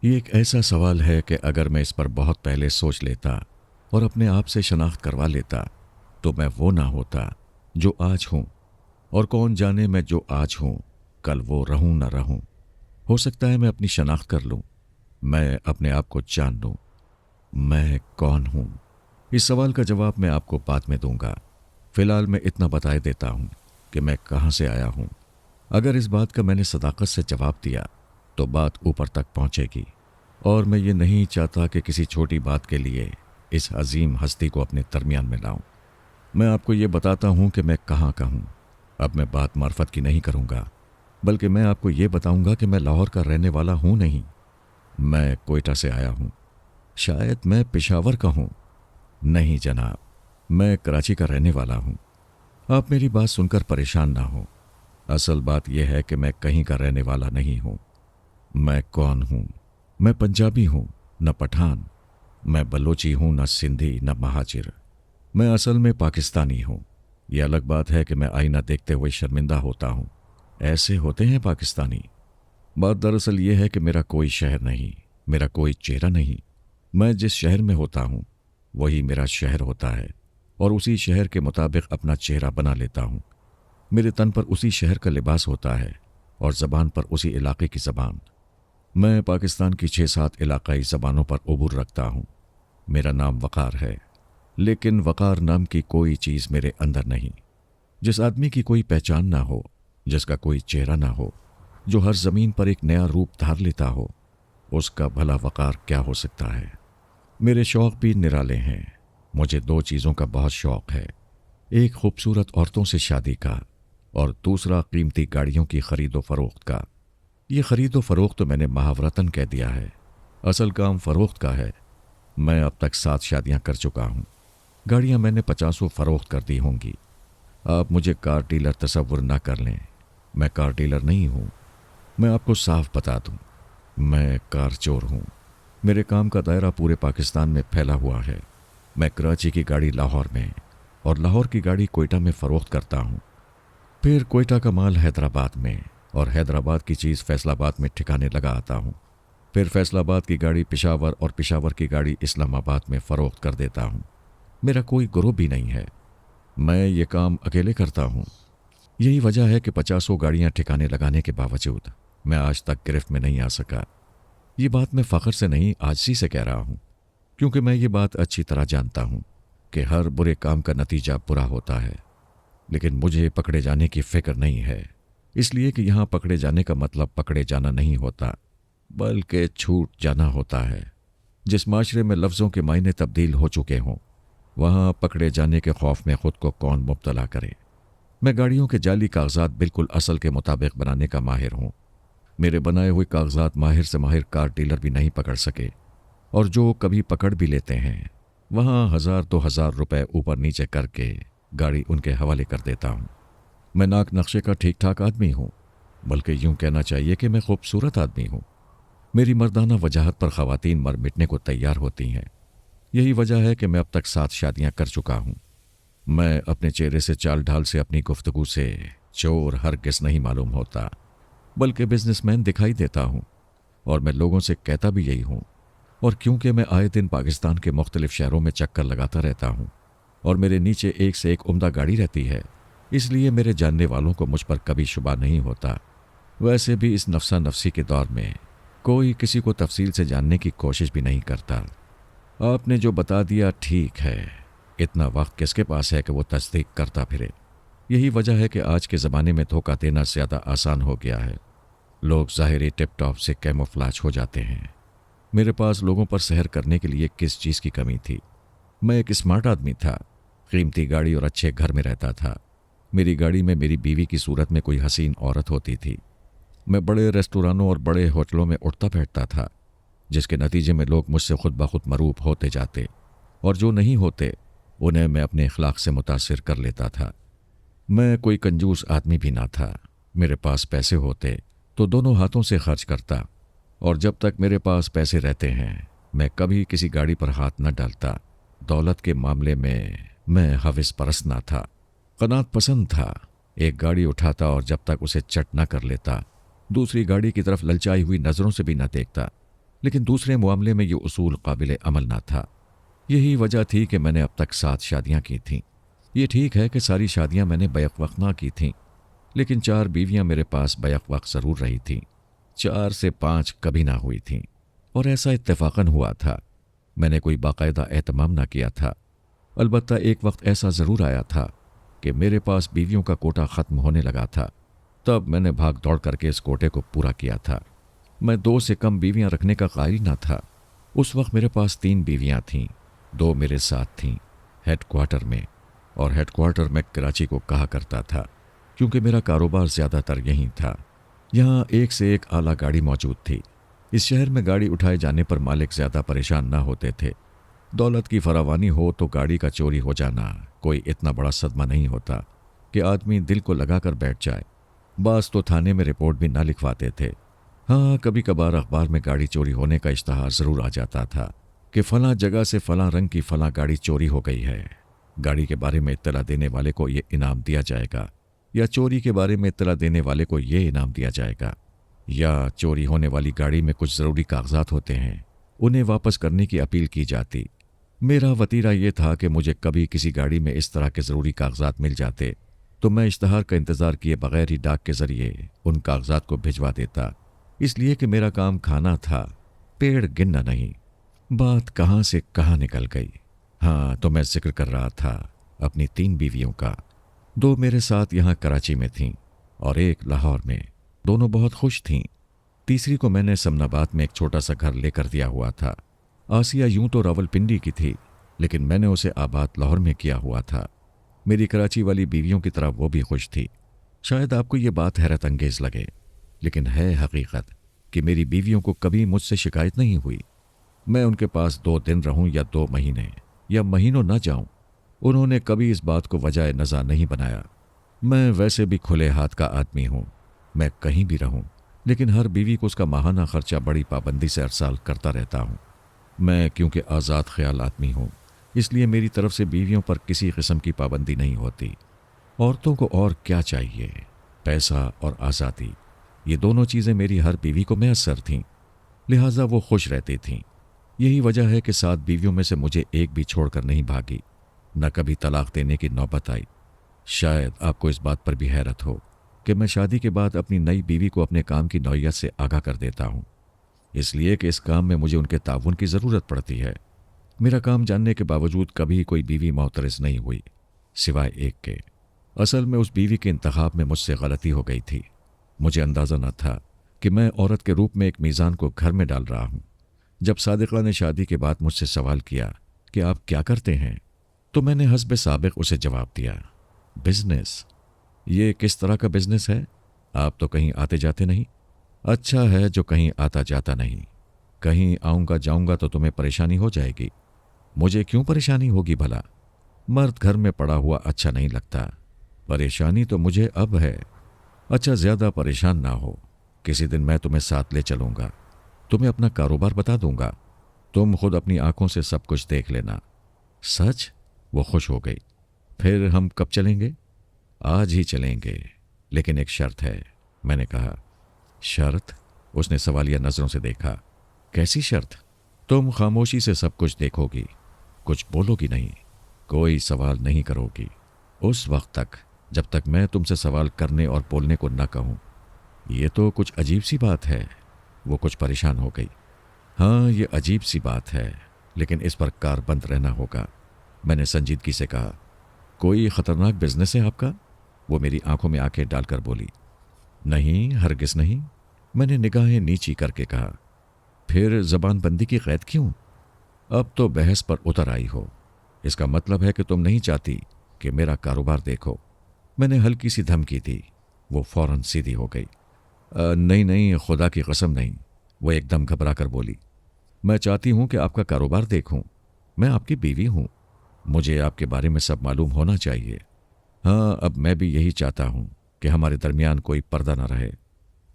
ये एक ऐसा सवाल है कि अगर मैं इस पर बहुत पहले सोच लेता और अपने आप से शनाख्त करवा लेता तो मैं वो ना होता जो आज हूं। और कौन जाने मैं जो आज हूं कल वो रहूं ना रहूं। हो सकता है मैं अपनी शनाख्त कर लूं, मैं अपने आप को जान लूं। मैं कौन हूं? इस सवाल का जवाब मैं आपको बाद में दूंगा। फिलहाल मैं इतना बताए देता हूं कि मैं कहां से आया हूं। अगर इस बात का मैंने सदाकत से जवाब दिया तो बात ऊपर तक पहुंचेगी, और मैं ये नहीं चाहता कि किसी छोटी बात के लिए इस अजीम हस्ती को अपने दरमियान में लाऊं। मैं आपको ये बताता हूं कि मैं कहाँ का हूं। अब मैं बात मार्फत की नहीं करूंगा, बल्कि मैं आपको ये बताऊंगा कि मैं लाहौर का रहने वाला हूं नहीं। मैं कोयटा से आया हूं। शायद मैं पेशावर का हूं। नहीं जनाब, मैं कराची का रहने वाला हूं। आप मेरी बात सुनकर परेशान ना हो। असल बात यह है कि मैं कहीं का रहने वाला नहीं हूं। मैं कौन हूं? मैं पंजाबी हूं, न पठान। मैं बलोची हूं, न सिंधी, न महाजिर। मैं असल में पाकिस्तानी हूं। यह अलग बात है कि मैं आईना देखते हुए शर्मिंदा होता हूं। ऐसे होते हैं पाकिस्तानी। बात दरअसल यह है कि मेरा कोई शहर नहीं, मेरा कोई चेहरा नहीं। मैं जिस शहर में होता हूं वही मेरा शहर होता है, और उसी शहर के मुताबिक अपना चेहरा बना लेता हूं। मेरे तन पर उसी शहर का लिबास होता है और ज़बान पर उसी इलाके की ज़बान। मैं पाकिस्तान की 6-7 इलाकाई ज़बानों पर उबूर रखता हूँ। मेरा नाम वक़ार है, लेकिन वक़ार नाम की कोई चीज़ मेरे अंदर नहीं। जिस आदमी की कोई पहचान ना हो, जिसका कोई चेहरा ना हो, जो हर ज़मीन पर एक नया रूप धार लेता हो, उसका भला वक़ार क्या हो सकता है? मेरे शौक़ भी निराले हैं। मुझे 2 चीज़ों का बहुत शौक़ है। एक खूबसूरत औरतों से शादी का, और दूसरा कीमती गाड़ियों की खरीदो फरोख्त का। ये खरीदो फरोख्त तो मैंने महावरतन कह दिया है। असल काम फरोख्त का है। मैं अब तक 7 शादियां कर चुका हूं। गाड़ियां मैंने 50 फरोख्त कर दी होंगी। आप मुझे कार डीलर तसव्वुर ना कर लें। मैं कार डीलर नहीं हूं। मैं आपको साफ बता दूं, मैं कार चोर हूं। मेरे काम का दायरा पूरे पाकिस्तान में फैला हुआ है। मैं कराची की गाड़ी लाहौर में और लाहौर की गाड़ी कोयटा में फरोख्त करता हूं। फिर कोयटा का माल हैदराबाद में, और हैदराबाद की चीज़ फैसलाबाद में ठिकाने लगा आता हूँ। फिर फैसलाबाद की गाड़ी पिशावर, और पिशावर की गाड़ी इस्लामाबाद में फ़रोख्त कर देता हूँ। मेरा कोई ग्रुप भी नहीं है। मैं ये काम अकेले करता हूँ। यही वजह है कि 50 गाड़ियाँ ठिकाने लगाने के बावजूद मैं आज तक गिरफ्त में नहीं आ सका। ये बात मैं फ़ख्र से नहीं, आजिज़ी से कह रहा हूँ, क्योंकि मैं ये बात अच्छी तरह जानता हूँ कि हर बुरे काम का नतीजा बुरा होता है। लेकिन मुझे पकड़े जाने की फ़िक्र नहीं है, इसलिए कि यहाँ पकड़े जाने का मतलब पकड़े जाना नहीं होता, बल्कि छूट जाना होता है। जिस माशरे में लफ्ज़ों के मायने तब्दील हो चुके हों, वहाँ पकड़े जाने के खौफ में ख़ुद को कौन मुब्तला करे। मैं गाड़ियों के जाली कागजात बिल्कुल असल के मुताबिक बनाने का माहिर हूँ। मेरे बनाए हुए कागजात माहिर से माहिर कार डीलर भी नहीं पकड़ सके, और जो कभी पकड़ भी लेते हैं वहाँ 1000-2000 रुपये ऊपर नीचे करके गाड़ी उनके हवाले कर देता हूँ। मैं नाक नक्शे का ठीक ठाक आदमी हूँ, बल्कि यूं कहना चाहिए कि मैं खूबसूरत आदमी हूँ। मेरी मर्दाना वजाहत पर ख़वातीन मर मिटने को तैयार होती हैं। यही वजह है कि मैं अब तक 7 शादियां कर चुका हूँ। मैं अपने चेहरे से, चाल ढाल से, अपनी गुफ्तगू से चोर हरगिज़ नहीं मालूम होता, बल्कि बिजनेसमैन दिखाई देता हूँ, और मैं लोगों से कहता भी यही हूँ। और क्योंकि मैं आए दिन पाकिस्तान के मुख्तलिफ शहरों में चक्कर लगाता रहता हूँ और मेरे नीचे एक से एक उम्दा गाड़ी रहती है, इसलिए मेरे जानने वालों को मुझ पर कभी शुबा नहीं होता। वैसे भी इस नफसा नफसी के दौर में कोई किसी को तफसील से जानने की कोशिश भी नहीं करता। आपने जो बता दिया ठीक है। इतना वक्त किसके पास है कि वो तस्दीक करता फिरे। यही वजह है कि आज के ज़माने में धोखा देना ज़्यादा आसान हो गया है। लोग ज़ाहिरी टिप टॉप से कैमोफ्लाज हो जाते हैं। मेरे पास लोगों पर सहर करने के लिए किस चीज़ की कमी थी? मैं एक स्मार्ट आदमी था, कीमती गाड़ी और अच्छे घर में रहता था। मेरी गाड़ी में मेरी बीवी की सूरत में कोई हसीन औरत होती थी। मैं बड़े रेस्टोरानों और बड़े होटलों में उठता बैठता था, जिसके नतीजे में लोग मुझसे खुद ब खुद मरूब होते जाते, और जो नहीं होते उन्हें मैं अपने अखलाक से मुतासिर कर लेता था। मैं कोई कंजूस आदमी भी ना था। मेरे पास पैसे होते तो दोनों हाथों से खर्च करता, और जब तक मेरे पास पैसे रहते हैं मैं कभी किसी गाड़ी पर हाथ न डालता। दौलत के मामले में मैं हविस परस्त ना था, कनात पसंद था। एक गाड़ी उठाता और जब तक उसे चट न कर लेता दूसरी गाड़ी की तरफ ललचाई हुई नज़रों से भी न देखता। लेकिन दूसरे मामले में ये उसूल काबिल अमल ना था। यही वजह थी कि मैंने अब तक 7 शादियां की थीं। ये ठीक है कि सारी शादियां मैंने बैक वक्त ना की थीं, लेकिन 4 बीवियां मेरे पास बैक वक्त ज़रूर रही थीं। 4 से 5 कभी ना हुई थीं, और ऐसा इत्तेफाकन हुआ था। मैंने कोई बाकायदा एहतमाम ना किया था। अलबत्ता एक वक्त ऐसा ज़रूर आया था कि मेरे पास बीवियों का कोटा ख़त्म होने लगा था। तब मैंने भाग दौड़ करके इस कोटे को पूरा किया था। मैं 2 से कम बीवियां रखने का कायल ना था। उस वक्त मेरे पास 3 बीवियां थीं। 2 मेरे साथ थीं हेडक्वार्टर में, और हेडक्वार्टर मैं कराची को कहा करता था क्योंकि मेरा कारोबार ज़्यादातर यहीं था। यहाँ एक से एक आला गाड़ी मौजूद थी। इस शहर में गाड़ी उठाए जाने पर मालिक ज़्यादा परेशान ना होते थे। दौलत की फरावानी हो तो गाड़ी का चोरी हो जाना कोई इतना बड़ा सदमा नहीं होता कि आदमी दिल को लगा कर बैठ जाए। बास तो थाने में रिपोर्ट भी ना लिखवाते थे। हाँ, कभी कभार अखबार में गाड़ी चोरी होने का इश्तहार ज़रूर आ जाता था कि फ़लाँ जगह से फ़लाँ रंग की फ़लाँ गाड़ी चोरी हो गई है। गाड़ी के बारे में इत्तला देने वाले को ये इनाम दिया जाएगा, या चोरी के बारे में इत्तला देने वाले को ये इनाम दिया जाएगा। या चोरी होने वाली गाड़ी में कुछ ज़रूरी कागजात होते हैं, उन्हें वापस करने की अपील की जाती। मेरा वतीरा ये था कि मुझे कभी किसी गाड़ी में इस तरह के ज़रूरी कागजात मिल जाते तो मैं इश्तहार का इंतज़ार किए बगैर ही डाक के ज़रिए उन कागजात को भिजवा देता, इसलिए कि मेरा काम खाना था, पेड़ गिनना नहीं। बात कहाँ से कहाँ निकल गई। हाँ, तो मैं जिक्र कर रहा था अपनी 3 बीवियों का। 2 मेरे साथ यहाँ कराची में थीं और 1 लाहौर में। दोनों बहुत खुश थीं। तीसरी को मैंने समनाबाद में एक छोटा सा घर लेकर दिया हुआ था। आसिया यूं तो रावलपिंडी की थी, लेकिन मैंने उसे आबाद लाहौर में किया हुआ था। मेरी कराची वाली बीवियों की तरह वो भी खुश थी। शायद आपको ये बात हैरत अंगेज लगे, लेकिन है हकीकत कि मेरी बीवियों को कभी मुझसे शिकायत नहीं हुई। मैं उनके पास 2 दिन रहूं या 2 महीने या महीनों न जाऊं, उन्होंने कभी इस बात को वजह नज़ा नहीं बनाया। मैं वैसे भी खुले हाथ का आदमी हूं। मैं कहीं भी रहूं, लेकिन हर बीवी को उसका माहाना खर्चा बड़ी पाबंदी से अरसाल करता रहता हूं। मैं क्योंकि आज़ाद ख्याल आदमी हूं, इसलिए मेरी तरफ से बीवियों पर किसी किस्म की पाबंदी नहीं होती। औरतों को और क्या चाहिए? पैसा और आज़ादी, ये दोनों चीज़ें मेरी हर बीवी को मैसर थीं, लिहाजा वो खुश रहती थीं। यही वजह है कि 7 बीवियों में से मुझे एक भी छोड़कर नहीं भागी, न कभी तलाक देने की नौबत आई। शायद आपको इस बात पर भी हैरत हो कि मैं शादी के बाद अपनी नई बीवी को अपने काम की नौयत से आगाह कर देता हूँ, इसलिए कि इस काम में मुझे उनके ताउन की ज़रूरत पड़ती है। मेरा काम जानने के बावजूद कभी कोई बीवी मोतरज़ नहीं हुई, सिवाय एक के। असल में उस बीवी के इंतखाब में मुझसे गलती हो गई थी। मुझे अंदाज़ा न था कि मैं औरत के रूप में एक मीज़ान को घर में डाल रहा हूँ। जब सादिक़ा ने शादी के बाद मुझसे सवाल किया कि आप क्या करते हैं, तो मैंने हस्ब साबिक़ उसे जवाब दिया, बिज़नेस। ये किस तरह का बिज़नेस है? आप तो कहीं आते जाते नहीं। अच्छा है जो कहीं आता जाता नहीं। कहीं आऊँगा जाऊँगा तो तुम्हें परेशानी हो जाएगी। मुझे क्यों परेशानी होगी भला? मर्द घर में पड़ा हुआ अच्छा नहीं लगता। परेशानी तो मुझे अब है। अच्छा, ज़्यादा परेशान ना हो, किसी दिन मैं तुम्हें साथ ले चलूँगा। तुम्हें अपना कारोबार बता दूंगा, तुम खुद अपनी आंखों से सब कुछ देख लेना। सच? वो खुश हो गई। फिर हम कब चलेंगे? आज ही चलेंगे, लेकिन एक शर्त है। मैंने कहा, शर्त? उसने सवालिया नज़रों से देखा। कैसी शर्त? तुम खामोशी से सब कुछ देखोगी, कुछ बोलोगी नहीं, कोई सवाल नहीं करोगी उस वक्त तक जब तक मैं तुमसे सवाल करने और बोलने को न कहूँ। ये तो कुछ अजीब सी बात है। वो कुछ परेशान हो गई। हाँ, ये अजीब सी बात है, लेकिन इस पर कारबंद रहना होगा। मैंने संजीदगी से कहा, कोई ख़तरनाक बिजनेस है आपका? वो मेरी आंखों में आंखें डालकर बोली, नहीं, हरगिज़ नहीं। मैंने निगाहें नीची करके कहा, फिर ज़बान बंदी की क़ैद क्यों? अब तो बहस पर उतर आई हो। इसका मतलब है कि तुम नहीं चाहती कि मेरा कारोबार देखो। मैंने हल्की सी धमकी दी। वो फ़ौरन सीधी हो गई। नहीं नहीं, खुदा की कसम नहीं। वो एकदम घबरा कर बोली, मैं चाहती हूँ कि आपका कारोबार देखूँ। मैं आपकी बीवी हूँ, मुझे आपके बारे में सब मालूम होना चाहिए। हाँ, अब मैं भी यही चाहता हूँ कि हमारे दरमियान कोई पर्दा न रहे।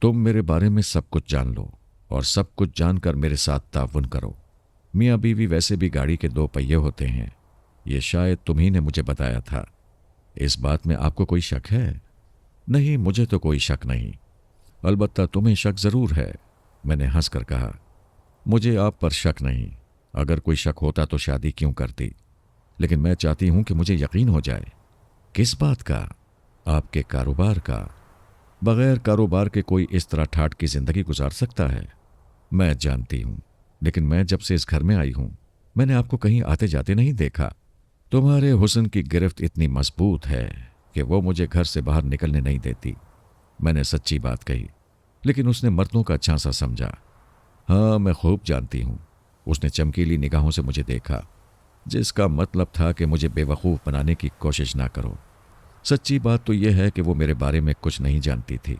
तुम मेरे बारे में सब कुछ जान लो और सब कुछ जानकर मेरे साथ ताउन करो। मियाँ बीवी वैसे भी गाड़ी के 2 पहिए होते हैं। ये शायद तुम्ही ने मुझे बताया था। इस बात में आपको कोई शक है? नहीं, मुझे तो कोई शक नहीं, अलबत्ता तुम्हें शक ज़रूर है। मैंने हंसकर कहा, मुझे आप पर शक नहीं, अगर कोई शक होता तो शादी क्यों करती, लेकिन मैं चाहती हूं कि मुझे यकीन हो जाए। किस बात का? आपके कारोबार का। बगैर कारोबार के कोई इस तरह ठाठ की जिंदगी गुजार सकता है? मैं जानती हूं, लेकिन मैं जब से इस घर में आई हूं मैंने आपको कहीं आते जाते नहीं देखा। तुम्हारे हुस्न की गिरफ्त इतनी मजबूत है कि वो मुझे घर से बाहर निकलने नहीं देती। मैंने सच्ची बात कही, लेकिन उसने मर्दों का झांसा समझा। हाँ, मैं खूब जानती हूं। उसने चमकीली निगाहों से मुझे देखा, जिसका मतलब था कि मुझे बेवकूफ़ बनाने की कोशिश ना करो। सच्ची बात तो यह है कि वो मेरे बारे में कुछ नहीं जानती थी।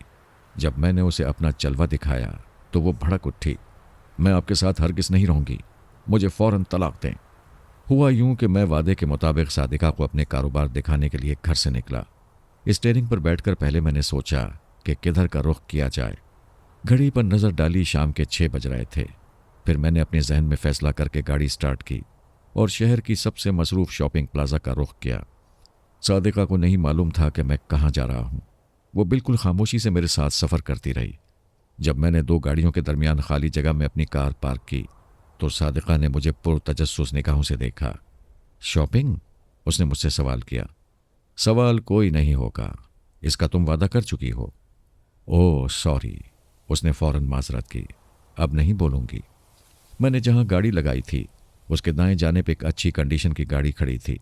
जब मैंने उसे अपना जलवा दिखाया तो वो भड़क उठी। मैं आपके साथ हरगिज़ नहीं रहूंगी, मुझे फौरन तलाक दें। हुआ यूं कि मैं वादे के मुताबिक सादिका को अपने कारोबार दिखाने के लिए घर से निकला। स्टीयरिंग पर बैठकर पहले मैंने सोचा कि किधर का रुख किया जाए। घड़ी पर नज़र डाली, शाम के 6 बज रहे थे। फिर मैंने अपने जहन में फैसला करके गाड़ी स्टार्ट की और शहर की सबसे मसरूफ शॉपिंग प्लाजा का रुख किया। सादिका को नहीं मालूम था कि मैं कहाँ जा रहा हूँ। वो बिल्कुल खामोशी से मेरे साथ सफ़र करती रही। जब मैंने 2 गाड़ियों के दरमियान खाली जगह में अपनी कार पार्क की तो सादिका ने मुझे पुरतजस्सुस निगाहों से देखा। शॉपिंग? उसने मुझसे सवाल किया। सवाल कोई नहीं होगा, इसका तुम वादा कर चुकी हो। ओह सॉरी, उसने फौरन माजरत की। अब नहीं बोलूंगी। मैंने जहां गाड़ी लगाई थी उसके दाएं जाने पे एक अच्छी कंडीशन की गाड़ी खड़ी थी।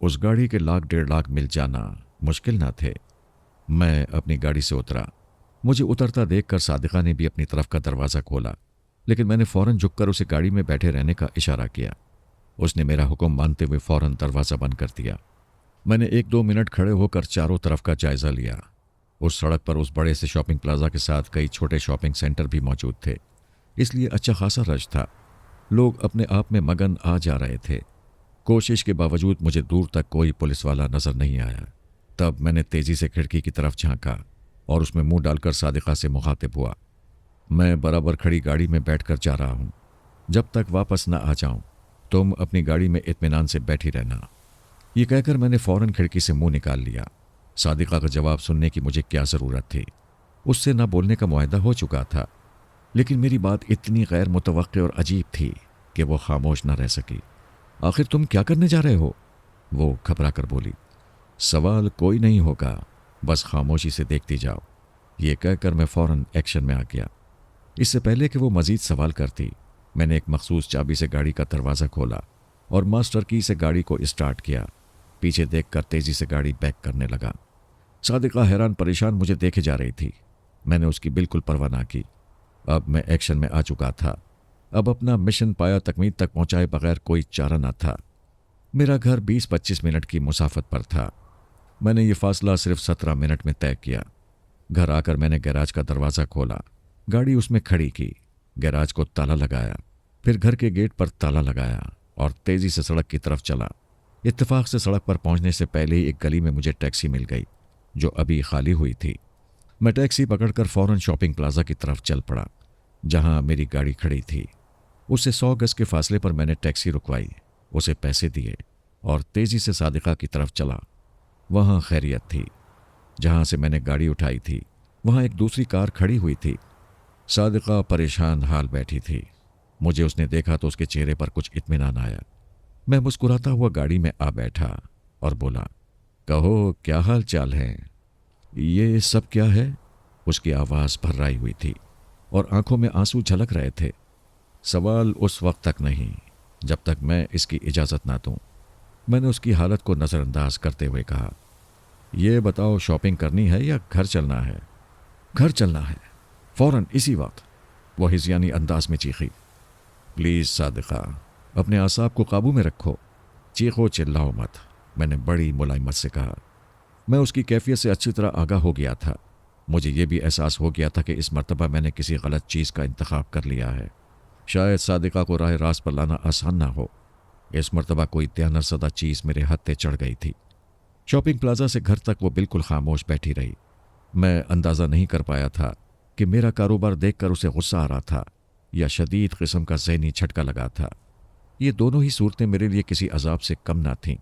उस गाड़ी के 1,00,000 मिल जाना मुश्किल ना थे। मैं अपनी गाड़ी से उतरा। मुझे उतरता देखकर सादिका ने भी अपनी तरफ का दरवाज़ा खोला, लेकिन मैंने फौरन झुककर उसे गाड़ी में बैठे रहने का इशारा किया। उसने मेरा हुक्म मानते हुए फौरन दरवाज़ा बंद कर दिया। मैंने 1-2 मिनट खड़े होकर चारों तरफ का जायज़ा लिया। उस सड़क पर उस बड़े से शॉपिंग प्लाजा के साथ कई छोटे शॉपिंग सेंटर भी मौजूद थे, इसलिए अच्छा खासा रश था। लोग अपने आप में मगन आ जा रहे थे। कोशिश के बावजूद मुझे दूर तक कोई पुलिस वाला नजर नहीं आया। तब मैंने तेजी से खिड़की की तरफ झांका और उसमें मुंह डालकर सादिका से मुखातिब हुआ। मैं बराबर खड़ी गाड़ी में बैठकर जा रहा हूं। जब तक वापस न आ जाऊं तुम अपनी गाड़ी में इत्मीनान से बैठी रहना। ये कहकर मैंने फौरन खिड़की से मुंह निकाल लिया। सादिका का जवाब सुनने की मुझे क्या ज़रूरत थी? उससे न बोलने का मुआहदा हो चुका था, लेकिन मेरी बात इतनी गैर मुतवक्के और अजीब थी कि वो खामोश न रह सकी। आखिर तुम क्या करने जा रहे हो? वो घबरा कर बोली। सवाल कोई नहीं होगा, बस खामोशी से देखती जाओ। ये कहकर मैं फौरन एक्शन में आ गया। इससे पहले कि वो मजीद सवाल करती, मैंने एक मखसूस चाबी से गाड़ी का दरवाज़ा खोला और मास्टर की से गाड़ी को स्टार्ट किया। पीछे देखकर तेजी से गाड़ी बैक करने लगा। सादिका हैरान परेशान मुझे देखे जा रही थी। मैंने उसकी बिल्कुल परवाह ना की। अब मैं एक्शन में आ चुका था। अब अपना मिशन पाया तकमील तक पहुंचाए बगैर कोई चारा न था। मेरा घर 20-25 मिनट की मुसाफत पर था। मैंने ये फासला सिर्फ 17 मिनट में तय किया। घर आकर मैंने गैराज का दरवाज़ा खोला, गाड़ी उसमें खड़ी की, गैराज को ताला लगाया, फिर घर के गेट पर ताला लगाया और तेज़ी से सड़क की तरफ चला। इत्तेफाक से सड़क पर पहुंचने से पहले ही एक गली में मुझे टैक्सी मिल गई जो अभी खाली हुई थी। मैं टैक्सी पकड़कर फौरन शॉपिंग प्लाजा की तरफ चल पड़ा जहां मेरी गाड़ी खड़ी थी। उससे 100 गज के फासले पर मैंने टैक्सी रुकवाई, उसे पैसे दिए और तेज़ी से सादिका की तरफ चला। वहां खैरियत थी। जहां से मैंने गाड़ी उठाई थी वहां एक दूसरी कार खड़ी हुई थी। सादिका परेशान हाल बैठी थी। मुझे उसने देखा तो उसके चेहरे पर कुछ इत्मीनान आया। मैं मुस्कुराता हुआ गाड़ी में आ बैठा और बोला, कहो क्या हाल चाल है? ये सब क्या है? उसकी आवाज़ भर्राई हुई थी और आंखों में आंसू झलक रहे थे। सवाल उस वक्त तक नहीं जब तक मैं इसकी इजाज़त ना दूं। मैंने उसकी हालत को नज़रअंदाज करते हुए कहा, ये बताओ शॉपिंग करनी है या घर चलना है? घर चलना है, फौरन इसी वक्त, वो हिज़यानी अंदाज में चीखी। प्लीज़ सादिका, अपने आसाब को काबू में रखो, चीखो चिल्लाओ मत, मैंने बड़ी मुलायमत से कहा। मैं उसकी कैफियत से अच्छी तरह आगाह हो गया था। मुझे ये भी एहसास हो गया था कि इस मर्तबा मैंने किसी गलत चीज़ का इंतखाब कर लिया है। शायद सादिका को राह रास्त पर लाना आसान ना हो। इस मर्तबा कोई त्यानरसदा चीज़ मेरे हत्थे चढ़ गई थी। शॉपिंग प्लाजा से घर तक वो बिल्कुल खामोश बैठी रही। मैं अंदाज़ा नहीं कर पाया था कि मेरा कारोबार देखकर उसे गुस्सा आ रहा था या शदीद किस्म का ज़हनी झटका लगा था। ये दोनों ही सूरतें मेरे लिए किसी अजाब से कम ना थीं।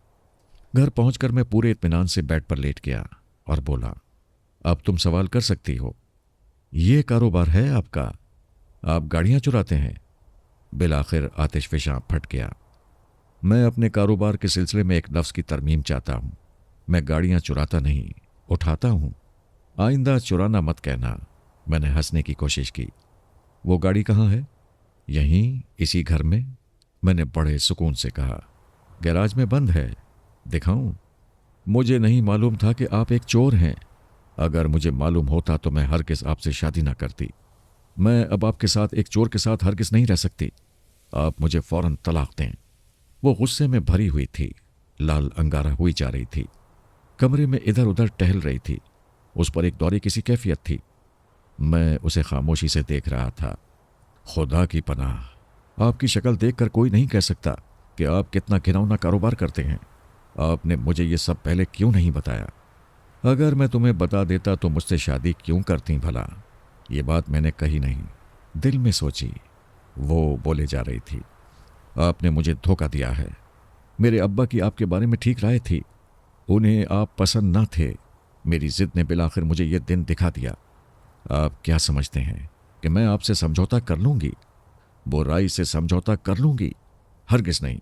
घर पहुंचकर मैं पूरे इत्मीनान से बेड पर लेट गया और बोला, अब तुम सवाल कर सकती हो। ये कारोबार है आपका? आप गाड़ियां चुराते हैं? बिलाखिर आतिशफशां फट गया। मैं अपने कारोबार के सिलसिले में एक लफ्ज़ की तरमीम चाहता हूँ। मैं गाड़ियाँ चुराता नहीं, उठाता हूँ। आइंदा चुराना मत कहना। मैंने हंसने की कोशिश की। वो गाड़ी कहाँ है? यहीं, इसी घर में। मैंने बड़े सुकून से कहा। गैराज में बंद है, दिखाऊं? मुझे नहीं मालूम था कि आप एक चोर हैं। अगर मुझे मालूम होता तो मैं हरगिज़ आपसे शादी ना करती। मैं अब आपके साथ एक चोर के साथ हरगिज़ नहीं रह सकती। आप मुझे फौरन तलाक दें। वो गुस्से में भरी हुई थी, लाल अंगारा हुई जा रही थी, कमरे में इधर उधर टहल रही थी। उस पर एक दौरे किसी कैफियत थी। मैं उसे खामोशी से देख रहा था। खुदा की पनाह, आपकी शक्ल देखकर कोई नहीं कह सकता कि आप कितना घिनौना कारोबार करते हैं। आपने मुझे ये सब पहले क्यों नहीं बताया? अगर मैं तुम्हें बता देता तो मुझसे शादी क्यों करती भला? ये बात मैंने कही नहीं, दिल में सोची। वो बोले जा रही थी। आपने मुझे धोखा दिया है। मेरे अब्बा की आपके बारे में ठीक राय थी। उन्हें आप पसंद ना थे। मेरी जिद ने बिलाखिर मुझे ये दिन दिखा दिया। आप क्या समझते हैं कि मैं आपसे समझौता कर लूंगी? बुराई से समझौता कर लूंगी? हरगिज नहीं।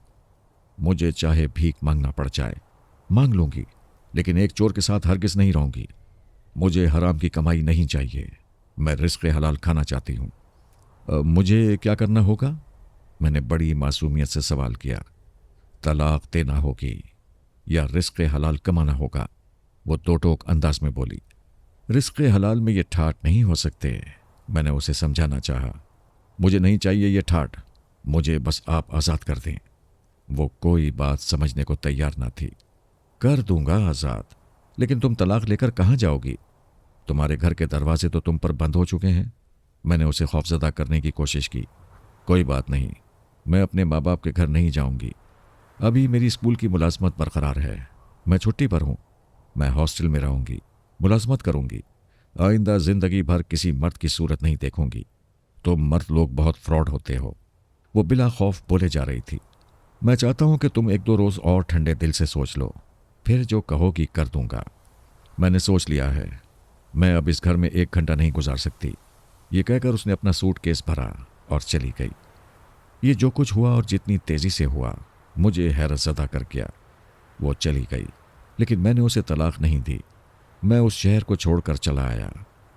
मुझे चाहे भीख मांगना पड़ जाए, मांग लूंगी, लेकिन एक चोर के साथ हरगिज नहीं रहूंगी। मुझे हराम की कमाई नहीं चाहिए। मैं रिस्क हलाल खाना चाहती हूँ। मुझे क्या करना होगा? मैंने बड़ी मासूमियत से सवाल किया। तलाक देना होगी या रिस्क हलाल कमाना होगा? वो दो टोक अंदाज में बोली। रिस्क हलाल में ये ठाट नहीं हो सकते। मैंने उसे समझाना चाहा। मुझे नहीं चाहिए ये ठाट, मुझे बस आप आज़ाद कर दें। वो कोई बात समझने को तैयार ना थी। कर दूंगा आज़ाद, लेकिन तुम तलाक लेकर कहाँ जाओगी? तुम्हारे घर के दरवाजे तो तुम पर बंद हो चुके हैं। मैंने उसे खौफजदा करने की कोशिश की। कोई बात नहीं, मैं अपने माँ बाप के घर नहीं जाऊंगी। अभी मेरी स्कूल की मुलाजमत बरकरार है। मैं छुट्टी पर हूँ। मैं हॉस्टल में रहूंगी, मुलाजमत करूंगी। आइंदा जिंदगी भर किसी मर्द की सूरत नहीं देखूंगी। तुम मर्द लोग बहुत फ्रॉड होते हो। वो बिला खौफ बोले जा रही थी। मैं चाहता हूं कि तुम एक दो रोज और ठंडे दिल से सोच लो, फिर जो कहोगी कर दूंगा। मैंने सोच लिया है। मैं अब इस घर में 1 घंटा नहीं गुजार सकती। ये कहकर उसने अपना सूटकेस भरा और चली गई। ये जो कुछ हुआ और जितनी तेजी से हुआ, मुझे हैरतज़दा कर गया। वो चली गई, लेकिन मैंने उसे तलाक नहीं दी। मैं उस शहर को छोड़कर चला आया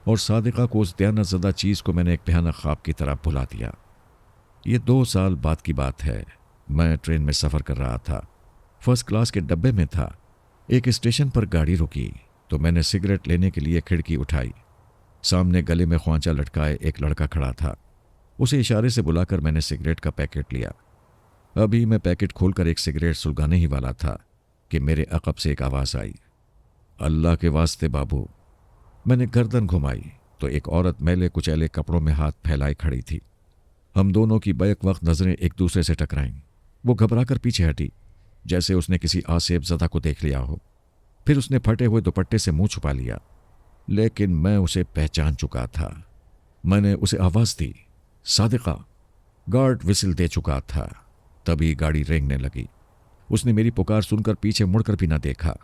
और सादिका को, उस दयानतज़दा चीज़ को मैंने एक भयानक ख्वाब की तरह भुला दिया। ये 2 साल बाद की बात है। मैं ट्रेन में सफ़र कर रहा था। फर्स्ट क्लास के डब्बे में था। एक स्टेशन पर गाड़ी रुकी तो मैंने सिगरेट लेने के लिए खिड़की उठाई। सामने गले में ख्वांचा लटकाए एक लड़का खड़ा था। उसे इशारे से बुलाकर मैंने सिगरेट का पैकेट लिया। अभी मैं पैकेट खोलकर एक सिगरेट सुलगाने ही वाला था कि मेरे अकब से एक आवाज़ आई। अल्लाह के वास्ते बाबू। मैंने गर्दन घुमाई तो एक औरत मैले कुचैले कपड़ों में हाथ फैलाए खड़ी थी। हम दोनों की बैक वक्त नजरें एक दूसरे से टकराईं। वो घबराकर पीछे हटी, जैसे उसने किसी आसेब ज़दा को देख लिया हो। फिर उसने फटे हुए दुपट्टे से मुंह छुपा लिया, लेकिन मैं उसे पहचान चुका था। मैंने उसे आवाज़ दी, सादिका। गार्ड विसिल दे चुका था। तभी गाड़ी रेंगने लगी। उसने मेरी पुकार सुनकर पीछे मुड़कर भी ना देखा।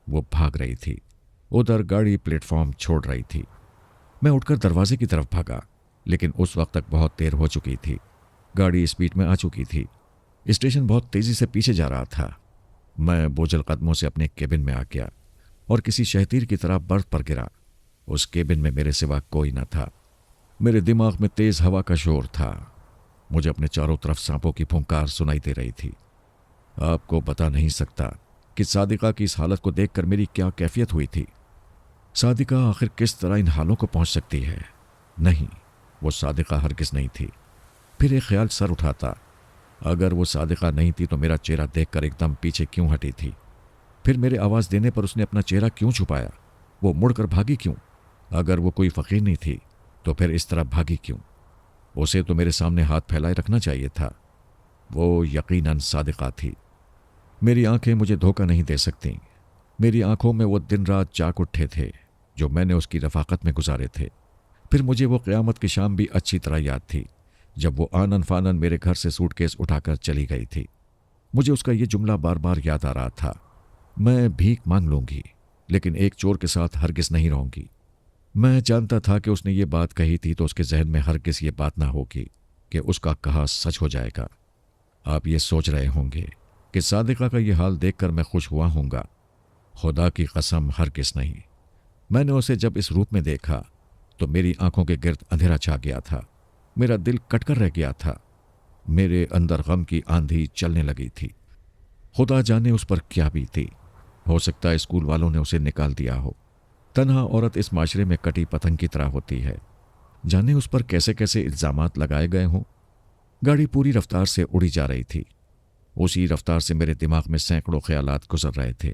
वो भाग रही थी। उधर गाड़ी प्लेटफॉर्म छोड़ रही थी। मैं उठकर दरवाजे की तरफ भागा, लेकिन उस वक्त तक बहुत देर हो चुकी थी। गाड़ी स्पीड में आ चुकी थी। स्टेशन बहुत तेजी से पीछे जा रहा था। मैं बोझल कदमों से अपने केबिन में आ गया और किसी शहतीर की तरह बर्थ पर गिरा। उस केबिन में मेरे सिवा कोई न था। मेरे दिमाग में तेज हवा का शोर था। मुझे अपने चारों तरफ सांपों की फुंकार सुनाई दे रही थी। आपको बता नहीं सकता कि सादिका की इस हालत को देखकर मेरी क्या कैफियत हुई थी। सादिका आखिर किस तरह इन हालों को पहुंच सकती है? नहीं, वो सादिका हरगिज नहीं थी। फिर एक ख्याल सर उठाता, अगर वो सादिका नहीं थी तो मेरा चेहरा देखकर एकदम पीछे क्यों हटी थी? फिर मेरे आवाज़ देने पर उसने अपना चेहरा क्यों छुपाया? वो मुड़कर भागी क्यों? अगर वो कोई फ़कीर नहीं थी तो फिर इस तरह भागी क्यों? उसे तो मेरे सामने हाथ फैलाए रखना चाहिए था। वो यकीनन सादिका थी। मेरी आंखें मुझे धोखा नहीं दे सकती। मेरी आंखों में वो दिन रात जाग उठे थे जो मैंने उसकी रफ़ाकत में गुजारे थे। फिर मुझे वो क़यामत की शाम भी अच्छी तरह याद थी, जब वो आनन फानन मेरे घर से सूटकेस उठाकर चली गई थी। मुझे उसका ये जुमला बार बार याद आ रहा था, मैं भीख मांग लूंगी, लेकिन एक चोर के साथ हरगिज नहीं रहूंगी। मैं जानता था कि उसने ये बात कही थी तो उसके जहन में हरगिज ये बात ना होगी कि उसका कहा सच हो जाएगा। आप ये सोच रहे होंगे कि सादिका का ये हाल देखकर मैं खुश हुआ हूँगा। खुदा की कसम हरगिज़ नहीं। मैंने उसे जब इस रूप में देखा तो मेरी आंखों के गिर्द अंधेरा छा गया था। मेरा दिल कटकर रह गया था। मेरे अंदर गम की आंधी चलने लगी थी। खुदा जाने उस पर क्या बीती। हो सकता है स्कूल वालों ने उसे निकाल दिया हो। तन्हा औरत इस माशरे में कटी पतंग की तरह होती है। जाने उस पर कैसे कैसे इल्जामात लगाए गए हों। गाड़ी पूरी रफ्तार से उड़ी जा रही थी। उसी रफ्तार से मेरे दिमाग में सैकड़ों ख्यालात गुजर रहे थे।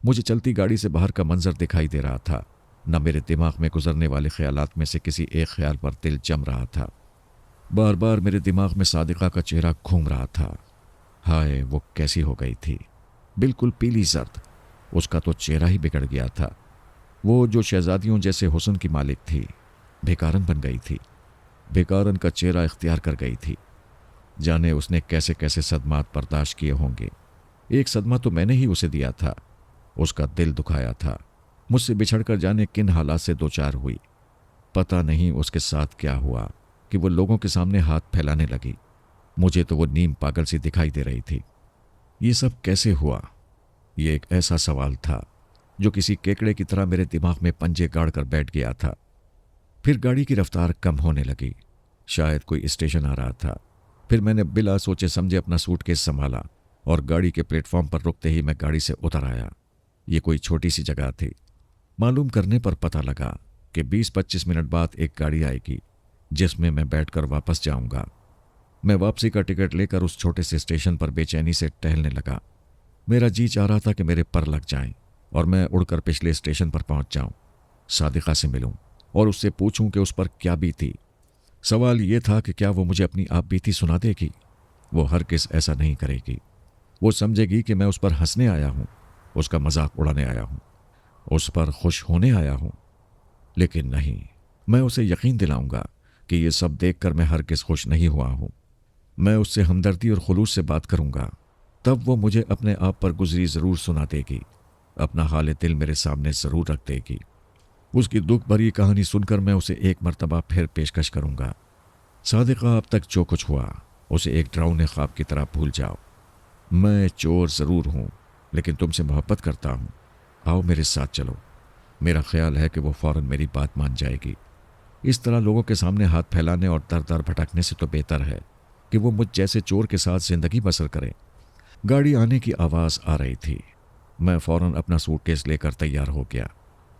मुझे चलती गाड़ी से बाहर का मंजर दिखाई दे रहा था। न मेरे दिमाग में गुजरने वाले ख्यालात में से किसी एक ख्याल पर दिल जम रहा था। बार बार मेरे दिमाग में सादिका का चेहरा घूम रहा था। हाय, वो कैसी हो गई थी, बिल्कुल पीली जर्द। उसका तो चेहरा ही बिगड़ गया था। वो जो शहजादियों जैसे हुस्न की मालिक थी, बेकारन बन गई थी। बेकारन का चेहरा इख्तियार कर गई थी। जाने उसने कैसे कैसे सदमात बर्दाश्त किए होंगे। एक सदमा तो मैंने ही उसे दिया था। उसका दिल दुखाया था। मुझसे बिछड़कर जाने किन हालात से दो चार हुई। पता नहीं उसके साथ क्या हुआ कि वो लोगों के सामने हाथ फैलाने लगी। मुझे तो वो नीम पागल सी दिखाई दे रही थी। ये सब कैसे हुआ? ये एक ऐसा सवाल था जो किसी केकड़े की तरह मेरे दिमाग में पंजे गाड़ कर बैठ गया था। फिर गाड़ी की रफ्तार कम होने लगी। शायद कोई स्टेशन आ रहा था। फिर मैंने बिला सोचे समझे अपना सूटकेस संभाला और गाड़ी के प्लेटफॉर्म पर रुकते ही मैं गाड़ी से उतर आया। ये कोई छोटी सी जगह थी। मालूम करने पर पता लगा कि 20-25 मिनट बाद एक गाड़ी आएगी जिसमें मैं बैठकर वापस जाऊंगा। मैं वापसी का टिकट लेकर उस छोटे से स्टेशन पर बेचैनी से टहलने लगा। मेरा जी चाह रहा था कि मेरे पर लग जाएं और मैं उड़कर पिछले स्टेशन पर पहुंच जाऊं, सादिका से मिलूं और उससे पूछूं कि उस पर क्या बीती। सवाल ये था कि क्या वो मुझे अपनी आप बीती सुना देगी। वो हरगिज़ ऐसा नहीं करेगी। वो समझेगी कि मैं उस पर हंसने आया हूं, उसका मजाक उड़ाने आया हूं, उस पर खुश होने आया हूं। लेकिन नहीं, मैं उसे यकीन दिलाऊंगा कि ये सब देखकर मैं हरगिज़ खुश नहीं हुआ हूं। मैं उससे हमदर्दी और खुलूस से बात करूंगा, तब वो मुझे अपने आप पर गुजरी ज़रूर सुना देगी। अपना हाल दिल मेरे सामने ज़रूर रख देगी। उसकी दुख भरी कहानी सुनकर मैं उसे एक मर्तबा फिर पेशकश करूंगा। सादिका, अब तक जो कुछ हुआ उसे एक डरावने ख्वाब की तरह भूल जाओ। मैं चोर ज़रूर हूं, लेकिन तुमसे मोहब्बत करता हूं। आओ मेरे साथ चलो। मेरा ख्याल है कि वो फौरन मेरी बात मान जाएगी। इस तरह लोगों के सामने हाथ फैलाने और दर दर भटकने से तो बेहतर है कि वो मुझ जैसे चोर के साथ जिंदगी बसर करे। गाड़ी आने की आवाज़ आ रही थी। मैं फौरन अपना सूटकेस लेकर तैयार हो गया।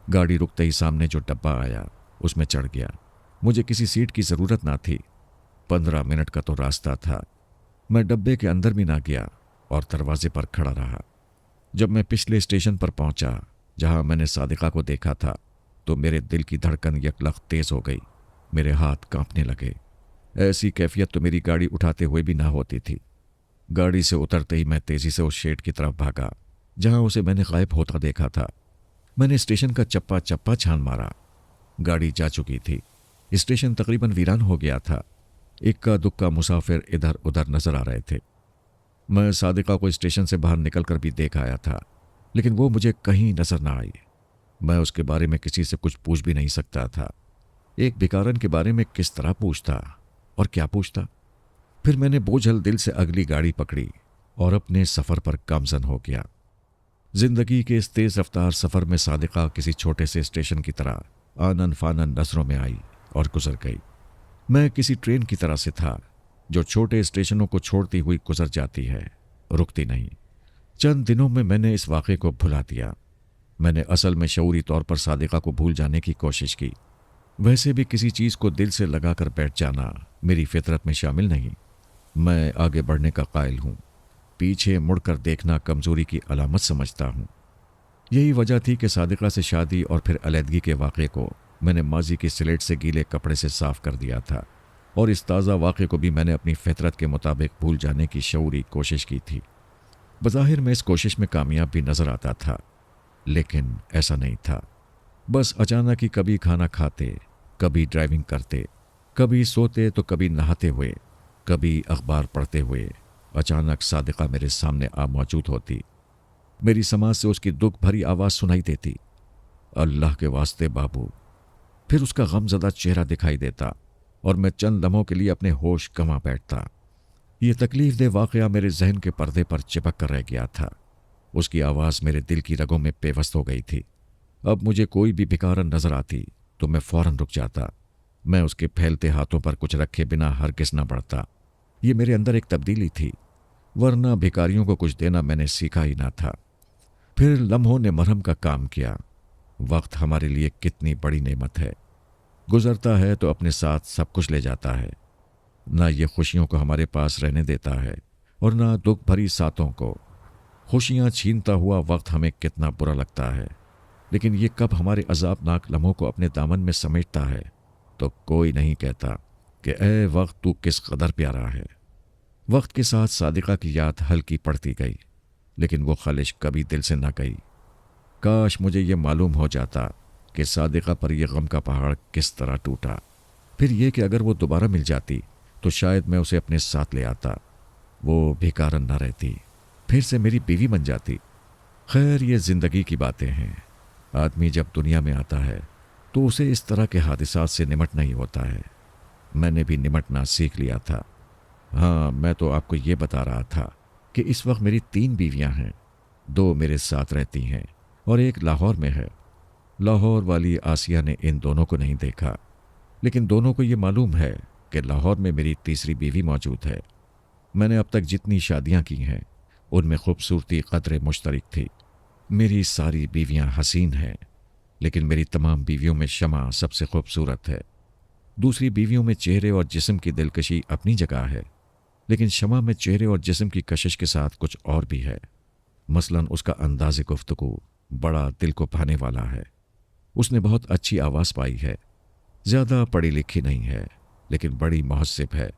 गाड़ी रुकते ही सामने जो डब्बा आया उसमें चढ़ गया। मुझे किसी सीट की ज़रूरत ना थी। 15 मिनट का तो रास्ता था। मैं डब्बे के अंदर भी ना गया और दरवाजे पर खड़ा रहा। जब मैं पिछले स्टेशन पर पहुंचा जहां मैंने सादिका को देखा था, तो मेरे दिल की धड़कन यकलख तेज हो गई। मेरे हाथ कांपने लगे। ऐसी कैफियत तो मेरी गाड़ी उठाते हुए भी ना होती थी। गाड़ी से उतरते ही मैं तेजी से उस शेड की तरफ भागा जहां उसे मैंने गायब होता देखा था। मैंने स्टेशन का चप्पा चप्पा छान मारा। गाड़ी जा चुकी थी। स्टेशन तकरीबन वीरान हो गया था। इक्का दुक्का मुसाफिर इधर उधर नजर आ रहे थे। मैं सादिका को स्टेशन से बाहर निकलकर भी देख आया था, लेकिन वो मुझे कहीं नजर ना आई। मैं उसके बारे में किसी से कुछ पूछ भी नहीं सकता था। एक भिखारन के बारे में किस तरह पूछता और क्या पूछता। फिर मैंने बोझल दिल से अगली गाड़ी पकड़ी और अपने सफ़र पर गामजन हो गया। जिंदगी के इस तेज रफ्तार सफ़र में सादिका किसी छोटे से स्टेशन की तरह आनन फानन नजरों में आई और गुजर गई। मैं किसी ट्रेन की तरह से था जो छोटे स्टेशनों को छोड़ती हुई गुजर जाती है, रुकती नहीं। चंद दिनों में मैंने इस वाक़े को भुला दिया। मैंने असल में शऊरी तौर पर सादिका को भूल जाने की कोशिश की। वैसे भी किसी चीज़ को दिल से लगाकर बैठ जाना मेरी फितरत में शामिल नहीं। मैं आगे बढ़ने का कायल हूँ। पीछे मुड़कर देखना कमज़ोरी की अलामत समझता हूँ। यही वजह थी कि सादिका से शादी और फिर अलहदगी के वाक़े को मैंने माजी की स्लेट से गीले कपड़े से साफ कर दिया था, और इस ताज़ा वाक़े को भी मैंने अपनी फितरत के मुताबिक भूल जाने की शऊरी कोशिश की थी। बज़ाहिर मैं इस कोशिश में कामयाब भी नज़र आता था, लेकिन ऐसा नहीं था। बस अचानक ही कभी खाना खाते, कभी ड्राइविंग करते, कभी सोते तो कभी नहाते हुए, कभी अखबार पढ़ते हुए अचानक सादिका मेरे सामने आ मौजूद होती। मेरी समाज से उसकी दुख भरी आवाज़ सुनाई देती, अल्लाह के वास्ते बाबू। फिर उसका गमज़दा चेहरा दिखाई देता और मैं चंद लम्हों के लिए अपने होश गंवा बैठता। ये तकलीफ दे वाक़या मेरे जहन के पर्दे पर चिपक कर रह गया था। उसकी आवाज़ मेरे दिल की रगों में पेवस्त हो गई थी। अब मुझे कोई भी भिखारन नजर आती तो मैं फौरन रुक जाता। मैं उसके फैलते हाथों पर कुछ रखे बिना हरगिज़ न बढ़ता। ये मेरे अंदर एक तब्दीली थी, वरना भिखारियों को कुछ देना मैंने सीखा ही ना था। फिर लम्हों ने मरहम का काम किया। वक्त हमारे लिए कितनी बड़ी नेमत है। गुजरता है तो अपने साथ सब कुछ ले जाता है। ना ये खुशियों को हमारे पास रहने देता है और ना दुख भरी सातों को। खुशियाँ छीनता हुआ वक्त हमें कितना बुरा लगता है, लेकिन ये कब हमारे अजाबनाक लम्हों को अपने दामन में समेटता है तो कोई नहीं कहता कि ए वक्त तू किस कदर प्यारा है। वक्त के साथ सादिका की याद हल्की पड़ती गई, लेकिन वो खलिश कभी दिल से न गई। काश मुझे ये मालूम हो जाता कि सादिका पर यह गम का पहाड़ किस तरह टूटा। फिर ये कि अगर वो दोबारा मिल जाती तो शायद मैं उसे अपने साथ ले आता। वो भिखारन न रहती, फिर से मेरी बीवी बन जाती। खैर, ये जिंदगी की बातें हैं। आदमी जब दुनिया में आता है तो उसे इस तरह के हादिसात से निमटना ही होता है। मैंने भी निमटना सीख लिया था। हाँ, मैं तो आपको ये बता रहा था कि इस वक्त मेरी 3 बीवियां हैं। 2 मेरे साथ रहती हैं और एक लाहौर में है। लाहौर वाली आसिया ने इन दोनों को नहीं देखा, लेकिन दोनों को ये मालूम है कि लाहौर में मेरी तीसरी बीवी मौजूद है। मैंने अब तक जितनी शादियां की हैं उनमें खूबसूरती कदरे मुश्तरक थी। मेरी सारी बीवियां हसीन हैं, लेकिन मेरी तमाम बीवियों में शमा सबसे खूबसूरत है। दूसरी बीवियों में चेहरे और जिस्म की दिलकशी अपनी जगह है, लेकिन शमा में चेहरे और जिस्म की कशिश के साथ कुछ और भी है। मसलन उसका अंदाज़ गुफ्तगू बड़ा दिल को भाने वाला है। उसने बहुत अच्छी आवाज़ पाई है। ज़्यादा पढ़ी लिखी नहीं है, लेकिन बड़ी मुहस्सिब है।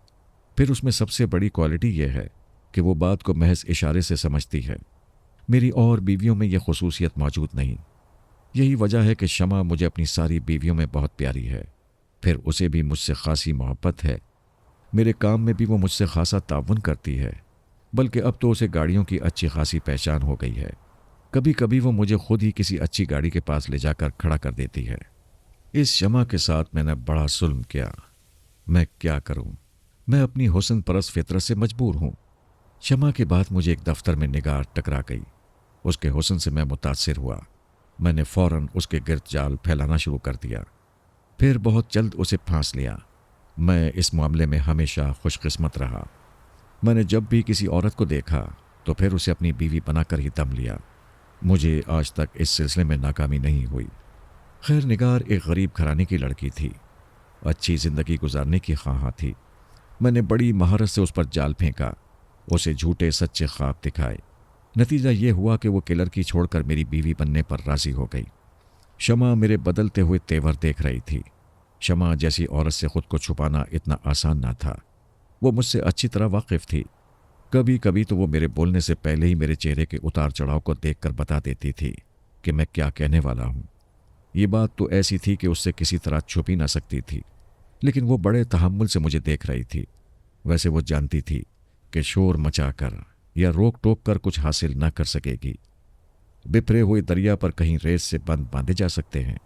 फिर उसमें सबसे बड़ी क्वालिटी यह है कि वो बात को महज इशारे से समझती है। मेरी और बीवियों में यह खुसूसियत मौजूद नहीं। यही वजह है कि शमा मुझे अपनी सारी बीवियों में बहुत प्यारी है। फिर उसे भी मुझसे खासी मोहब्बत है। मेरे काम में भी वो मुझसे खासा ताउन करती है, बल्कि अब तो उसे गाड़ियों की अच्छी खासी पहचान हो गई है। कभी कभी वो मुझे खुद ही किसी अच्छी गाड़ी के पास ले जाकर खड़ा कर देती है। इस शमा के साथ मैंने बड़ा जुल्म किया। मैं क्या करूं? मैं अपनी हुस्न परस्त फितरत से मजबूर हूं। शमा के बाद मुझे एक दफ्तर में निगाह टकरा गई। उसके हुस्न से मैं मुतासिर हुआ। मैंने फौरन उसके गिर्द जाल फैलाना शुरू कर दिया। फिर बहुत जल्द उसे फांस लिया। मैं इस मामले में हमेशा खुशकिस्मत रहा। मैंने जब भी किसी औरत को देखा तो फिर उसे अपनी बीवी बनाकर ही दम लिया। मुझे आज तक इस सिलसिले में नाकामी नहीं हुई। खैर, निगार एक गरीब घराने की लड़की थी। अच्छी ज़िंदगी गुजारने की ख्वाह थी। मैंने बड़ी महारत से उस पर जाल फेंका, उसे झूठे सच्चे ख्वाब दिखाए। नतीजा ये हुआ कि वो किलर की छोड़कर मेरी बीवी बनने पर राज़ी हो गई। शमा मेरे बदलते हुए तेवर देख रही थी। शमा जैसी औरत से खुद को छुपाना इतना आसान ना था। वो मुझसे अच्छी तरह वाकिफ़ थी। कभी कभी तो वो मेरे बोलने से पहले ही मेरे चेहरे के उतार चढ़ाव को देखकर बता देती थी कि मैं क्या कहने वाला हूँ। ये बात तो ऐसी थी कि उससे किसी तरह छुप ही ना सकती थी, लेकिन वो बड़े तहम्मुल से मुझे देख रही थी। वैसे वो जानती थी कि शोर मचाकर या रोक टोक कर कुछ हासिल न कर सकेगी। बिफरे हुए दरिया पर कहीं रेस से बंद बांधे जा सकते हैं।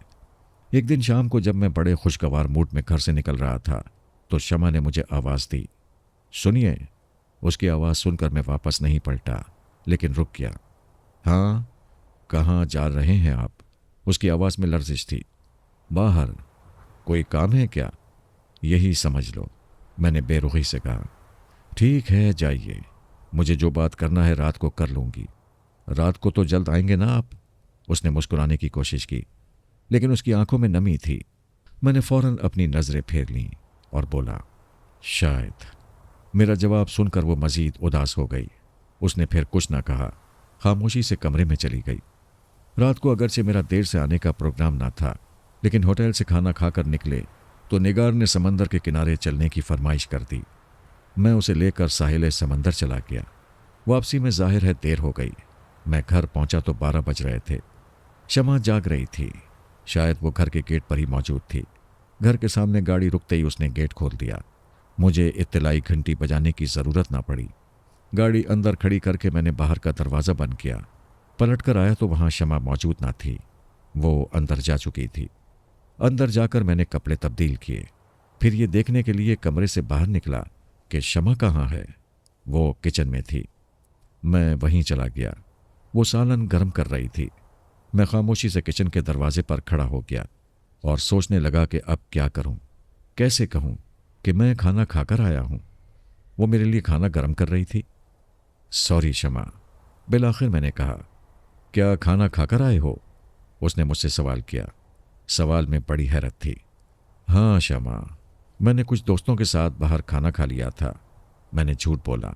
एक दिन शाम को जब मैं बड़े खुशगवार मूड में घर से निकल रहा था तो शमा ने मुझे आवाज़ दी। सुनिए। उसकी आवाज़ सुनकर मैं वापस नहीं पलटा, लेकिन रुक गया। हाँ, कहाँ जा रहे हैं आप? उसकी आवाज़ में लर्जिश थी। बाहर। कोई काम है क्या? यही समझ लो, मैंने बेरुखी से कहा। ठीक है, जाइए। मुझे जो बात करना है रात को कर लूँगी। रात को तो जल्द आएंगे ना आप? उसने मुस्कुराने की कोशिश की, लेकिन उसकी आंखों में नमी थी। मैंने फौरन अपनी नज़रें फेर लीं और बोला, शायद। मेरा जवाब सुनकर वो मज़ीद उदास हो गई। उसने फिर कुछ न कहा, खामोशी से कमरे में चली गई। रात को अगरचे मेरा देर से आने का प्रोग्राम ना था, लेकिन होटल से खाना खाकर निकले तो निगार ने समंदर के किनारे चलने की फरमाइश कर दी। मैं उसे लेकर साहिल समंदर चला गया। वापसी में जाहिर है देर हो गई। मैं घर पहुंचा तो 12 बज रहे थे। शमा जाग रही थी। शायद वो घर के गेट पर ही मौजूद थी। घर के सामने गाड़ी रुकते ही उसने गेट खोल दिया। मुझे इत्तलाई घंटी बजाने की ज़रूरत ना पड़ी। गाड़ी अंदर खड़ी करके मैंने बाहर का दरवाज़ा बंद किया। पलट कर आया तो वहाँ शमा मौजूद ना थी। वो अंदर जा चुकी थी। अंदर जाकर मैंने कपड़े तब्दील किए। फिर ये देखने के लिए कमरे से बाहर निकला कि शमा कहाँ है। वो किचन में थी। मैं वहीं चला गया। वो सालन गर्म कर रही थी। मैं खामोशी से किचन के दरवाजे पर खड़ा हो गया और सोचने लगा कि अब क्या करूं, कैसे कहूं कि मैं खाना खाकर आया हूं। वो मेरे लिए खाना गर्म कर रही थी। सॉरी शमा, बिलाखिर मैंने कहा। क्या खाना खाकर आए हो? उसने मुझसे सवाल किया। सवाल में बड़ी हैरत थी। हाँ शमा, मैंने कुछ दोस्तों के साथ बाहर खाना खा लिया था। मैंने झूठ बोला।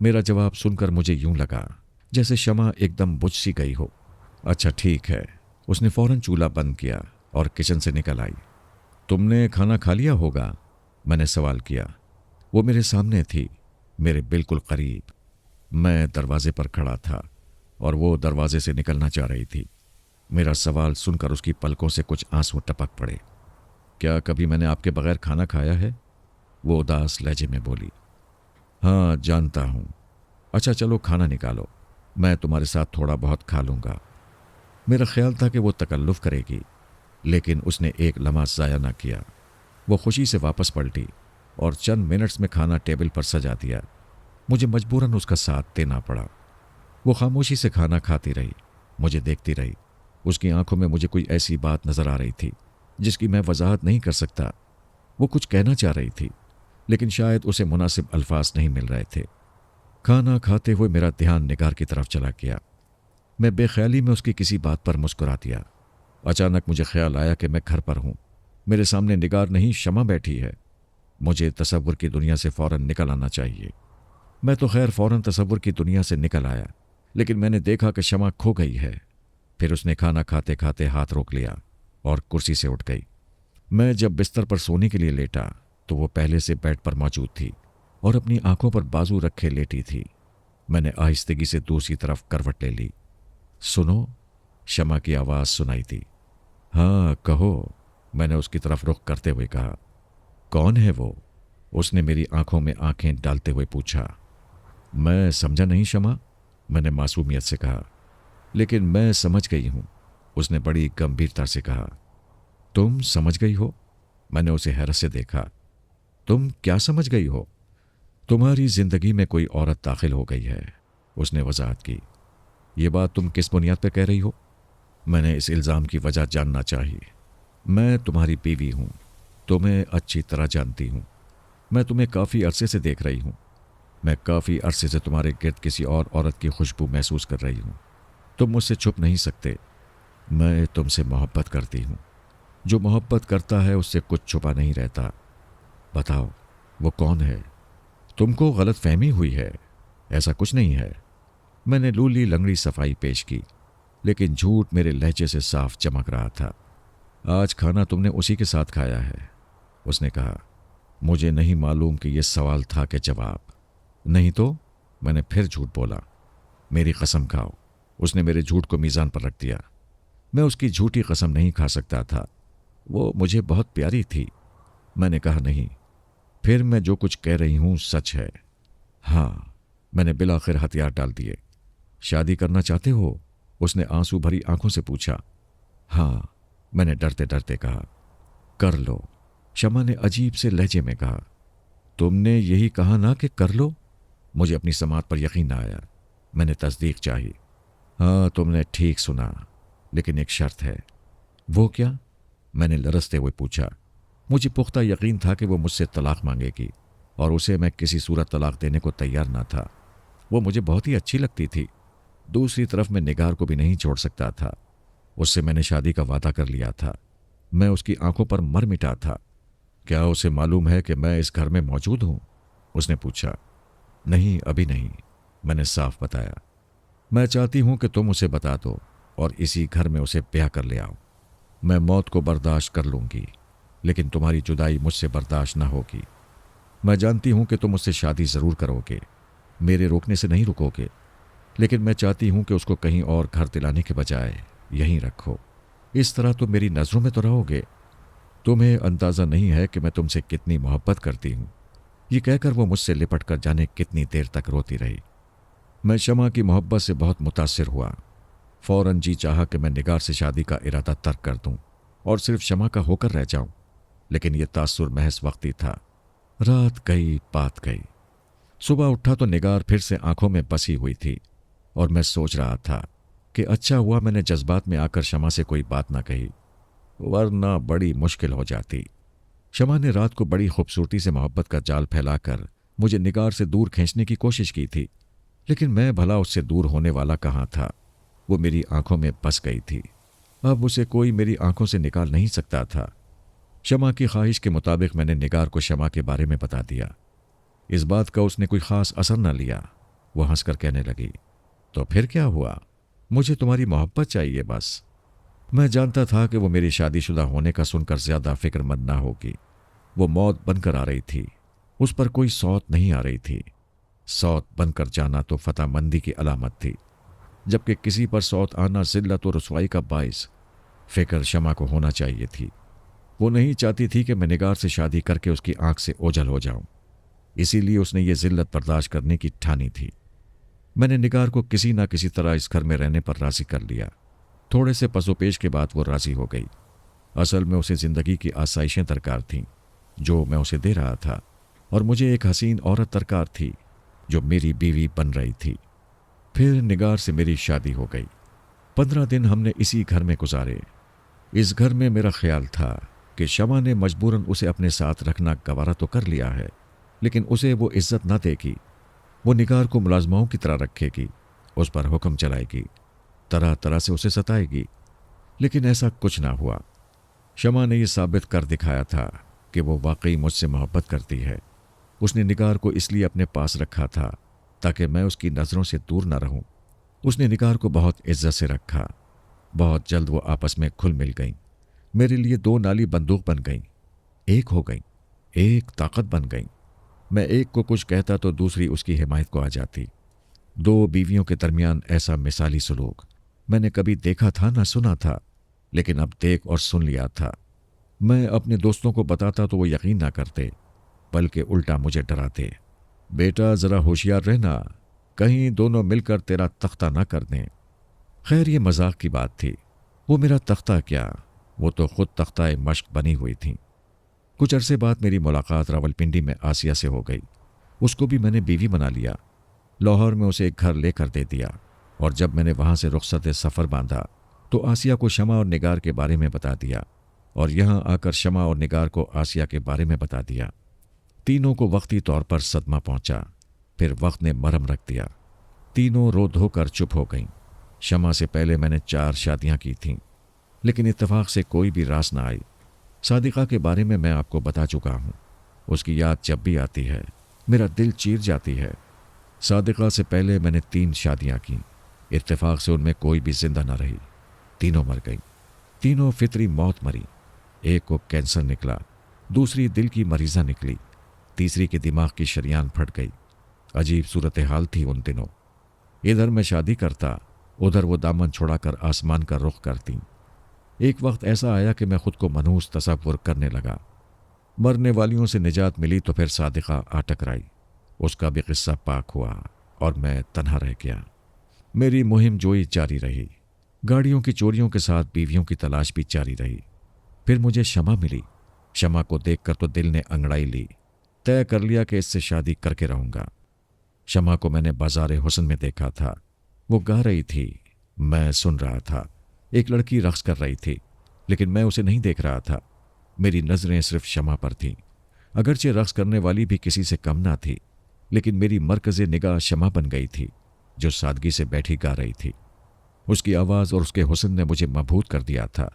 मेरा जवाब सुनकर मुझे यूं लगा जैसे शमा एकदम बुझ सी गई हो। अच्छा ठीक है। उसने फौरन चूल्हा बंद किया और किचन से निकल आई। तुमने खाना खा लिया होगा? मैंने सवाल किया। वो मेरे सामने थी, मेरे बिल्कुल करीब। मैं दरवाजे पर खड़ा था और वो दरवाजे से निकलना चाह रही थी। मेरा सवाल सुनकर उसकी पलकों से कुछ आंसू टपक पड़े। क्या कभी मैंने आपके बगैर खाना खाया है? वो उदास लहजे में बोली। हाँ जानता हूं। अच्छा चलो खाना निकालो, मैं तुम्हारे साथ थोड़ा बहुत खा लूंगा। मेरा ख्याल था कि वो तकल्लुफ करेगी, लेकिन उसने एक लम्हा ज़ाया ना किया। वो खुशी से वापस पलटी और चंद मिनट्स में खाना टेबल पर सजा दिया। मुझे मजबूरन उसका साथ देना पड़ा। वो खामोशी से खाना खाती रही, मुझे देखती रही। उसकी आंखों में मुझे कोई ऐसी बात नजर आ रही थी जिसकी मैं वजाहत नहीं कर सकता। वो कुछ कहना चाह रही थी, लेकिन शायद उसे मुनासिब अल्फाज नहीं मिल रहे थे। खाना खाते हुए मेरा ध्यान निगार की तरफ चला गया। मैं बेख्याली में उसकी किसी बात पर मुस्कुरा दिया। अचानक मुझे ख्याल आया कि मैं घर पर हूं। मेरे सामने निगार नहीं, शमा बैठी है। मुझे तसव्वुर की दुनिया से फौरन निकल आना चाहिए। मैं तो खैर फौरन तसव्वुर की दुनिया से निकल आया, लेकिन मैंने देखा कि शमा खो गई है। फिर उसने खाना खाते खाते हाथ रोक लिया और कुर्सी से उठ गई। मैं जब बिस्तर पर सोने के लिए लेटा तो वो पहले से बेड पर मौजूद थी और अपनी आंखों पर बाजू रखे लेटी थी। मैंने आहिस्तगी से दूसरी तरफ करवट ले ली। सुनो, शमा की आवाज़ सुनाई दी। हाँ कहो, मैंने उसकी तरफ रुख करते हुए कहा। कौन है वो? उसने मेरी आंखों में आंखें डालते हुए पूछा। मैं समझा नहीं शमा, मैंने मासूमियत से कहा। लेकिन मैं समझ गई हूं, उसने बड़ी गंभीरता से कहा। तुम समझ गई हो? मैंने उसे हैरत से देखा। तुम क्या समझ गई हो? तुम्हारी जिंदगी में कोई औरत दाखिल हो गई है, उसने वजाहत की। ये बात तुम किस बुनियाद पर कह रही हो? मैंने इस इल्ज़ाम की वजह जानना चाहिए। मैं तुम्हारी बीवी हूं, तुम्हें अच्छी तरह जानती हूं। मैं तुम्हें काफ़ी अरसे से देख रही हूं। मैं काफ़ी अरसे से तुम्हारे गिर्द किसी और औरत की खुशबू महसूस कर रही हूं। तुम मुझसे छुप नहीं सकते। मैं तुमसे मोहब्बत करती हूं। जो मोहब्बत करता है उससे कुछ छुपा नहीं रहता। बताओ वो कौन है? तुमको गलत फहमी हुई है, ऐसा कुछ नहीं है। मैंने लूली लंगड़ी सफाई पेश की, लेकिन झूठ मेरे लहजे से साफ चमक रहा था। आज खाना तुमने उसी के साथ खाया है, उसने कहा। मुझे नहीं मालूम कि यह सवाल था कि जवाब। नहीं तो, मैंने फिर झूठ बोला। मेरी कसम खाओ। उसने मेरे झूठ को मीज़ान पर रख दिया। मैं उसकी झूठी कसम नहीं खा सकता था। वो मुझे बहुत प्यारी थी। मैंने कहा नहीं, फिर मैं जो कुछ कह रही हूं सच है। हाँ, मैंने बिलाखिर हथियार डाल दिए। शादी करना चाहते हो? उसने आंसू भरी आंखों से पूछा। हाँ, मैंने डरते डरते कहा। कर लो, शमा ने अजीब से लहजे में कहा। तुमने यही कहा ना कि कर लो? मुझे अपनी समात पर यकीन ना आया। मैंने तस्दीक चाही। हाँ, तुमने ठीक सुना, लेकिन एक शर्त है। वो क्या? मैंने लरसते हुए पूछा। मुझे पुख्ता यकीन था कि वो मुझसे तलाक मांगेगी और उसे मैं किसी सूरत तलाक देने को तैयार ना था। वो मुझे बहुत ही अच्छी लगती थी। दूसरी तरफ मैं निगार को भी नहीं छोड़ सकता था। उससे मैंने शादी का वादा कर लिया था। मैं उसकी आंखों पर मर मिटा था। क्या उसे मालूम है कि मैं इस घर में मौजूद हूं? उसने पूछा। नहीं, अभी नहीं, मैंने साफ बताया। मैं चाहती हूं कि तुम उसे बता दो और इसी घर में उसे ब्याह कर ले आओ। मैं मौत को बर्दाश्त कर लूंगी, लेकिन तुम्हारी जुदाई मुझसे बर्दाश्त न होगी। मैं जानती हूं कि तुम उससे शादी जरूर करोगे, मेरे रोकने से नहीं रुकोगे, लेकिन मैं चाहती हूं कि उसको कहीं और घर दिलाने के बजाय यहीं रखो। इस तरह तुम मेरी नजरों में तो रहोगे। तुम्हें अंदाजा नहीं है कि मैं तुमसे कितनी मोहब्बत करती हूं। ये कहकर वो मुझसे लिपट कर जाने कितनी देर तक रोती रही। मैं शमा की मोहब्बत से बहुत मुतासिर हुआ। फौरन जी चाहा कि मैं निगार से शादी का इरादा तर्क कर दूं और सिर्फ शमा का होकर रह जाऊं। लेकिन यह तासुर महज वक्ती था। रात गई, बात गई। सुबह उठा तो निगार फिर से आंखों में बसी हुई थी और मैं सोच रहा था कि अच्छा हुआ मैंने जज्बात में आकर शमा से कोई बात ना कही, वरना बड़ी मुश्किल हो जाती। शमा ने रात को बड़ी खूबसूरती से मोहब्बत का जाल फैलाकर मुझे निगार से दूर खींचने की कोशिश की थी, लेकिन मैं भला उससे दूर होने वाला कहाँ था। वो मेरी आंखों में बस गई थी। अब उसे कोई मेरी आंखों से निकाल नहीं सकता था। शमा की ख्वाहिश के मुताबिक मैंने निगार को शमा के बारे में बता दिया। इस बात का उसने कोई ख़ास असर न लिया। वो हंसकर कहने लगी, तो फिर क्या हुआ, मुझे तुम्हारी मोहब्बत चाहिए बस। मैं जानता था कि वो मेरी शादीशुदा होने का सुनकर ज़्यादा फिक्रमंद ना होगी। वो मौत बनकर आ रही थी, उस पर कोई सौत नहीं आ रही थी। सौत बनकर जाना तो फतहमंदी की अलामत थी, जबकि किसी पर सौत आना ज़िल्लत और रुसवाई का बाइस। फिक्र शमा को होना चाहिए थी। वो नहीं चाहती थी कि मैं निगार से शादी करके उसकी आंख से ओझल हो जाऊं, इसीलिए उसने ये ज़िल्लत बर्दाश्त करने की ठानी थी। मैंने निगार को किसी ना किसी तरह इस घर में रहने पर राज़ी कर लिया। थोड़े से पसोपेश के बाद वो राज़ी हो गई। असल में उसे ज़िंदगी की आसाइशें दरकार थीं जो मैं उसे दे रहा था, और मुझे एक हसीन औरत दरकार थी जो मेरी बीवी बन रही थी। फिर निगार से मेरी शादी हो गई। 15 दिन हमने इसी घर में गुजारे। इस घर में मेरा ख्याल था कि शमा ने मजबूरन उसे अपने साथ रखना गवारा तो कर लिया है, लेकिन उसे वो इज्जत न देगी। वो निगार को मुलाजमाओं की तरह रखेगी, उस पर हुक्म चलाएगी, तरह तरह से उसे सताएगी। लेकिन ऐसा कुछ ना हुआ। शमा ने यह साबित कर दिखाया था कि वो वाकई मुझसे मोहब्बत करती है। उसने निगार को इसलिए अपने पास रखा था ताकि मैं उसकी नज़रों से दूर न रहूं। उसने निगार को बहुत इज्जत से रखा। बहुत जल्द वो आपस में खुल मिल गईं। मेरे लिए दो नाली बंदूक बन गईं, एक हो गईं, एक ताकत बन गईं। मैं एक को कुछ कहता तो दूसरी उसकी हिमायत को आ जाती। दो बीवियों के दरमियान ऐसा मिसाली सलूक मैंने कभी देखा था ना सुना था, लेकिन अब देख और सुन लिया था। मैं अपने दोस्तों को बताता तो वो यकीन ना करते, बल्कि उल्टा मुझे डराते। बेटा ज़रा होशियार रहना, कहीं दोनों मिलकर तेरा तख्ता ना कर दें। खैर ये मजाक की बात थी। वो मेरा तख्ता क्या, वो तो खुद तख्ता मश्क बनी हुई थी। कुछ अरसे बाद मेरी मुलाकात रावलपिंडी में आसिया से हो गई। उसको भी मैंने बीवी बना लिया। लाहौर में उसे एक घर लेकर दे दिया, और जब मैंने वहाँ से रुखसत सफ़र बांधा तो आसिया को शमा और निगार के बारे में बता दिया, और यहाँ आकर शमा और निगार को आसिया के बारे में बता दिया। तीनों को वक्ती तौर पर सदमा पहुंचा। फिर वक्त ने मरहम रख दिया। तीनों रो धोकर चुप हो गईं। शमा से पहले मैंने 4 शादियां की थीं, लेकिन इत्तेफाक से कोई भी रास ना आई। सादिका के बारे में मैं आपको बता चुका हूँ। उसकी याद जब भी आती है मेरा दिल चीर जाती है। सादिका से पहले मैंने 3 शादियां की। इत्तेफाक से उनमें कोई भी जिंदा न रही, तीनों मर गईं। तीनों फितरी मौत मरी। एक को कैंसर निकला, दूसरी दिल की मरीज़ा निकली, तीसरी के दिमाग की शरियान फट गई। अजीब सूरत हाल थी उन दिनों। इधर मैं शादी करता, उधर वो दामन छुड़ाकर आसमान का रुख करती। एक वक्त ऐसा आया कि मैं खुद को मनहूस तसव्वुर करने लगा। मरने वालियों से निजात मिली तो फिर सादिका आ टकराई। उसका भी किस्सा पाक हुआ और मैं तन्हा रह गया। मेरी मुहिम जोई जारी रही। गाड़ियों की चोरियों के साथ बीवियों की तलाश भी जारी रही। फिर मुझे शमा मिली। शमा को देखकर तो दिल ने अंगड़ाई ली। तय कर लिया कि इससे शादी करके रहूंगा। शमा को मैंने बाजार हुस्न में देखा था। वो गा रही थी, मैं सुन रहा था। एक लड़की रक्स कर रही थी, लेकिन मैं उसे नहीं देख रहा था। मेरी नज़रें सिर्फ शमा पर थीं। अगरचे रक्स करने वाली भी किसी से कम ना थी, लेकिन मेरी मरकज़े निगाह शमा बन गई थी, जो सादगी से बैठी गा रही थी। उसकी आवाज़ और उसके हुस्न ने मुझे मबहूत कर दिया था,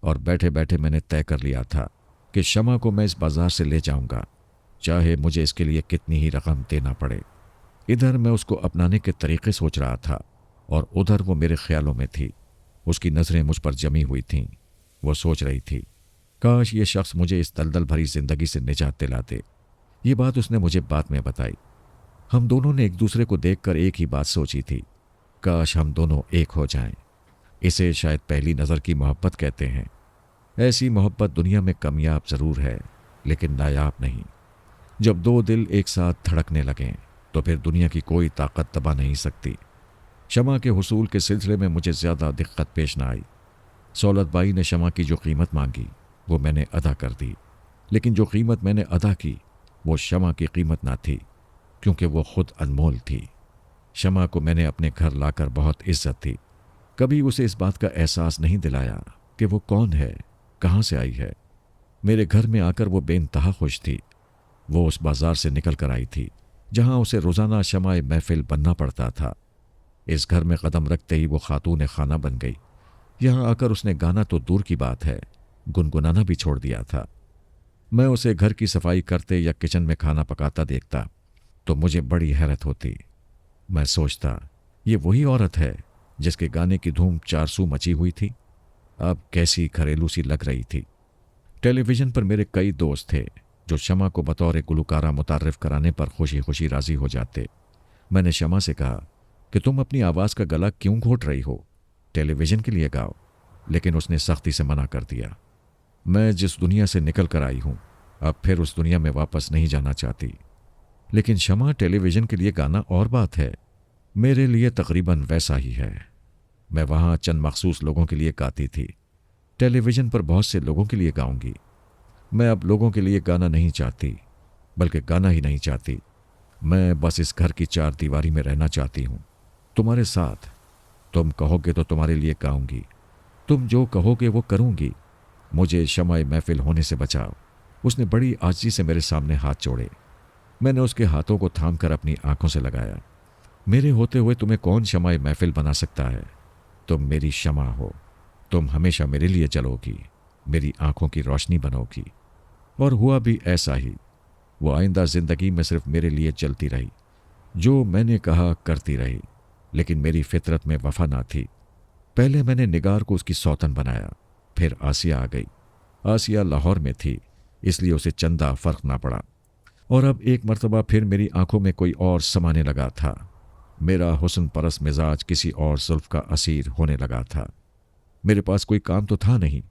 और बैठे बैठे मैंने तय कर लिया था कि शमा को मैं इस बाजार से ले जाऊंगा, चाहे मुझे इसके लिए कितनी ही रकम देना पड़े। इधर मैं उसको अपनाने के तरीके सोच रहा था, और उधर वो मेरे ख्यालों में थी। उसकी नज़रें मुझ पर जमी हुई थीं। वो सोच रही थी, काश ये शख्स मुझे इस दलदल भरी जिंदगी से निजात दिलाते। ये बात उसने मुझे बाद में बताई। हम दोनों ने एक दूसरे को देखकर एक ही बात सोची थी, काश हम दोनों एक हो जाएं। इसे शायद पहली नज़र की मोहब्बत कहते हैं। ऐसी मोहब्बत दुनिया में कामयाब ज़रूर है, लेकिन नायाब नहीं। जब दो दिल एक साथ धड़कने लगें तो फिर दुनिया की कोई ताकत दबा नहीं सकती। शमा के हुसूल के सिलसिले में मुझे ज़्यादा दिक्कत पेश न आई। सौलत बाई ने शमा की जो कीमत मांगी वो मैंने अदा कर दी। लेकिन जो कीमत मैंने अदा की वो शमा की कीमत ना थी, क्योंकि वो खुद अनमोल थी। शमा को मैंने अपने घर लाकर बहुत इज्जत दी। कभी उसे इस बात का एहसास नहीं दिलाया कि वो कौन है, कहाँ से आई है। मेरे घर में आकर वो बेइंतहा खुश थी। वो उस बाजार से निकल कर आई थी जहां उसे रोजाना शमाए महफिल बनना पड़ता था। इस घर में कदम रखते ही वो खातून खाना बन गई। यहां आकर उसने गाना तो दूर की बात है, गुनगुनाना भी छोड़ दिया था। मैं उसे घर की सफाई करते या किचन में खाना पकाता देखता तो मुझे बड़ी हैरत होती। मैं सोचता, ये वही औरत है जिसके गाने की धूम चारसू मची हुई थी। अब कैसी घरेलू सी लग रही थी। टेलीविजन पर मेरे कई दोस्त थे जो शमा को बतौर गुलकारा मुतारिफ कराने पर खुशी खुशी राजी हो जाते। मैंने शमा से कहा कि तुम अपनी आवाज़ का गला क्यों घोट रही हो, टेलीविजन के लिए गाओ। लेकिन उसने सख्ती से मना कर दिया। मैं जिस दुनिया से निकल कर आई हूं, अब फिर उस दुनिया में वापस नहीं जाना चाहती। लेकिन शमा, टेलीविजन के लिए गाना और बात है, मेरे लिए तकरीबन वैसा ही है। मैं वहां चंद मखसूस लोगों के लिए गाती थी, टेलीविजन पर बहुत से लोगों के लिए गाऊंगी। मैं अब लोगों के लिए गाना नहीं चाहती, बल्कि गाना ही नहीं चाहती। मैं बस इस घर की चार दीवारी में रहना चाहती हूँ, तुम्हारे साथ। तुम कहोगे तो तुम्हारे लिए गाऊंगी, तुम जो कहोगे वो करूंगी। मुझे शमाए महफिल होने से बचाओ। उसने बड़ी आजिज़ी से मेरे सामने हाथ जोड़े। मैंने उसके हाथों को थाम कर अपनी आंखों से लगाया। मेरे होते हुए तुम्हें कौन शमाए महफिल बना सकता है? तुम मेरी शमा हो, तुम हमेशा मेरे लिए जलोगी, मेरी आंखों की रोशनी बनोगी। और हुआ भी ऐसा ही। वो आइंदा जिंदगी में सिर्फ मेरे लिए चलती रही, जो मैंने कहा करती रही। लेकिन मेरी फितरत में वफा ना थी। पहले मैंने निगार को उसकी सौतन बनाया, फिर आसिया आ गई। आसिया लाहौर में थी, इसलिए उसे चंदा फर्क ना पड़ा। और अब एक मर्तबा फिर मेरी आंखों में कोई और समाने लगा था। मेरा हुस्न परस मिजाज किसी और जुल्फ का असीर होने लगा था। मेरे पास कोई काम तो था नहीं,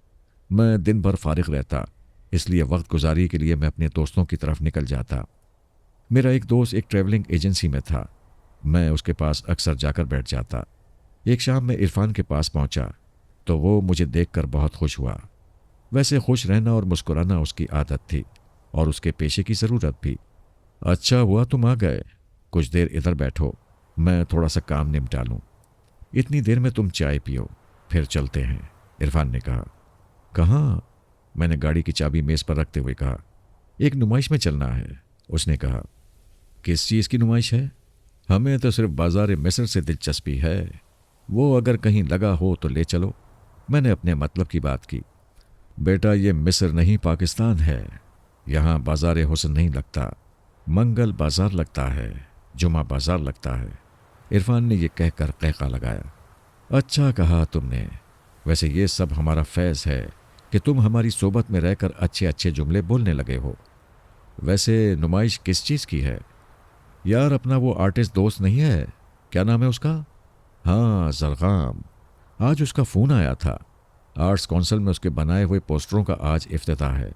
मैं दिन भर फारिग रहता, इसलिए वक्त गुजारी के लिए मैं अपने दोस्तों की तरफ निकल जाता। मेरा एक दोस्त एक ट्रैवलिंग एजेंसी में था, मैं उसके पास अक्सर जाकर बैठ जाता। एक शाम मैं इरफान के पास पहुंचा तो वो मुझे देखकर बहुत खुश हुआ। वैसे खुश रहना और मुस्कुराना उसकी आदत थी और उसके पेशे की ज़रूरत भी। अच्छा हुआ तुम आ गए, कुछ देर इधर बैठो, मैं थोड़ा सा काम निपटा लूँ। इतनी देर में तुम चाय पियो, फिर चलते हैं, इरफान ने कहा। कहाँ? मैंने गाड़ी की चाबी मेज़ पर रखते हुए कहा। एक नुमाइश में चलना है, उसने कहा। किस चीज़ की नुमाइश है? हमें तो सिर्फ बाजार मिस्र से दिलचस्पी है, वो अगर कहीं लगा हो तो ले चलो। मैंने अपने मतलब की बात की। बेटा, ये मिस्र नहीं पाकिस्तान है, यहाँ बाजार हुस्न नहीं लगता, मंगल बाजार लगता है, जुमा बाजार लगता है। इरफान ने यह कहकर कहका लगाया। अच्छा कहा तुमने। वैसे ये सब हमारा फैज़ है कि तुम हमारी सोबत में रहकर अच्छे अच्छे जुमले बोलने लगे हो। वैसे नुमाइश किस चीज़ की है? यार, अपना वो आर्टिस्ट दोस्त नहीं है, क्या नाम है उसका? हाँ, ज़रग़ाम। आज उसका फ़ोन आया था। आर्ट्स काउंसिल में उसके बनाए हुए पोस्टरों का आज इफ्तिताह है।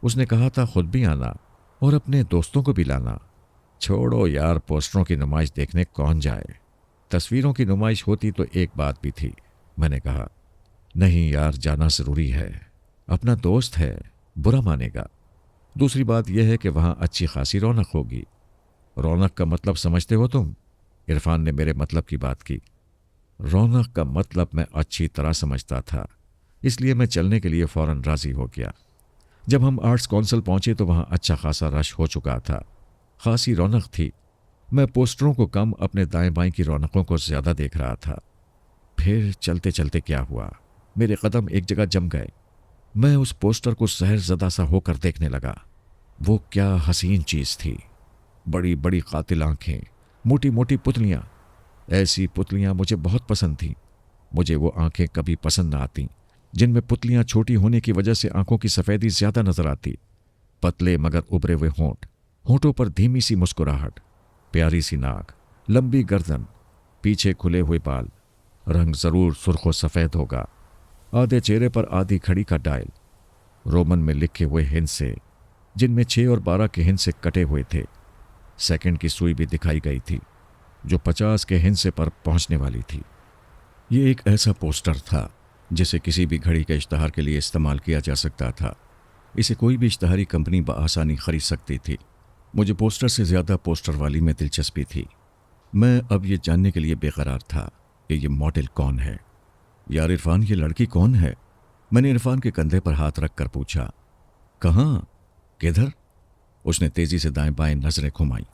उसने कहा था खुद भी आना और अपने दोस्तों को भी लाना। छोड़ो यार, पोस्टरों की नुमाइश देखने कौन जाए? तस्वीरों की नुमाइश होती तो एक बात भी थी, मैंने कहा। नहीं यार, जाना ज़रूरी है, अपना दोस्त है, बुरा मानेगा। दूसरी बात यह है कि वहाँ अच्छी खासी रौनक होगी। रौनक का मतलब समझते हो तुम? इरफान ने मेरे मतलब की बात की। रौनक का मतलब मैं अच्छी तरह समझता था, इसलिए मैं चलने के लिए फ़ौरन राज़ी हो गया। जब हम आर्ट्स काउंसिल पहुंचे तो वहाँ अच्छा खासा रश हो चुका था, खासी रौनक थी। मैं पोस्टरों को कम, अपने दाएं बाएं की रौनकों को ज़्यादा देख रहा था। फिर चलते चलते क्या हुआ, मेरे कदम एक जगह जम गए। मैं उस पोस्टर को सहरज़दा सा होकर देखने लगा। वो क्या हसीन चीज़ थी। बड़ी बड़ी कातिल आंखें, मोटी मोटी पुतलियाँ। ऐसी पुतलियाँ मुझे बहुत पसंद थीं। मुझे वो आंखें कभी पसंद ना आती जिनमें पुतलियाँ छोटी होने की वजह से आंखों की सफ़ेदी ज़्यादा नजर आती। पतले मगर उभरे हुए होंठ, होंठों पर धीमी सी मुस्कुराहट, प्यारी सी नाक, लंबी गर्दन, पीछे खुले हुए बाल। रंग ज़रूर सुर्ख व सफ़ेद होगा। आधे चेहरे पर आधी घड़ी का डायल, रोमन में लिखे हुए हिंसे, जिनमें 6 और 12 के हिंसे कटे हुए थे। सेकंड की सुई भी दिखाई गई थी जो 50 के हिंसे पर पहुंचने वाली थी। ये एक ऐसा पोस्टर था जिसे किसी भी घड़ी के इश्तहार के लिए इस्तेमाल किया जा सकता था। इसे कोई भी इश्तहारी कंपनी बआसानी खरीद सकती थी। मुझे पोस्टर से ज़्यादा पोस्टर वाली में दिलचस्पी थी। मैं अब ये जानने के लिए बेकरार था कि ये मॉडल कौन है। यार इरफान, ये लड़की कौन है? मैंने इरफान के कंधे पर हाथ रख कर पूछा। कहाँ? किधर? उसने तेजी से दाएं बाएं नजरें घुमाई।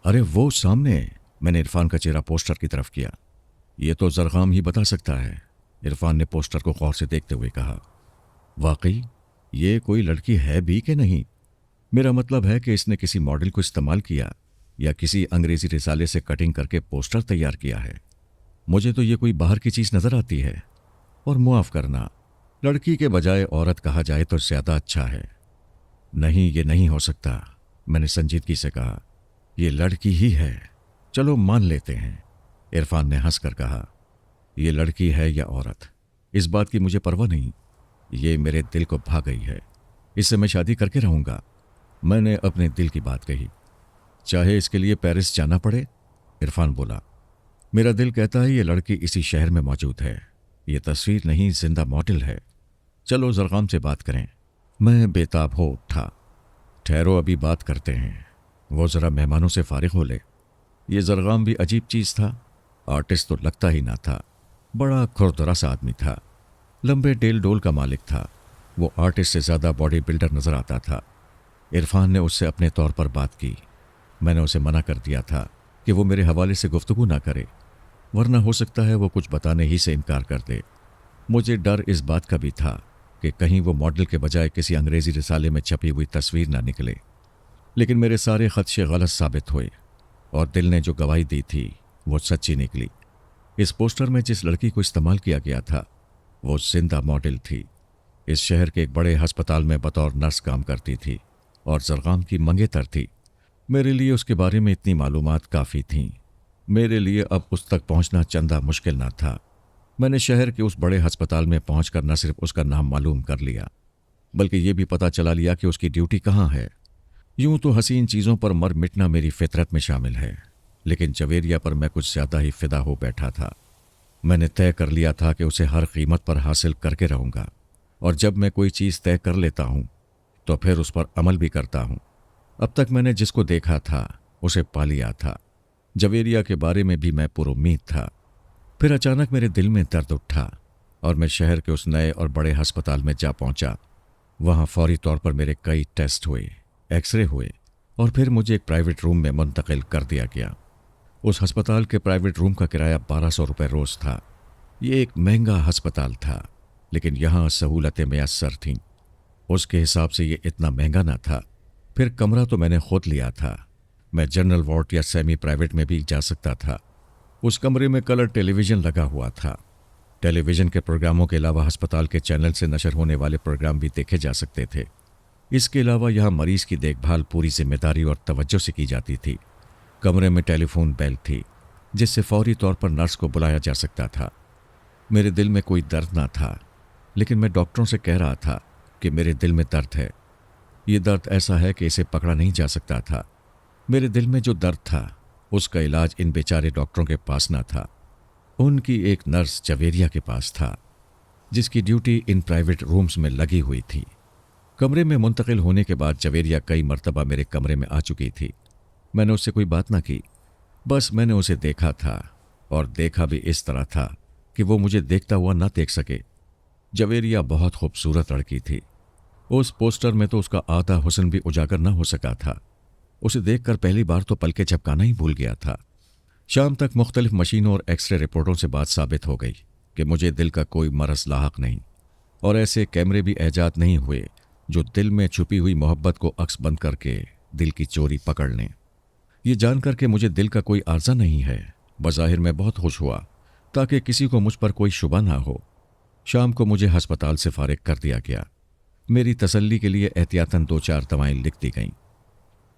अरे वो सामने। मैंने इरफान का चेहरा पोस्टर की तरफ किया। ये तो जरगाम ही बता सकता है। इरफान ने पोस्टर को गौर से देखते हुए कहा। वाकई ये कोई लड़की है भी कि नहीं? मेरा मतलब है कि इसने किसी मॉडल को इस्तेमाल किया या किसी अंग्रेजी रिसाले से कटिंग करके पोस्टर तैयार किया है। मुझे तो ये कोई बाहर की चीज नजर आती है। और मुआफ करना, लड़की के बजाय औरत कहा जाए तो ज्यादा अच्छा है। नहीं, ये नहीं हो सकता, मैंने संजीदगी से कहा। ये लड़की ही है, चलो मान लेते हैं। इरफान ने हंसकर कहा। ये लड़की है या औरत, इस बात की मुझे परवाह नहीं। ये मेरे दिल को भा गई है, इससे मैं शादी करके रहूंगा। मैंने अपने दिल की बात कही। चाहे इसके लिए पेरिस जाना पड़े, इरफान बोला। मेरा दिल कहता है ये लड़की इसी शहर में मौजूद है। ये तस्वीर नहीं, जिंदा मॉडल है। चलो जरगाम से बात करें। मैं बेताब हो उठा। ठहरो, अभी बात करते हैं। वो ज़रा मेहमानों से फारिग हो ले। ये जरगाम भी अजीब चीज़ था। आर्टिस्ट तो लगता ही ना था। बड़ा खुरदरा सा आदमी था। लंबे डेल डोल का मालिक था। वो आर्टिस्ट से ज़्यादा बॉडी बिल्डर नज़र आता था। इरफान ने उससे अपने तौर पर बात की। मैंने उसे मना कर दिया था कि वो मेरे हवाले से गुफ्तगू ना करे, वरना हो सकता है वो कुछ बताने ही से इनकार कर दे। मुझे डर इस बात का भी था कि कहीं वो मॉडल के बजाय किसी अंग्रेजी रिसाले में छपी हुई तस्वीर ना निकले। लेकिन मेरे सारे खदशे गलत साबित हुए और दिल ने जो गवाही दी थी वो सच्ची निकली। इस पोस्टर में जिस लड़की को इस्तेमाल किया गया था वो जिंदा मॉडल थी। इस शहर के एक बड़े अस्पताल में बतौर नर्स काम करती थी और जरगाम की मंगेतर थी। मेरे लिए उसके बारे में इतनी मालूमात काफ़ी थीं। मेरे लिए अब उस तक पहुंचना चंदा मुश्किल ना था। मैंने शहर के उस बड़े अस्पताल में पहुंचकर न सिर्फ उसका नाम मालूम कर लिया, बल्कि ये भी पता चला लिया कि उसकी ड्यूटी कहाँ है। यूं तो हसीन चीज़ों पर मर मिटना मेरी फितरत में शामिल है, लेकिन जवेरिया पर मैं कुछ ज़्यादा ही फिदा हो बैठा था। मैंने तय कर लिया था कि उसे हर कीमत पर हासिल करके रहूँगा, और जब मैं कोई चीज़ तय कर लेता हूँ तो फिर उस पर अमल भी करता हूँ। अब तक मैंने जिसको देखा था उसे पा लिया था। जवेरिया के बारे में भी मैं पुरुम्मीद था। फिर अचानक मेरे दिल में दर्द उठा और मैं शहर के उस नए और बड़े अस्पताल में जा पहुंचा। वहां फौरी तौर पर मेरे कई टेस्ट हुए, एक्सरे हुए और फिर मुझे एक प्राइवेट रूम में मुंतकिल कर दिया गया। उस अस्पताल के प्राइवेट रूम का किराया 1200 रुपये रोज़ था। ये एक महंगा अस्पताल था, लेकिन यहाँ सहूलतें मैसर थीं। उसके हिसाब से ये इतना महंगा ना था। फिर कमरा तो मैंने खुद लिया था। मैं जनरल वार्ड या सेमी प्राइवेट में भी जा सकता था। उस कमरे में कलर टेलीविज़न लगा हुआ था। टेलीविज़न के प्रोग्रामों के अलावा अस्पताल के चैनल से नशर होने वाले प्रोग्राम भी देखे जा सकते थे। इसके अलावा यहाँ मरीज की देखभाल पूरी जिम्मेदारी और तवज्जो से की जाती थी। कमरे में टेलीफोन बेल थी जिससे फौरी तौर पर नर्स को बुलाया जा सकता था। मेरे दिल में कोई दर्द ना था, लेकिन मैं डॉक्टरों से कह रहा था कि मेरे दिल में दर्द है। ये दर्द ऐसा है कि इसे पकड़ा नहीं जा सकता था। मेरे दिल में जो दर्द था उसका इलाज इन बेचारे डॉक्टरों के पास ना था। उनकी एक नर्स जवेरिया के पास था, जिसकी ड्यूटी इन प्राइवेट रूम्स में लगी हुई थी। कमरे में मुंतकिल होने के बाद जवेरिया कई मरतबा मेरे कमरे में आ चुकी थी। मैंने उससे कोई बात ना की, बस मैंने उसे देखा था, और देखा भी इस तरह था कि वो मुझे देखता हुआ ना देख सके। जवेरिया बहुत खूबसूरत लड़की थी। उस पोस्टर में तो उसका आधा हुस्न भी उजागर ना हो सका था। उसे देखकर पहली बार तो पलके झपकाना ही भूल गया था। शाम तक मुख्तलिफ मशीनों और एक्सरे रिपोर्टों से बात साबित हो गई कि मुझे दिल का कोई मरज लाहक नहीं, और ऐसे कैमरे भी ऐजाद नहीं हुए जो दिल में छुपी हुई मोहब्बत को अक्स बंद करके दिल की चोरी पकड़ लें। ये जानकर के मुझे दिल का कोई आर्जा नहीं है, बज़ाहिर मैं बहुत खुश हुआ ताकि किसी को मुझ पर कोई शुबा ना हो। शाम को मुझे अस्पताल से फारिग कर दिया गया। मेरी तसल्ली के लिए एहतियातन 2-4 दवाएं लिख दी गईं।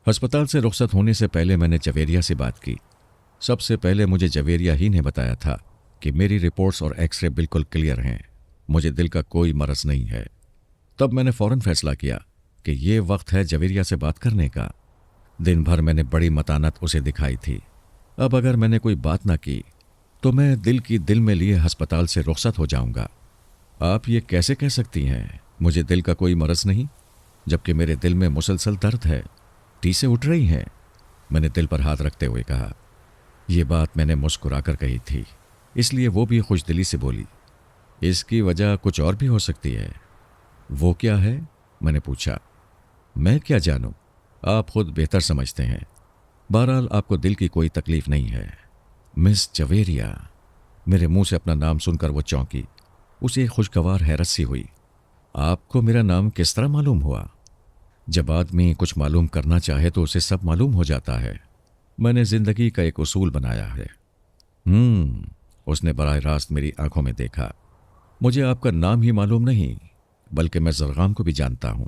अस्पताल से रुखसत होने से पहले मैंने जवेरिया से बात की। सबसे पहले मुझे जवेरिया ही ने बताया था कि मेरी रिपोर्ट्स और एक्सरे बिल्कुल क्लियर हैं, मुझे दिल का कोई मरज नहीं है। तब मैंने फ़ौरन फैसला किया कि ये वक्त है जवेरिया से बात करने का। दिन भर मैंने बड़ी मतानत उसे दिखाई थी। अब अगर मैंने कोई बात ना की तो मैं दिल की दिल में लिए अस्पताल से रुखसत हो जाऊंगा। आप ये कैसे कह सकती हैं, मुझे दिल का कोई मरज नहीं? जबकि मेरे दिल में मुसलसल दर्द है, टीसें उठ रही हैं। मैंने दिल पर हाथ रखते हुए कहा। यह बात मैंने मुस्कुराकर कही थी, इसलिए वो भी खुशदिली से बोली, इसकी वजह कुछ और भी हो सकती है। वो क्या है? मैंने पूछा। मैं क्या जानूं, आप खुद बेहतर समझते हैं। बहरहाल आपको दिल की कोई तकलीफ नहीं है। मिस जवेरिया। मेरे मुंह से अपना नाम सुनकर वो चौंकी। उसे एक खुशगवार हैरत सी हुई। आपको मेरा नाम किस तरह मालूम हुआ? जब आदमी कुछ मालूम करना चाहे तो उसे सब मालूम हो जाता है। मैंने जिंदगी का एक उसूल बनाया है। उसने बराह रास्त मेरी आंखों में देखा। मुझे आपका नाम ही मालूम नहीं, बल्कि मैं जरगाम को भी जानता हूं।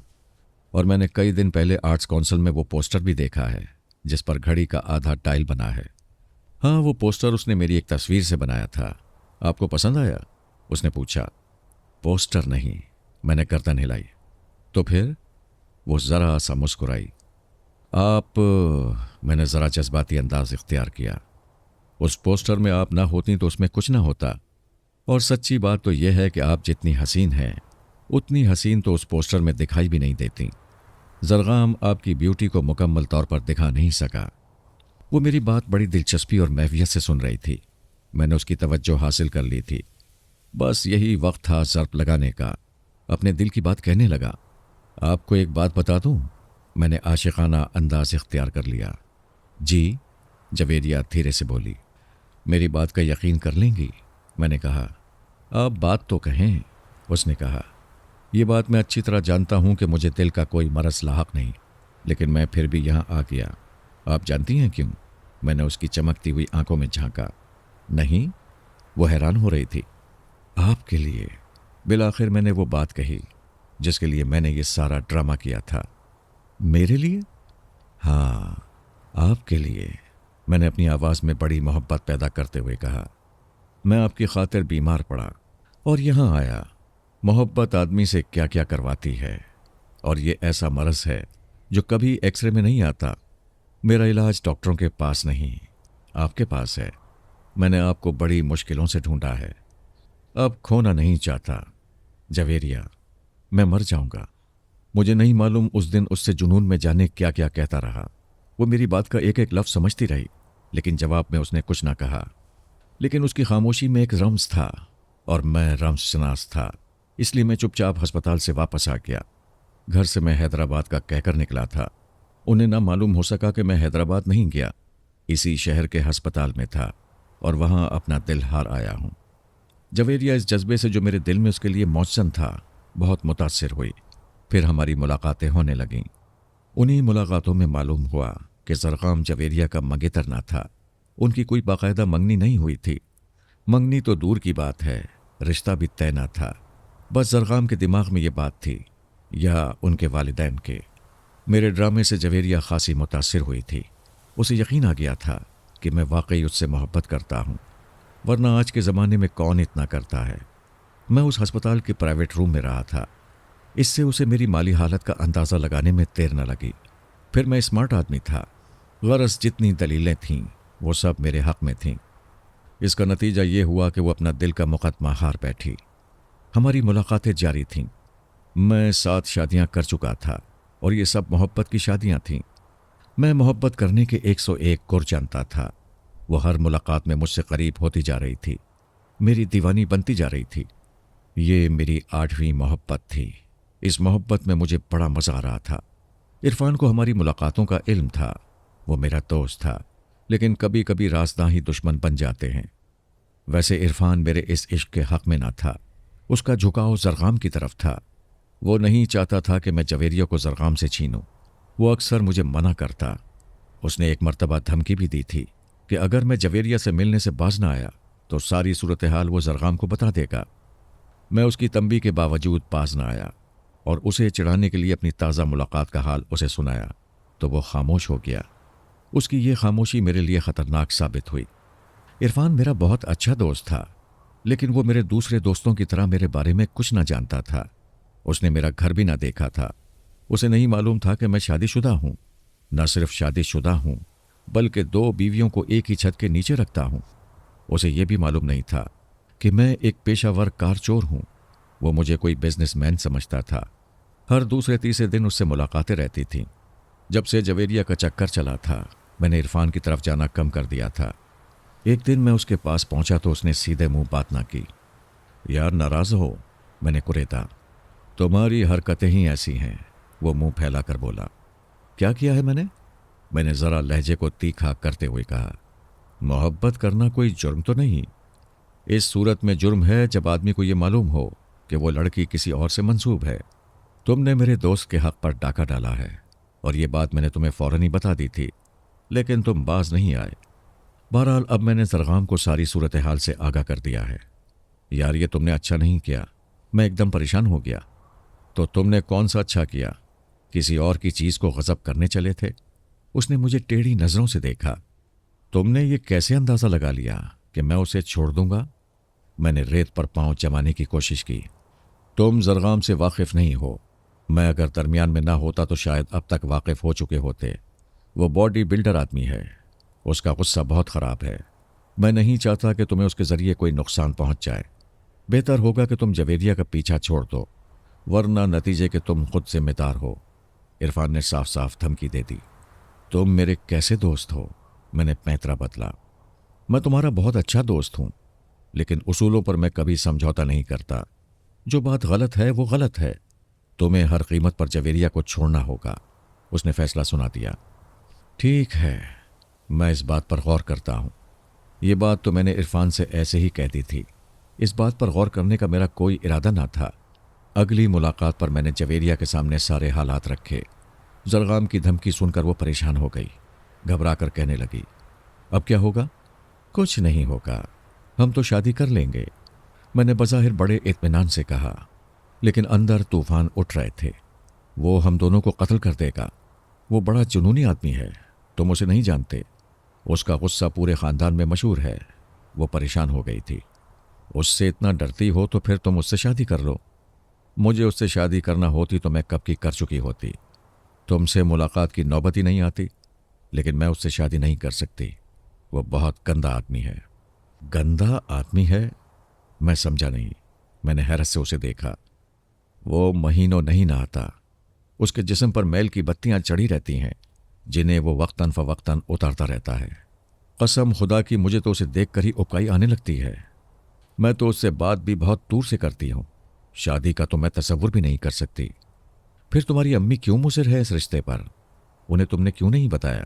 और मैंने कई दिन पहले आर्ट्स काउंसिल में वो पोस्टर भी देखा है जिस पर घड़ी का आधा टाइल बना है। हाँ, वो पोस्टर उसने मेरी एक तस्वीर से बनाया था। आपको पसंद आया? उसने पूछा। पोस्टर नहीं, मैंने गर्दन हिलाई। तो फिर? वो जरा सा मुस्कुराई। मैंने जरा जज्बाती अंदाज इख्तियार किया। उस पोस्टर में आप ना होती तो उसमें कुछ ना होता। और सच्ची बात तो यह है कि आप जितनी हसीन हैं उतनी हसीन तो उस पोस्टर में दिखाई भी नहीं देती। जरगाम आपकी ब्यूटी को मुकम्मल तौर पर दिखा नहीं सका। वो मेरी बात बड़ी दिलचस्पी और महवियत से सुन रही थी। मैंने उसकी तवज्जो हासिल कर ली थी। बस यही वक्त था ज़र्ब लगाने का। अपने दिल की बात कहने लगा। आपको एक बात बता दूं? मैंने आशिकाना अंदाज इख्तियार कर लिया। जी, जवेरिया धीरे से बोली। मेरी बात का यकीन कर लेंगी? मैंने कहा। आप बात तो कहें, उसने कहा। यह बात मैं अच्छी तरह जानता हूं कि मुझे दिल का कोई मरज लाहक नहीं, लेकिन मैं फिर भी यहां आ गया। आप जानती हैं क्यों? मैंने उसकी चमकती हुई आंखों में झांका। नहीं, वो हैरान हो रही थी। आपके लिए। बिलाखिर मैंने वो बात कही जिसके लिए मैंने ये सारा ड्रामा किया था। मेरे लिए? हाँ, आपके लिए। मैंने अपनी आवाज़ में बड़ी मोहब्बत पैदा करते हुए कहा। मैं आपकी खातिर बीमार पड़ा और यहाँ आया। मोहब्बत आदमी से क्या क्या करवाती है, और ये ऐसा मरज़ है जो कभी एक्सरे में नहीं आता। मेरा इलाज डॉक्टरों के पास नहीं, आपके पास है। मैंने आपको बड़ी मुश्किलों से ढूंढा है। अब खोना नहीं चाहता। जवेरिया, मैं मर जाऊंगा। मुझे नहीं मालूम उस दिन उससे जुनून में जाने क्या क्या कहता रहा। वो मेरी बात का एक एक लफ्ज़ समझती रही, लेकिन जवाब में उसने कुछ ना कहा। लेकिन उसकी खामोशी में एक रम्ज़ था और मैं रम्ज़ शनास था, इसलिए मैं चुपचाप अस्पताल से वापस आ गया। घर से मैं हैदराबाद का कहकर निकला था। उन्हें ना मालूम हो सका कि मैं हैदराबाद नहीं गया, इसी शहर के अस्पताल में था और वहाँ अपना दिल हार आया हूँ। जवेरिया इस जज्बे से जो मेरे दिल में उसके लिए मौजूद था बहुत मुतासिर हुई। फिर हमारी मुलाकातें होने लगीं। उन्हीं मुलाकातों में मालूम हुआ कि जरगाम जवेरिया का मंगेतर ना था। उनकी कोई बाकायदा मंगनी नहीं हुई थी। मंगनी तो दूर की बात है, रिश्ता भी तय ना था। बस जरगाम के दिमाग में ये बात थी, या उनके वालिदैन के। मेरे ड्रामे से जवेरिया खासी मुतासिर हुई थी। उसे यकीन आ गया था कि मैं वाकई उससे मोहब्बत करता हूँ, वरना आज के ज़माने में कौन इतना करता है। मैं उस अस्पताल के प्राइवेट रूम में रहा था। इससे उसे मेरी माली हालत का अंदाज़ा लगाने में देर न लगी। फिर मैं स्मार्ट आदमी था। गरज जितनी दलीलें थीं वो सब मेरे हक़ में थीं। इसका नतीजा ये हुआ कि वो अपना दिल का मुकदमा हार बैठी। हमारी मुलाकातें जारी थीं। मैं 7 शादियां कर चुका था और ये सब मोहब्बत की शादियां थीं। मैं मोहब्बत करने के 101 गुर जानता था। वो हर मुलाकात में मुझसे करीब होती जा रही थी, मेरी दीवानी बनती जा रही थी। ये मेरी 8वीं मोहब्बत थी। इस मोहब्बत में मुझे बड़ा मज़ा आ रहा था। इरफान को हमारी मुलाकातों का इल्म था। वो मेरा दोस्त था, लेकिन कभी कभी रास्तां ही दुश्मन बन जाते हैं। वैसे इरफान मेरे इस इश्क के हक़ में ना था। उसका झुकाव जरगाम की तरफ था। वो नहीं चाहता था कि मैं जवेरिया को जरगाम से छीनूं। वो अक्सर मुझे मना करता। उसने एक मर्तबा धमकी भी दी थी कि अगर मैं जवेरिया से मिलने से बाज ना आया तो सारी सूरत हाल वो जरगाम को बता देगा। मैं उसकी तंबी के बावजूद पास ना आया और उसे चिढ़ाने के लिए अपनी ताज़ा मुलाकात का हाल उसे सुनाया तो वो खामोश हो गया। उसकी ये खामोशी मेरे लिए ख़तरनाक साबित हुई। इरफान मेरा बहुत अच्छा दोस्त था, लेकिन वो मेरे दूसरे दोस्तों की तरह मेरे बारे में कुछ ना जानता था। उसने मेरा घर भी ना देखा था। उसे नहीं मालूम था कि मैं शादीशुदा हूँ। न सिर्फ शादीशुदा हूँ, बल्कि 2 बीवियों को एक ही छत के नीचे रखता हूँ। उसे यह भी मालूम नहीं था कि मैं एक पेशावर कार चोर हूँ। वो मुझे कोई बिजनेसमैन समझता था। हर दूसरे तीसरे दिन उससे मुलाकातें रहती थीं। जब से जवेरिया का चक्कर चला था मैंने इरफान की तरफ जाना कम कर दिया था। एक दिन मैं उसके पास पहुंचा तो उसने सीधे मुंह बात ना की। यार नाराज हो? मैंने कुरेदा। तुम्हारी हरकतें ही ऐसी हैं, वो मुंह फैला कर बोला। क्या किया है मैंने ज़रा लहजे को तीखा करते हुए कहा। मोहब्बत करना कोई जुर्म तो नहीं। इस सूरत में जुर्म है जब आदमी को ये मालूम हो कि वो लड़की किसी और से मंसूब है। तुमने मेरे दोस्त के हक पर डाका डाला है और ये बात मैंने तुम्हें फौरन ही बता दी थी, लेकिन तुम बाज नहीं आए। बहरहाल अब मैंने जरगाम को सारी सूरत हाल से आगाह कर दिया है। यार ये तुमने अच्छा नहीं किया। मैं एकदम परेशान हो गया। तो तुमने कौन सा अच्छा किया? किसी और की चीज़ को गज़ब करने चले थे? उसने मुझे टेढ़ी नज़रों से देखा। तुमने ये कैसे अंदाज़ा लगा लिया कि मैं उसे छोड़ दूंगा? मैंने रेत पर पांव जमाने की कोशिश की। तुम जरगाम से वाकिफ नहीं हो। मैं अगर दरमियान में ना होता तो शायद अब तक वाकिफ हो चुके होते। वो बॉडी बिल्डर आदमी है। उसका गुस्सा बहुत ख़राब है। मैं नहीं चाहता कि तुम्हें उसके ज़रिए कोई नुकसान पहुंच जाए। बेहतर होगा कि तुम जवेरिया का पीछा छोड़ दो, वरना नतीजे के तुम खुद जिम्मेदार हो। इरफान ने साफ साफ धमकी दे दी। तुम मेरे कैसे दोस्त हो? मैंने पैंतरा बदला। मैं तुम्हारा बहुत अच्छा दोस्त हूं, लेकिन उसूलों पर मैं कभी समझौता नहीं करता। जो बात गलत है वो गलत है। तुम्हें हर कीमत पर जवेरिया को छोड़ना होगा। उसने फैसला सुना दिया। ठीक है, मैं इस बात पर गौर करता हूं। ये बात तो मैंने इरफान से ऐसे ही कह दी थी। इस बात पर गौर करने का मेरा कोई इरादा ना था। अगली मुलाकात पर मैंने जवेरिया के सामने सारे हालात रखे। जरगाम की धमकी सुनकर वो परेशान हो गई। घबरा कर कहने लगी, अब क्या होगा? कुछ नहीं होगा, हम तो शादी कर लेंगे। मैंने बज़ाहिर बड़े इत्मीनान से कहा, लेकिन अंदर तूफान उठ रहे थे। वो हम दोनों को कत्ल कर देगा। वो बड़ा जुनूनी आदमी है, तुम उसे नहीं जानते। उसका गुस्सा पूरे ख़ानदान में मशहूर है। वो परेशान हो गई थी। उससे इतना डरती हो तो फिर तुम उससे शादी कर लो। मुझे उससे शादी करना होती तो मैं कब की कर चुकी होती। तुमसे मुलाकात की नौबत ही नहीं आती, लेकिन मैं उससे शादी नहीं कर सकती। वो बहुत गंदा आदमी है। गंदा आदमी है? मैं समझा नहीं। मैंने हैरत से उसे देखा। वो महीनों नहीं नहाता। उसके जिस्म पर मैल की बत्तियां चढ़ी रहती हैं, जिन्हें वो वक्तन फ़वक्तन उतारता रहता है। कसम खुदा की मुझे तो उसे देखकर ही उबकाई आने लगती है। मैं तो उससे बात भी बहुत दूर से करती हूँ। शादी का तो मैं तसव्वुर भी नहीं कर सकती। फिर तुम्हारी अम्मी क्यों मुसिर है इस रिश्ते पर? उन्हें तुमने क्यों नहीं बताया?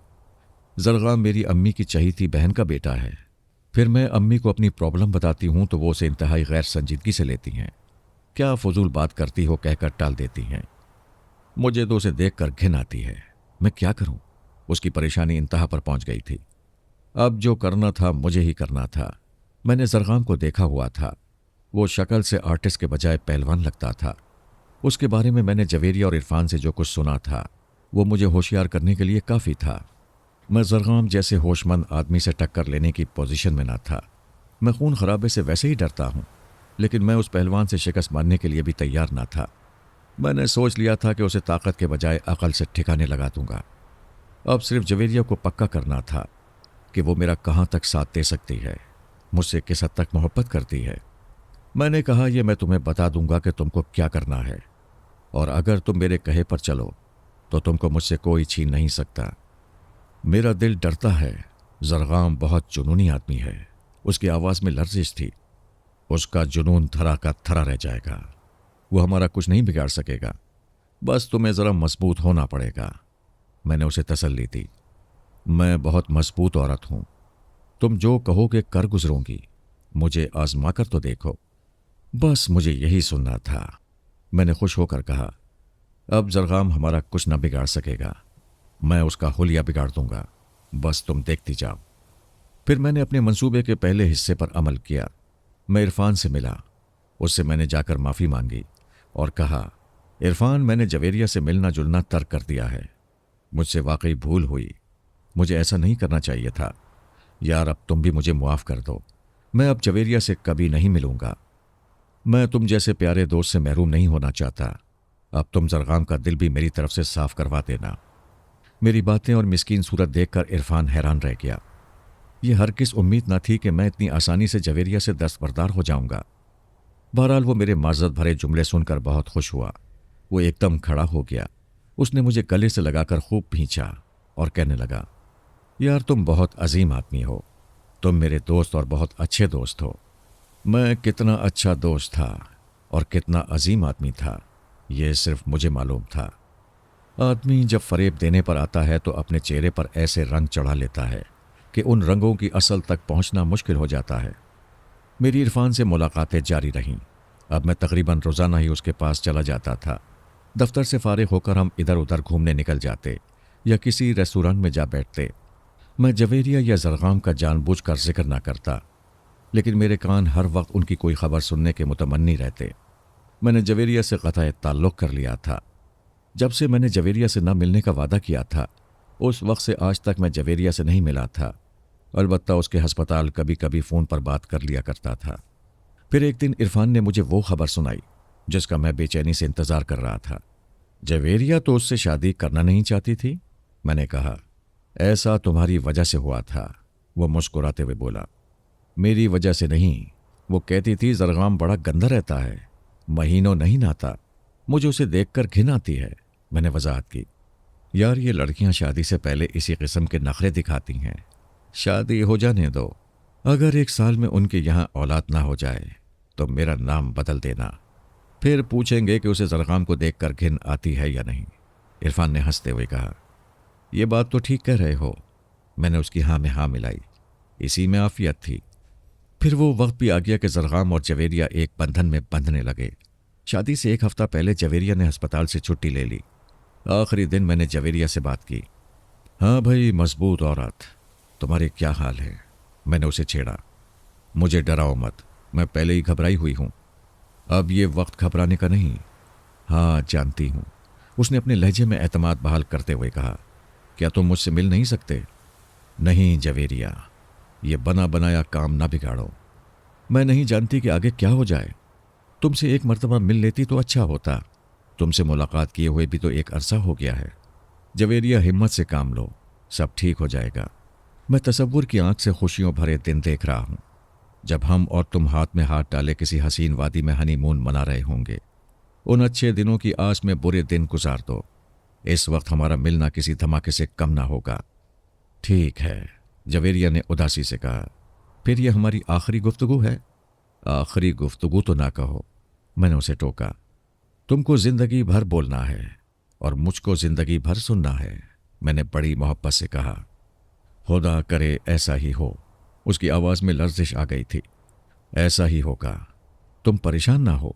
जरगाम मेरी अम्मी की चहीती बहन का बेटा है। फिर मैं अम्मी को अपनी प्रॉब्लम बताती हूँ तो वो उसे इंतहाई गैर संजीदगी से लेती हैं। क्या फजूल बात करती हो कहकर टाल देती हैं। मुझे तो उसे देखकर घिन आती है। मैं क्या करूं? उसकी परेशानी इंतहा पर पहुंच गई थी। अब जो करना था मुझे ही करना था। मैंने जरगाम को देखा हुआ था। वो शक्ल से आर्टिस्ट के बजाय पहलवान लगता था। उसके बारे में मैंने जवेरिया और इरफान से जो कुछ सुना था वो मुझे होशियार करने के लिए काफ़ी था। मैं जरगाम जैसे होशमंद आदमी से टक्कर लेने की पोजीशन में ना था। मैं खून खराबे से वैसे ही डरता हूँ, लेकिन मैं उस पहलवान से शिकस्त मानने के लिए भी तैयार ना था। मैंने सोच लिया था कि उसे ताकत के बजाय अकल से ठिकाने लगा दूंगा। अब सिर्फ जवेरिया को पक्का करना था कि वो मेरा कहाँ तक साथ दे सकती है, मुझसे किस हद तक मोहब्बत करती है। मैंने कहा, यह मैं तुम्हें बता दूंगा कि तुमको क्या करना है, और अगर तुम मेरे कहे पर चलो तो तुमको मुझसे कोई छीन नहीं सकता। मेरा दिल डरता है। जरगाम बहुत जुनूनी आदमी है। उसकी आवाज़ में लर्जिश थी। उसका जुनून थरा का थरा रह जाएगा। वो हमारा कुछ नहीं बिगाड़ सकेगा। बस तुम्हें ज़रा मजबूत होना पड़ेगा। मैंने उसे तसल्ली दी। मैं बहुत मजबूत औरत हूँ। तुम जो कहोगे कर गुजरूंगी। मुझे आजमा कर तो देखो। बस मुझे यही सुनना था। मैंने खुश होकर कहा, अब जरगाम हमारा कुछ न बिगाड़ सकेगा। मैं उसका हुलिया बिगाड़ दूंगा। बस तुम देखती जाओ। फिर मैंने अपने मंसूबे के पहले हिस्से पर अमल किया। मैं इरफान से मिला। उससे मैंने जाकर माफ़ी मांगी और कहा, इरफान, मैंने जवेरिया से मिलना जुलना तर्क कर दिया है। मुझसे वाकई भूल हुई। मुझे ऐसा नहीं करना चाहिए था। यार, अब तुम भी मुझे मुआफ़ कर दो। मैं अब जवेरिया से कभी नहीं मिलूंगा। मैं तुम जैसे प्यारे दोस्त से महरूम नहीं होना चाहता। अब तुम जरगाम का दिल भी मेरी तरफ से साफ करवा देना। मेरी बातें और मिस्कीन सूरत देखकर इरफान हैरान रह गया। ये हरगिज़ उम्मीद न थी कि मैं इतनी आसानी से जवेरिया से दस्तबरदार हो जाऊंगा। बहरहाल वो मेरे माजरत भरे जुमले सुनकर बहुत खुश हुआ। वो एकदम खड़ा हो गया। उसने मुझे गले से लगाकर खूब भींचा और कहने लगा, यार तुम बहुत अजीम आदमी हो, तुम मेरे दोस्त और बहुत अच्छे दोस्त हो। मैं कितना अच्छा दोस्त था और कितना अजीम आदमी था, ये सिर्फ मुझे मालूम था। आदमी जब फरेब देने पर आता है तो अपने चेहरे पर ऐसे रंग चढ़ा लेता है कि उन रंगों की असल तक पहुंचना मुश्किल हो जाता है। मेरी इरफान से मुलाकातें जारी रहीं। अब मैं तकरीबन रोज़ाना ही उसके पास चला जाता था। दफ्तर से फारिग होकर हम इधर उधर घूमने निकल जाते या किसी रेस्टोरेंट में जा बैठते। मैं जवेरिया या जरगाम का जानबूझकर जिक्र ना करता, लेकिन मेरे कान हर वक्त उनकी कोई खबर सुनने के मुतमन्नी रहते। मैंने जवेरिया से क़तअ ताल्लुक़ कर लिया था। जब से मैंने जवेरिया से न मिलने का वादा किया था, उस वक्त से आज तक मैं जवेरिया से नहीं मिला था। अलबत्ता उसके हस्पताल कभी कभी फ़ोन पर बात कर लिया करता था। फिर एक दिन इरफान ने मुझे वो खबर सुनाई जिसका मैं बेचैनी से इंतज़ार कर रहा था। जवेरिया तो उससे शादी करना नहीं चाहती थी। मैंने कहा, ऐसा तुम्हारी वजह से हुआ था। वो मुस्कुराते हुए बोला, मेरी वजह से नहीं। वो कहती थी जरगाम बड़ा गंदा रहता है, महीनों नहीं नहाता, मुझे उसे देखकर घिन आती है। मैंने वजाहत की, यार ये लड़कियां शादी से पहले इसी किस्म के नखरे दिखाती हैं। शादी हो जाने दो। अगर 1 साल में उनके यहाँ औलाद ना हो जाए तो मेरा नाम बदल देना, फिर पूछेंगे कि उसे जरगाम को देखकर घिन आती है या नहीं। इरफान ने हंसते हुए कहा, यह बात तो ठीक कह रहे हो। मैंने उसकी हाँ में हाँ मिलाई। इसी में आफियत थी। फिर वो वक्त भी आ गया कि जरगाम और जवेरिया एक बंधन में बंधने लगे। शादी से 1 हफ्ता पहले जवेरिया ने अस्पताल से छुट्टी ले ली। आखिरी दिन मैंने जवेरिया से बात की। हाँ भाई, मजबूत औरत, तुम्हारे क्या हाल है? मैंने उसे छेड़ा। मुझे डराओ मत, मैं पहले ही घबराई हुई हूं। अब ये वक्त घबराने का नहीं। हाँ जानती हूं, उसने अपने लहजे में एतमाद बहाल करते हुए कहा। क्या तुम मुझसे मिल नहीं सकते? नहीं जवेरिया, ये बना बनाया काम ना बिगाड़ो। मैं नहीं जानती कि आगे क्या हो जाए। तुमसे एक मर्तबा मिल लेती तो अच्छा होता। तुमसे मुलाकात किए हुए भी तो एक अरसा हो गया है। जवेरिया, हिम्मत से काम लो, सब ठीक हो जाएगा। मैं तसव्वुर की आंख से खुशियों भरे दिन देख रहा हूं, जब हम और तुम हाथ में हाथ डाले किसी हसीन वादी में हनीमून मना रहे होंगे। उन अच्छे दिनों की आस में बुरे दिन गुजार दो। इस वक्त हमारा मिलना किसी धमाके से कम ना होगा। ठीक है, जवेरिया ने उदासी से कहा। फिर यह हमारी आखिरी गुफ्तगू है? आखिरी गुफ्तगू तो ना कहो, मैंने उसे टोका। तुमको जिंदगी भर बोलना है और मुझको जिंदगी भर सुनना है, मैंने बड़ी मोहब्बत से कहा। खुदा करे ऐसा ही हो। उसकी आवाज में लर्जिश आ गई थी। ऐसा ही होगा। तुम परेशान ना हो,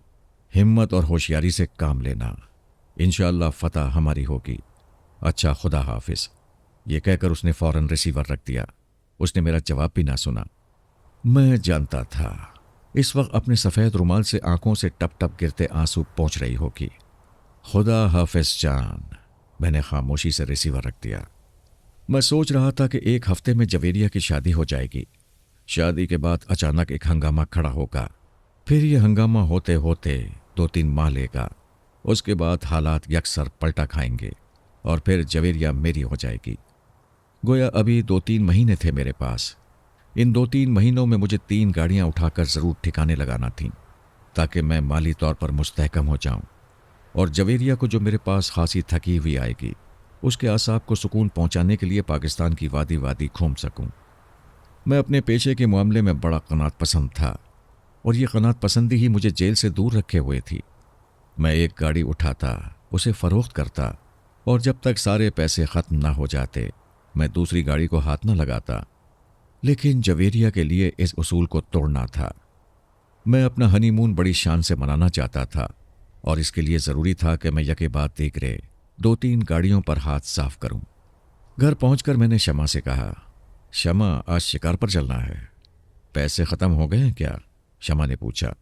हिम्मत और होशियारी से काम लेना। इंशाअल्लाह फतह हमारी होगी। अच्छा, खुदा हाफिज। ये कहकर उसने फौरन रिसीवर रख दिया। उसने मेरा जवाब भी ना सुना। मैं जानता था इस वक्त अपने सफ़ेद रुमाल से आंखों से टप टप गिरते आंसू पहुंच रही होगी। खुदा हाफिज जान, मैंने खामोशी से रिसीवर रख दिया। मैं सोच रहा था कि 1 हफ्ते में जवेरिया की शादी हो जाएगी। शादी के बाद अचानक एक हंगामा खड़ा होगा। फिर यह हंगामा होते होते 2-3 माह लेगा। उसके बाद हालात यकसर पलटा खाएंगे और फिर जवेरिया मेरी हो जाएगी। गोया अभी 2-3 महीने थे मेरे पास। इन 2-3 महीनों में मुझे 3 गाड़ियां उठाकर ज़रूर ठिकाने लगाना थीं, ताकि मैं माली तौर पर मुस्तहकम हो जाऊं और जवेरिया को, जो मेरे पास खासी थकी हुई आएगी, उसके आसाब को सुकून पहुंचाने के लिए पाकिस्तान की वादी वादी घूम सकूं। मैं अपने पेशे के मामले में बड़ा कनात पसंद था और ये कनात पसंदी ही मुझे जेल से दूर रखे हुए थी। मैं एक गाड़ी उठाता, उसे फ़रोख्त करता और जब तक सारे पैसे ख़त्म ना हो जाते मैं दूसरी गाड़ी को हाथ न लगाता। लेकिन जवेरिया के लिए इस उसूल को तोड़ना था। मैं अपना हनीमून बड़ी शान से मनाना चाहता था और इसके लिए ज़रूरी था कि मैं यके बाद दीगरे 2-3 गाड़ियों पर हाथ साफ करूं। घर पहुंचकर मैंने शमा से कहा, शमा, आज शिकार पर चलना है। पैसे ख़त्म हो गए हैं क्या? शमा ने पूछा।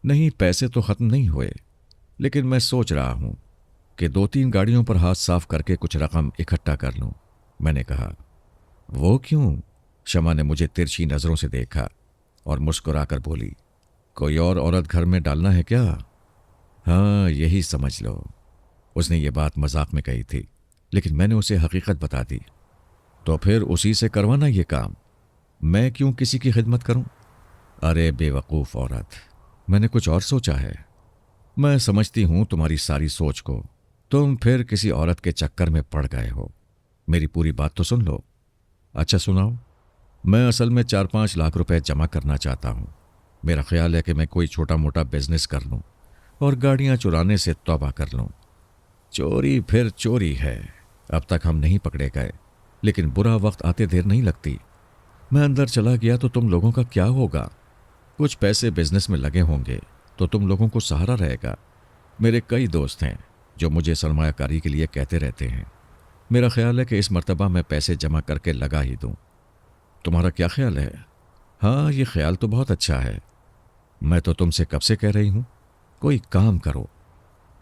नहीं, पैसे तो ख़त्म नहीं हुए, लेकिन मैं सोच रहा हूं कि 2-3 गाड़ियों पर हाथ साफ करके कुछ रकम इकट्ठा कर लूं। मैंने कहा, वो क्यों? शमा ने मुझे तिरछी नज़रों से देखा और मुस्कुराकर बोली, कोई और औरत घर में डालना है क्या? हाँ, यही समझ लो। उसने ये बात मजाक में कही थी, लेकिन मैंने उसे हकीकत बता दी। तो फिर उसी से करवाना ये काम, मैं क्यों किसी की खिदमत करूं? अरे बेवकूफ़ औरत, मैंने कुछ और सोचा है। मैं समझती हूं तुम्हारी सारी सोच को। तुम फिर किसी औरत के चक्कर में पड़ गए हो। मेरी पूरी बात तो सुन लो। अच्छा सुनाओ। मैं असल में 4-5 लाख रुपए जमा करना चाहता हूं। मेरा ख्याल है कि मैं कोई छोटा मोटा बिजनेस कर लूं और गाड़ियां चुराने से तौबा कर लूं। चोरी फिर चोरी है। अब तक हम नहीं पकड़े गए, लेकिन बुरा वक्त आते देर नहीं लगती। मैं अंदर चला गया तो तुम लोगों का क्या होगा? कुछ पैसे बिजनेस में लगे होंगे तो तुम लोगों को सहारा रहेगा। मेरे कई दोस्त हैं जो मुझे सरमायाकारी के लिए कहते रहते हैं। मेरा ख्याल है कि इस मर्तबा मैं पैसे जमा करके लगा ही दूं। तुम्हारा क्या ख्याल है? हाँ, ये ख्याल तो बहुत अच्छा है। मैं तो तुमसे कब से कह रही हूं कोई काम करो,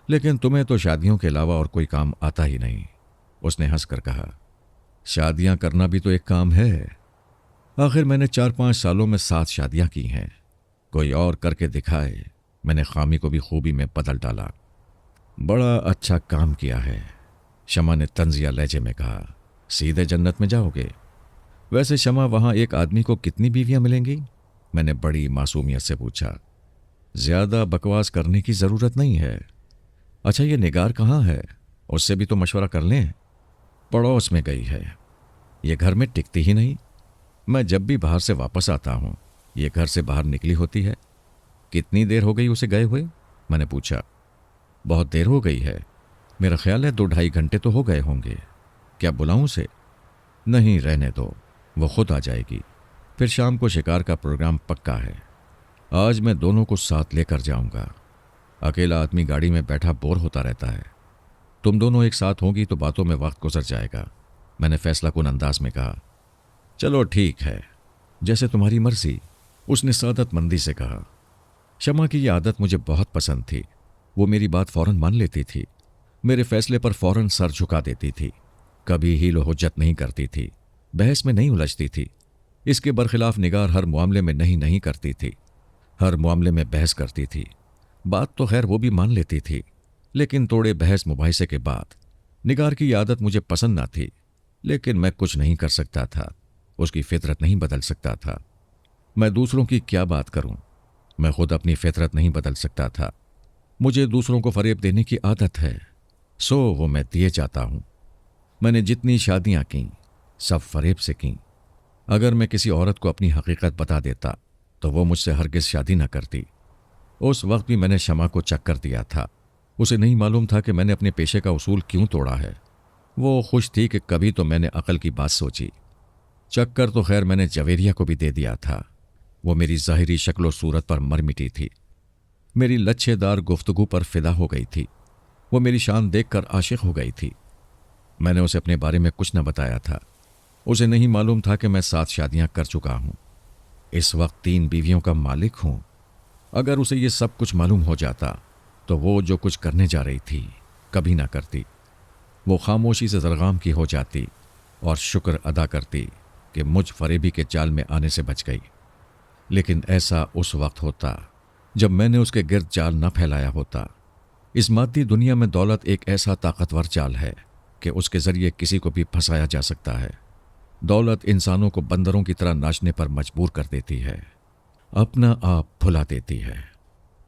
लेकिन तुम्हें तो शादियों के अलावा और कोई काम आता ही नहीं। उसने हंसकर कहा, शादियां करना भी तो एक काम है। आखिर मैंने 4-5 सालों में 7 शादियां की हैं। कोई और करके दिखाए। मैंने खामी को भी खूबी में बदल डाला। बड़ा अच्छा काम किया है, शमा ने तंजिया लहजे में कहा। सीधे जन्नत में जाओगे। वैसे शमा, वहां एक आदमी को कितनी बीवियां मिलेंगी? मैंने बड़ी मासूमियत से पूछा। ज्यादा बकवास करने की जरूरत नहीं है। अच्छा, ये निगार कहाँ है? उससे भी तो मशवरा कर लें। पड़ोस में गई है। ये घर में टिकती ही नहीं। मैं जब भी बाहर से वापस आता हूं ये घर से बाहर निकली होती है। कितनी देर हो गई उसे गए हुए? मैंने पूछा। बहुत देर हो गई है। मेरा ख्याल है 2-2.5 घंटे तो हो गए होंगे। क्या बुलाऊं उसे? नहीं, रहने दो, वो खुद आ जाएगी। फिर शाम को शिकार का प्रोग्राम पक्का है। आज मैं दोनों को साथ लेकर जाऊंगा। अकेला आदमी गाड़ी में बैठा बोर होता रहता है। तुम दोनों एक साथ होंगी तो बातों में वक्त गुजर जाएगा। मैंने फैसला कुन अंदाज में कहा। चलो ठीक है, जैसे तुम्हारी मर्जी, उसने सादतमंदी से कहा। शमा की यह आदत मुझे बहुत पसंद थी। वो मेरी बात फौरन मान लेती थी। मेरे फैसले पर फौरन सर झुका देती थी। कभी हीलो हुज्जत नहीं करती थी। बहस में नहीं उलझती थी। इसके बरखिलाफ निगार हर मामले में नहीं नहीं करती थी। हर मामले में बहस करती थी। बात तो खैर वो भी मान लेती थी, लेकिन तोड़े बहस मुबाहिसे के बाद निगार की आदत मुझे पसंद ना थी। लेकिन मैं कुछ नहीं कर सकता था। उसकी फितरत नहीं बदल सकता था। मैं दूसरों की क्या बात करूं? मैं खुद अपनी फितरत नहीं बदल सकता था। मुझे दूसरों को फरेब देने की आदत है, सो वो मैं दिए जाता हूं। मैंने जितनी शादियां की सब फरेब से की। अगर मैं किसी औरत को अपनी हकीकत बता देता तो वो मुझसे हरगिज शादी न करती। उस वक्त भी मैंने शमा को चक्कर दिया था। उसे नहीं मालूम था कि मैंने अपने पेशे का उसूल क्यों तोड़ा है। वो खुश थी कि कभी तो मैंने अकल की बात सोची। चक्कर तो खैर मैंने जवेरिया को भी दे दिया था। वो मेरी ज़ाहिरी शक्ल सूरत पर मर मिटी थी। मेरी लच्छेदार गुफ्तगू पर फिदा हो गई थी। वो मेरी शान देखकर आशिक हो गई थी। मैंने उसे अपने बारे में कुछ न बताया था। उसे नहीं मालूम था कि मैं 7 शादियां कर चुका हूं। इस वक्त 3 बीवियों का मालिक हूं। अगर उसे ये सब कुछ मालूम हो जाता तो वो जो कुछ करने जा रही थी कभी ना करती। वो खामोशी से जरगाम की हो जाती और शुक्र अदा करती कि मुझ फरेबी के जाल में आने से बच गई। लेकिन ऐसा उस वक्त होता जब मैंने उसके गिर्द जाल न फैलाया होता। इस मादी दुनिया में दौलत एक ऐसा ताकतवर जाल है कि उसके जरिए किसी को भी फंसाया जा सकता है। दौलत इंसानों को बंदरों की तरह नाचने पर मजबूर कर देती है, अपना आप भुला देती है।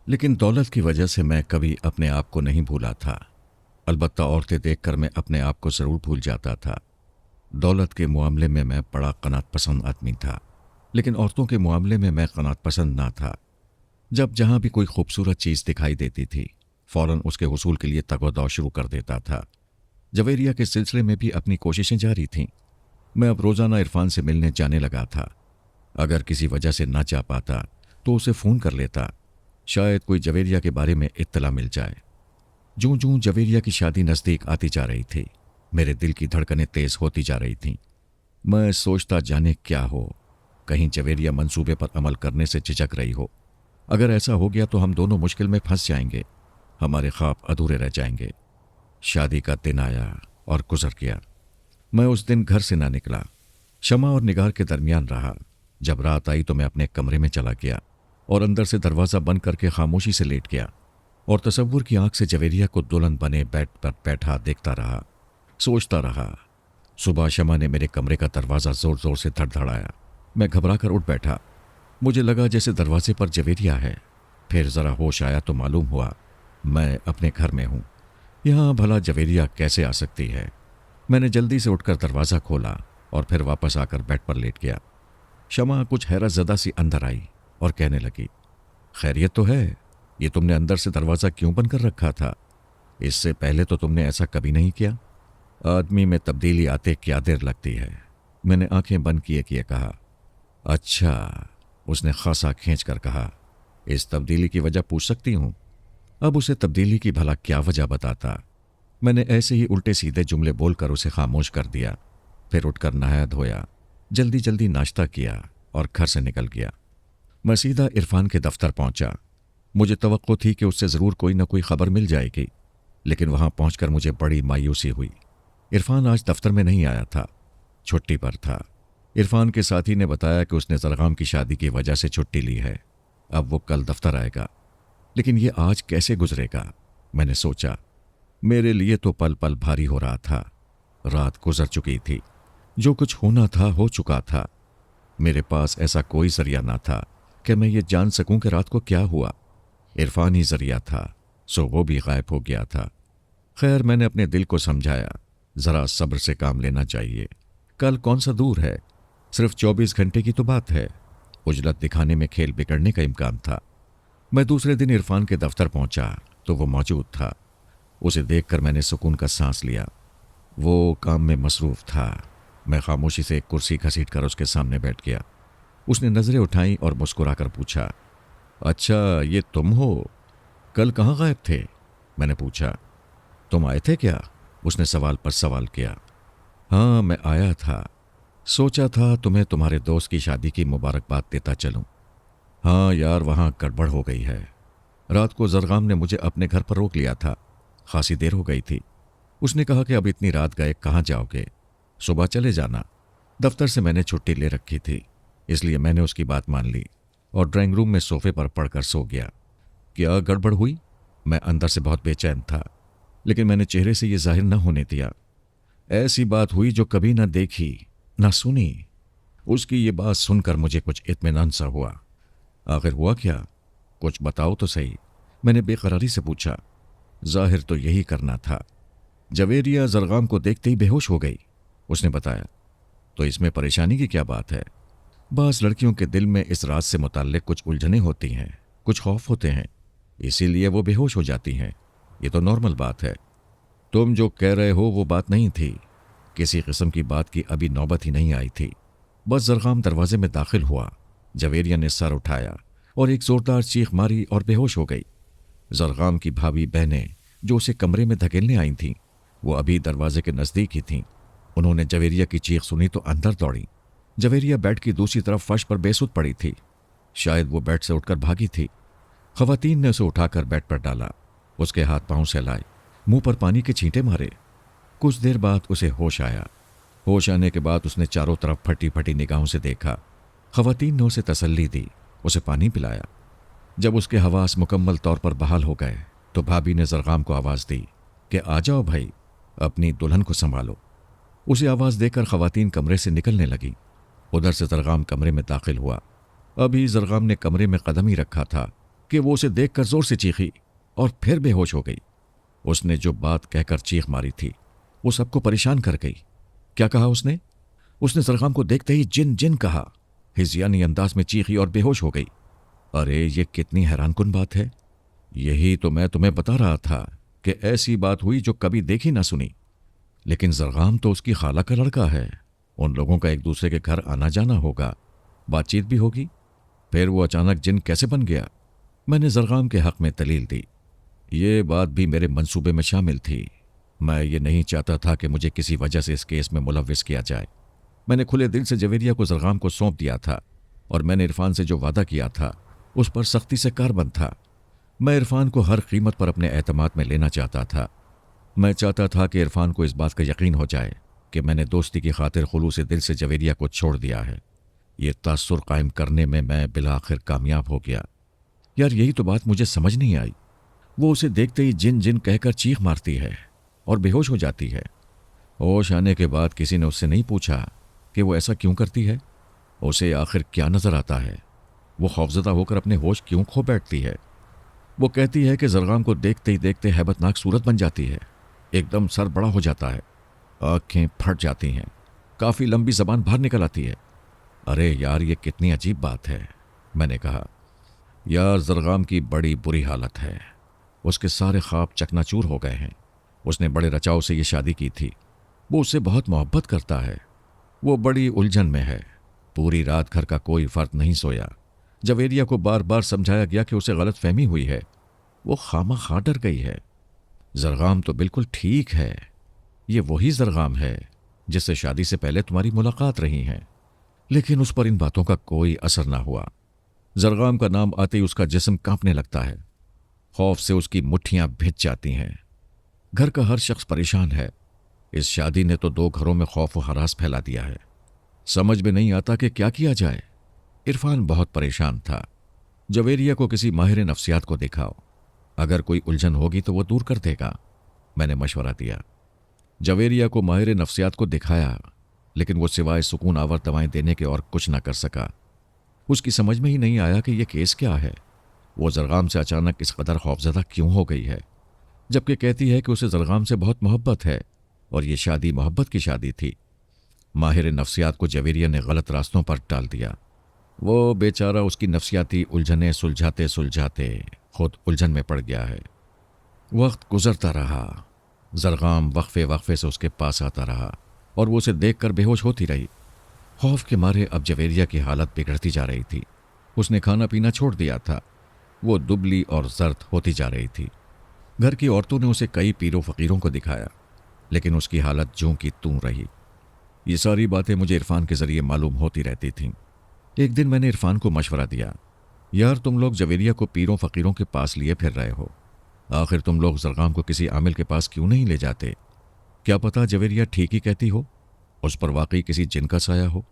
लेकिन दौलत की वजह से मैं कभी अपने आप को नहीं भूला था। अलबत्ता औरतें देखकर मैं अपने आप को जरूर भूल जाता था। दौलत के मामले में मैं बड़ा कनात पसंद आदमी था, लेकिन औरतों के मामले में मैं कनात पसंद ना था। जब जहां भी कोई खूबसूरत चीज दिखाई देती थी फौरन उसके हुसूल के लिए तगोदौ शुरू कर देता था। जवेरिया के सिलसिले में भी अपनी कोशिशें जारी थीं। मैं अब रोजाना इरफान से मिलने जाने लगा था। अगर किसी वजह से ना जा पाता तो उसे फोन कर लेता। शायद कोई जवेरिया के बारे में इत्तला मिल जाए। जूं जूं जवेरिया की शादी नजदीक आती जा रही थी मेरे दिल की धड़कनें तेज होती जा रही थीं। मैं सोचता जाने क्या हो, कहीं जवेरिया मंसूबे पर अमल करने से झिझक रही हो। अगर ऐसा हो गया तो हम दोनों मुश्किल में फंस जाएंगे। हमारे ख्वाब अधूरे रह जाएंगे। शादी का दिन आया और गुजर गया। मैं उस दिन घर से ना निकला। शमा और निगार के दरमियान रहा। जब रात आई तो मैं अपने कमरे में चला गया और अंदर से दरवाज़ा बंद करके खामोशी से लेट गया और तसव्वुर की आंख से जवेरिया को दुल्हन बने बेड पर बैठा देखता रहा, सोचता रहा। सुबह शमा ने मेरे कमरे का दरवाज़ा जोर जोर से धड़धड़ाया। मैं घबरा कर उठ बैठा। मुझे लगा जैसे दरवाजे पर जवेरिया है। फिर ज़रा होश आया तो मालूम हुआ मैं अपने घर में हूँ। यहाँ भला जवेरिया कैसे आ सकती है? मैंने जल्दी से उठकर दरवाज़ा खोला और फिर वापस आकर बेड पर लेट गया। शमा कुछ हैरत ज़दा सी अंदर आई और कहने लगी, खैरियत तो है? ये तुमने अंदर से दरवाज़ा क्यों बंद कर रखा था? इससे पहले तो तुमने ऐसा कभी नहीं किया। आदमी में तब्दीली आते क्या देर लगती है। मैंने आंखें बंद किए किए कहा, अच्छा। उसने खासा खींच कर कहा, इस तब्दीली की वजह पूछ सकती हूँ? अब उसे तब्दीली की भला क्या वजह बताता। मैंने ऐसे ही उल्टे सीधे जुमले बोलकर उसे खामोश कर दिया। फिर उठकर नहाया धोया, जल्दी जल्दी नाश्ता किया और घर से निकल गया। मैं सीधा इरफान के दफ्तर पहुंचा। मुझे तवक्को थी कि उससे ज़रूर कोई न कोई खबर मिल जाएगी, लेकिन वहां पहुंचकर मुझे बड़ी मायूसी हुई। इरफान आज दफ्तर में नहीं आया था, छुट्टी पर था। इरफान के साथी ने बताया कि उसने जरगाम की शादी की वजह से छुट्टी ली है। अब वो कल दफ्तर आएगा, लेकिन ये आज कैसे गुजरेगा? मैंने सोचा। मेरे लिए तो पल पल भारी हो रहा था। रात गुजर चुकी थी, जो कुछ होना था हो चुका था। मेरे पास ऐसा कोई जरिया ना था कि मैं ये जान सकूं कि रात को क्या हुआ। इरफान ही जरिया था, सो वो भी गायब हो गया था। खैर, मैंने अपने दिल को समझाया, जरा सब्र से काम लेना चाहिए। कल कौन सा दूर है, सिर्फ 24 घंटे की तो बात है। उजलत दिखाने में खेल बिगड़ने का इम्कान था। मैं दूसरे दिन इरफान के दफ्तर पहुंचा तो वो मौजूद था। उसे देखकर मैंने सुकून का सांस लिया। वो काम में मसरूफ था। मैं खामोशी से एक कुर्सी घसीट कर उसके सामने बैठ गया। उसने नजरें उठाई और मुस्कुराकर पूछा, अच्छा ये तुम हो? कल कहाँ गायब थे? मैंने पूछा। तुम आए थे क्या? उसने सवाल पर सवाल किया। हाँ, मैं आया था। सोचा था तुम्हें तुम्हारे दोस्त की शादी की मुबारकबाद देता चलूं। हाँ यार, वहाँ गड़बड़ हो गई है। रात को जरगाम ने मुझे अपने घर पर रोक लिया था। खासी देर हो गई थी। उसने कहा कि अब इतनी रात गए कहाँ जाओगे, सुबह चले जाना। दफ्तर से मैंने छुट्टी ले रखी थी, इसलिए मैंने उसकी बात मान ली और ड्राइंग रूम में सोफे पर पड़कर सो गया। क्या गड़बड़ हुई? मैं अंदर से बहुत बेचैन था, लेकिन मैंने चेहरे से ये जाहिर न होने दिया। ऐसी बात हुई जो कभी ना देखी ना सुनी। उसकी ये बात सुनकर मुझे कुछ इत्मीनान सा हुआ। आखिर हुआ क्या? कुछ बताओ तो सही, मैंने बेकरारी से पूछा। जाहिर तो यही करना था। जवेरिया जरगाम को देखते ही बेहोश हो गई, उसने बताया। तो इसमें परेशानी की क्या बात है? बास लड़कियों के दिल में इस रात से मुताल्लिक कुछ उलझनें होती हैं, कुछ खौफ होते हैं, इसीलिए वो बेहोश हो जाती हैं। ये तो नॉर्मल बात है। तुम जो कह रहे हो वो बात नहीं थी। किसी किस्म की बात की अभी नौबत ही नहीं आई थी। बस जरगाम दरवाजे में दाखिल हुआ, जवेरिया ने सर उठाया और एक जोरदार चीख मारी और बेहोश हो गई। जरगाम की भाभी बहनें जो उसे कमरे में धकेलने आई थीं, वो अभी दरवाजे के नज़दीक ही थीं। उन्होंने जवेरिया की चीख सुनी तो अंदर दौड़ी। जवेरिया बेड की दूसरी तरफ फर्श पर बेसुध पड़ी थी। शायद वो बेड से उठकर भागी थी। खवातीन ने उसे उठाकर बेड पर डाला, उसके हाथ पांव सहलाए, मुंह पर पानी के छींटे मारे। कुछ देर बाद उसे होश आया। होश आने के बाद उसने चारों तरफ फटी फटी निगाहों से देखा। खवातीन ने उसे तसल्ली दी, उसे पानी पिलाया। जब उसके हवास मुकम्मल तौर पर बहाल हो गए तो भाभी ने जरगाम को आवाज़ दी कि आ जाओ भाई, अपनी दुल्हन को संभालो। उसे आवाज़ देकर खवातीन कमरे से निकलने लगी। उधर से जरगाम कमरे में दाखिल हुआ। अभी जरगाम ने कमरे में कदम ही रखा था कि वो उसे देखकर जोर से चीखी और फिर बेहोश हो गई। उसने जो बात कहकर चीख मारी थी वो सबको परेशान कर गई। क्या कहा उसने? उसने जरगाम को देखते ही जिन जिन कहा, हिज़यानी अंदाज में चीखी और बेहोश हो गई। अरे ये कितनी हैरानकुन बात है। यही तो मैं तुम्हें बता रहा था कि ऐसी बात हुई जो कभी देखी ना सुनी। लेकिन जरगाम तो उसकी खाला का लड़का है, उन लोगों का एक दूसरे के घर आना जाना होगा, बातचीत भी होगी। फिर वो अचानक जिन कैसे बन गया? मैंने जरगाम के हक में दलील दी। ये बात भी मेरे मंसूबे में शामिल थी। मैं ये नहीं चाहता था कि मुझे किसी वजह से इस केस में मुलव्विस किया जाए। मैंने खुले दिल से जवेरिया को जरगाम को सौंप दिया था और मैंने इरफान से जो वादा किया था उस पर सख्ती से कारबंद था। मैं इरफान को हर कीमत पर अपने एतमाद में लेना चाहता था। मैं चाहता था कि इरफान को इस बात का यकीन हो जाए कि मैंने दोस्ती की खातिर खुलूस दिल से जवेरिया को छोड़ दिया है। ये तासुर कायम करने में मैं बिलाखिर कामयाब हो गया। यार यही तो बात मुझे समझ नहीं आई। वो उसे देखते ही जिन जिन कहकर चीख मारती है और बेहोश हो जाती है। होश आने के बाद किसी ने उससे नहीं पूछा कि वो ऐसा क्यों करती है। उसे आखिर क्या नजर आता है? वो खौफजदा होकर अपने होश क्यों खो बैठती है? वो कहती है कि जरगाम को देखते ही देखते हैबतनाक सूरत बन जाती है, एकदम सर बड़ा हो जाता है, आंखें फट जाती हैं, काफ़ी लंबी जबान बाहर निकल आती है। अरे यार, ये कितनी अजीब बात है। मैंने कहा, यार जरगाम की बड़ी बुरी हालत है, उसके सारे ख्वाब चकनाचूर हो गए हैं। उसने बड़े रचाव से ये शादी की थी, वो उससे बहुत मोहब्बत करता है, वो बड़ी उलझन में है। पूरी रात घर का कोई फर्द नहीं सोया। जवेरिया को बार बार समझाया गया कि उसे गलत फहमी हुई है, वो खामा डर गई है। जरगाम तो बिल्कुल ठीक है, ये वही जरगाम है जिससे शादी से पहले तुम्हारी मुलाकात रही है। लेकिन उस पर इन बातों का कोई असर ना हुआ। जरगाम का नाम आते ही उसका जिस्म कांपने लगता है, खौफ से उसकी मुट्ठियां भिज जाती हैं। घर का हर शख्स परेशान है। इस शादी ने तो 2 घरों में खौफ व हरास फैला दिया है। समझ में नहीं आता कि क्या किया जाए। इरफान बहुत परेशान था। जवेरिया को किसी माहिर नफ्सियात को दिखाओ, अगर कोई उलझन होगी तो वो दूर कर देगा, मैंने मशवरा दिया। जवेरिया को माहिर नफ्सियात को दिखाया, लेकिन वो सिवाय सुकून आवर दवाएं देने के और कुछ न कर सका। उसकी समझ में ही नहीं आया कि यह केस क्या है। वो जरगाम से अचानक इस कदर खौफजदा क्यों हो गई है, जबकि कहती है कि उसे जरगाम से बहुत मोहब्बत है और ये शादी मोहब्बत की शादी थी। माहिर नफ्सियात को जवेरिया ने गलत रास्तों पर डाल दिया। वो बेचारा उसकी नफ्सियाती उलझने सुलझाते सुलझाते खुद उलझन में पड़ गया है। वक्त गुजरता रहा। जरगाम वक्फे वक्फे से उसके पास आता रहा और वो उसे देखकर बेहोश होती रही। खौफ के मारे अब जवेरिया की हालत बिगड़ती जा रही थी। उसने खाना पीना छोड़ दिया था। वो दुबली और जर्द होती जा रही थी। घर की औरतों ने उसे कई पीरों फकीरों को दिखाया, लेकिन उसकी हालत ज्यों की त्यों रही। ये सारी बातें मुझे इरफान के जरिए मालूम होती रहती थीं। एक दिन मैंने इरफान को मशवरा दिया, यार तुम लोग जवेरिया को पीरों फकीरों के पास लिए फिर रहे हो, आखिर तुम लोग जरगाम को किसी आमिल के पास क्यों नहीं ले जाते? क्या पता जवेरिया ठीक ही कहती हो, उस पर वाकई किसी जिन का साया हो।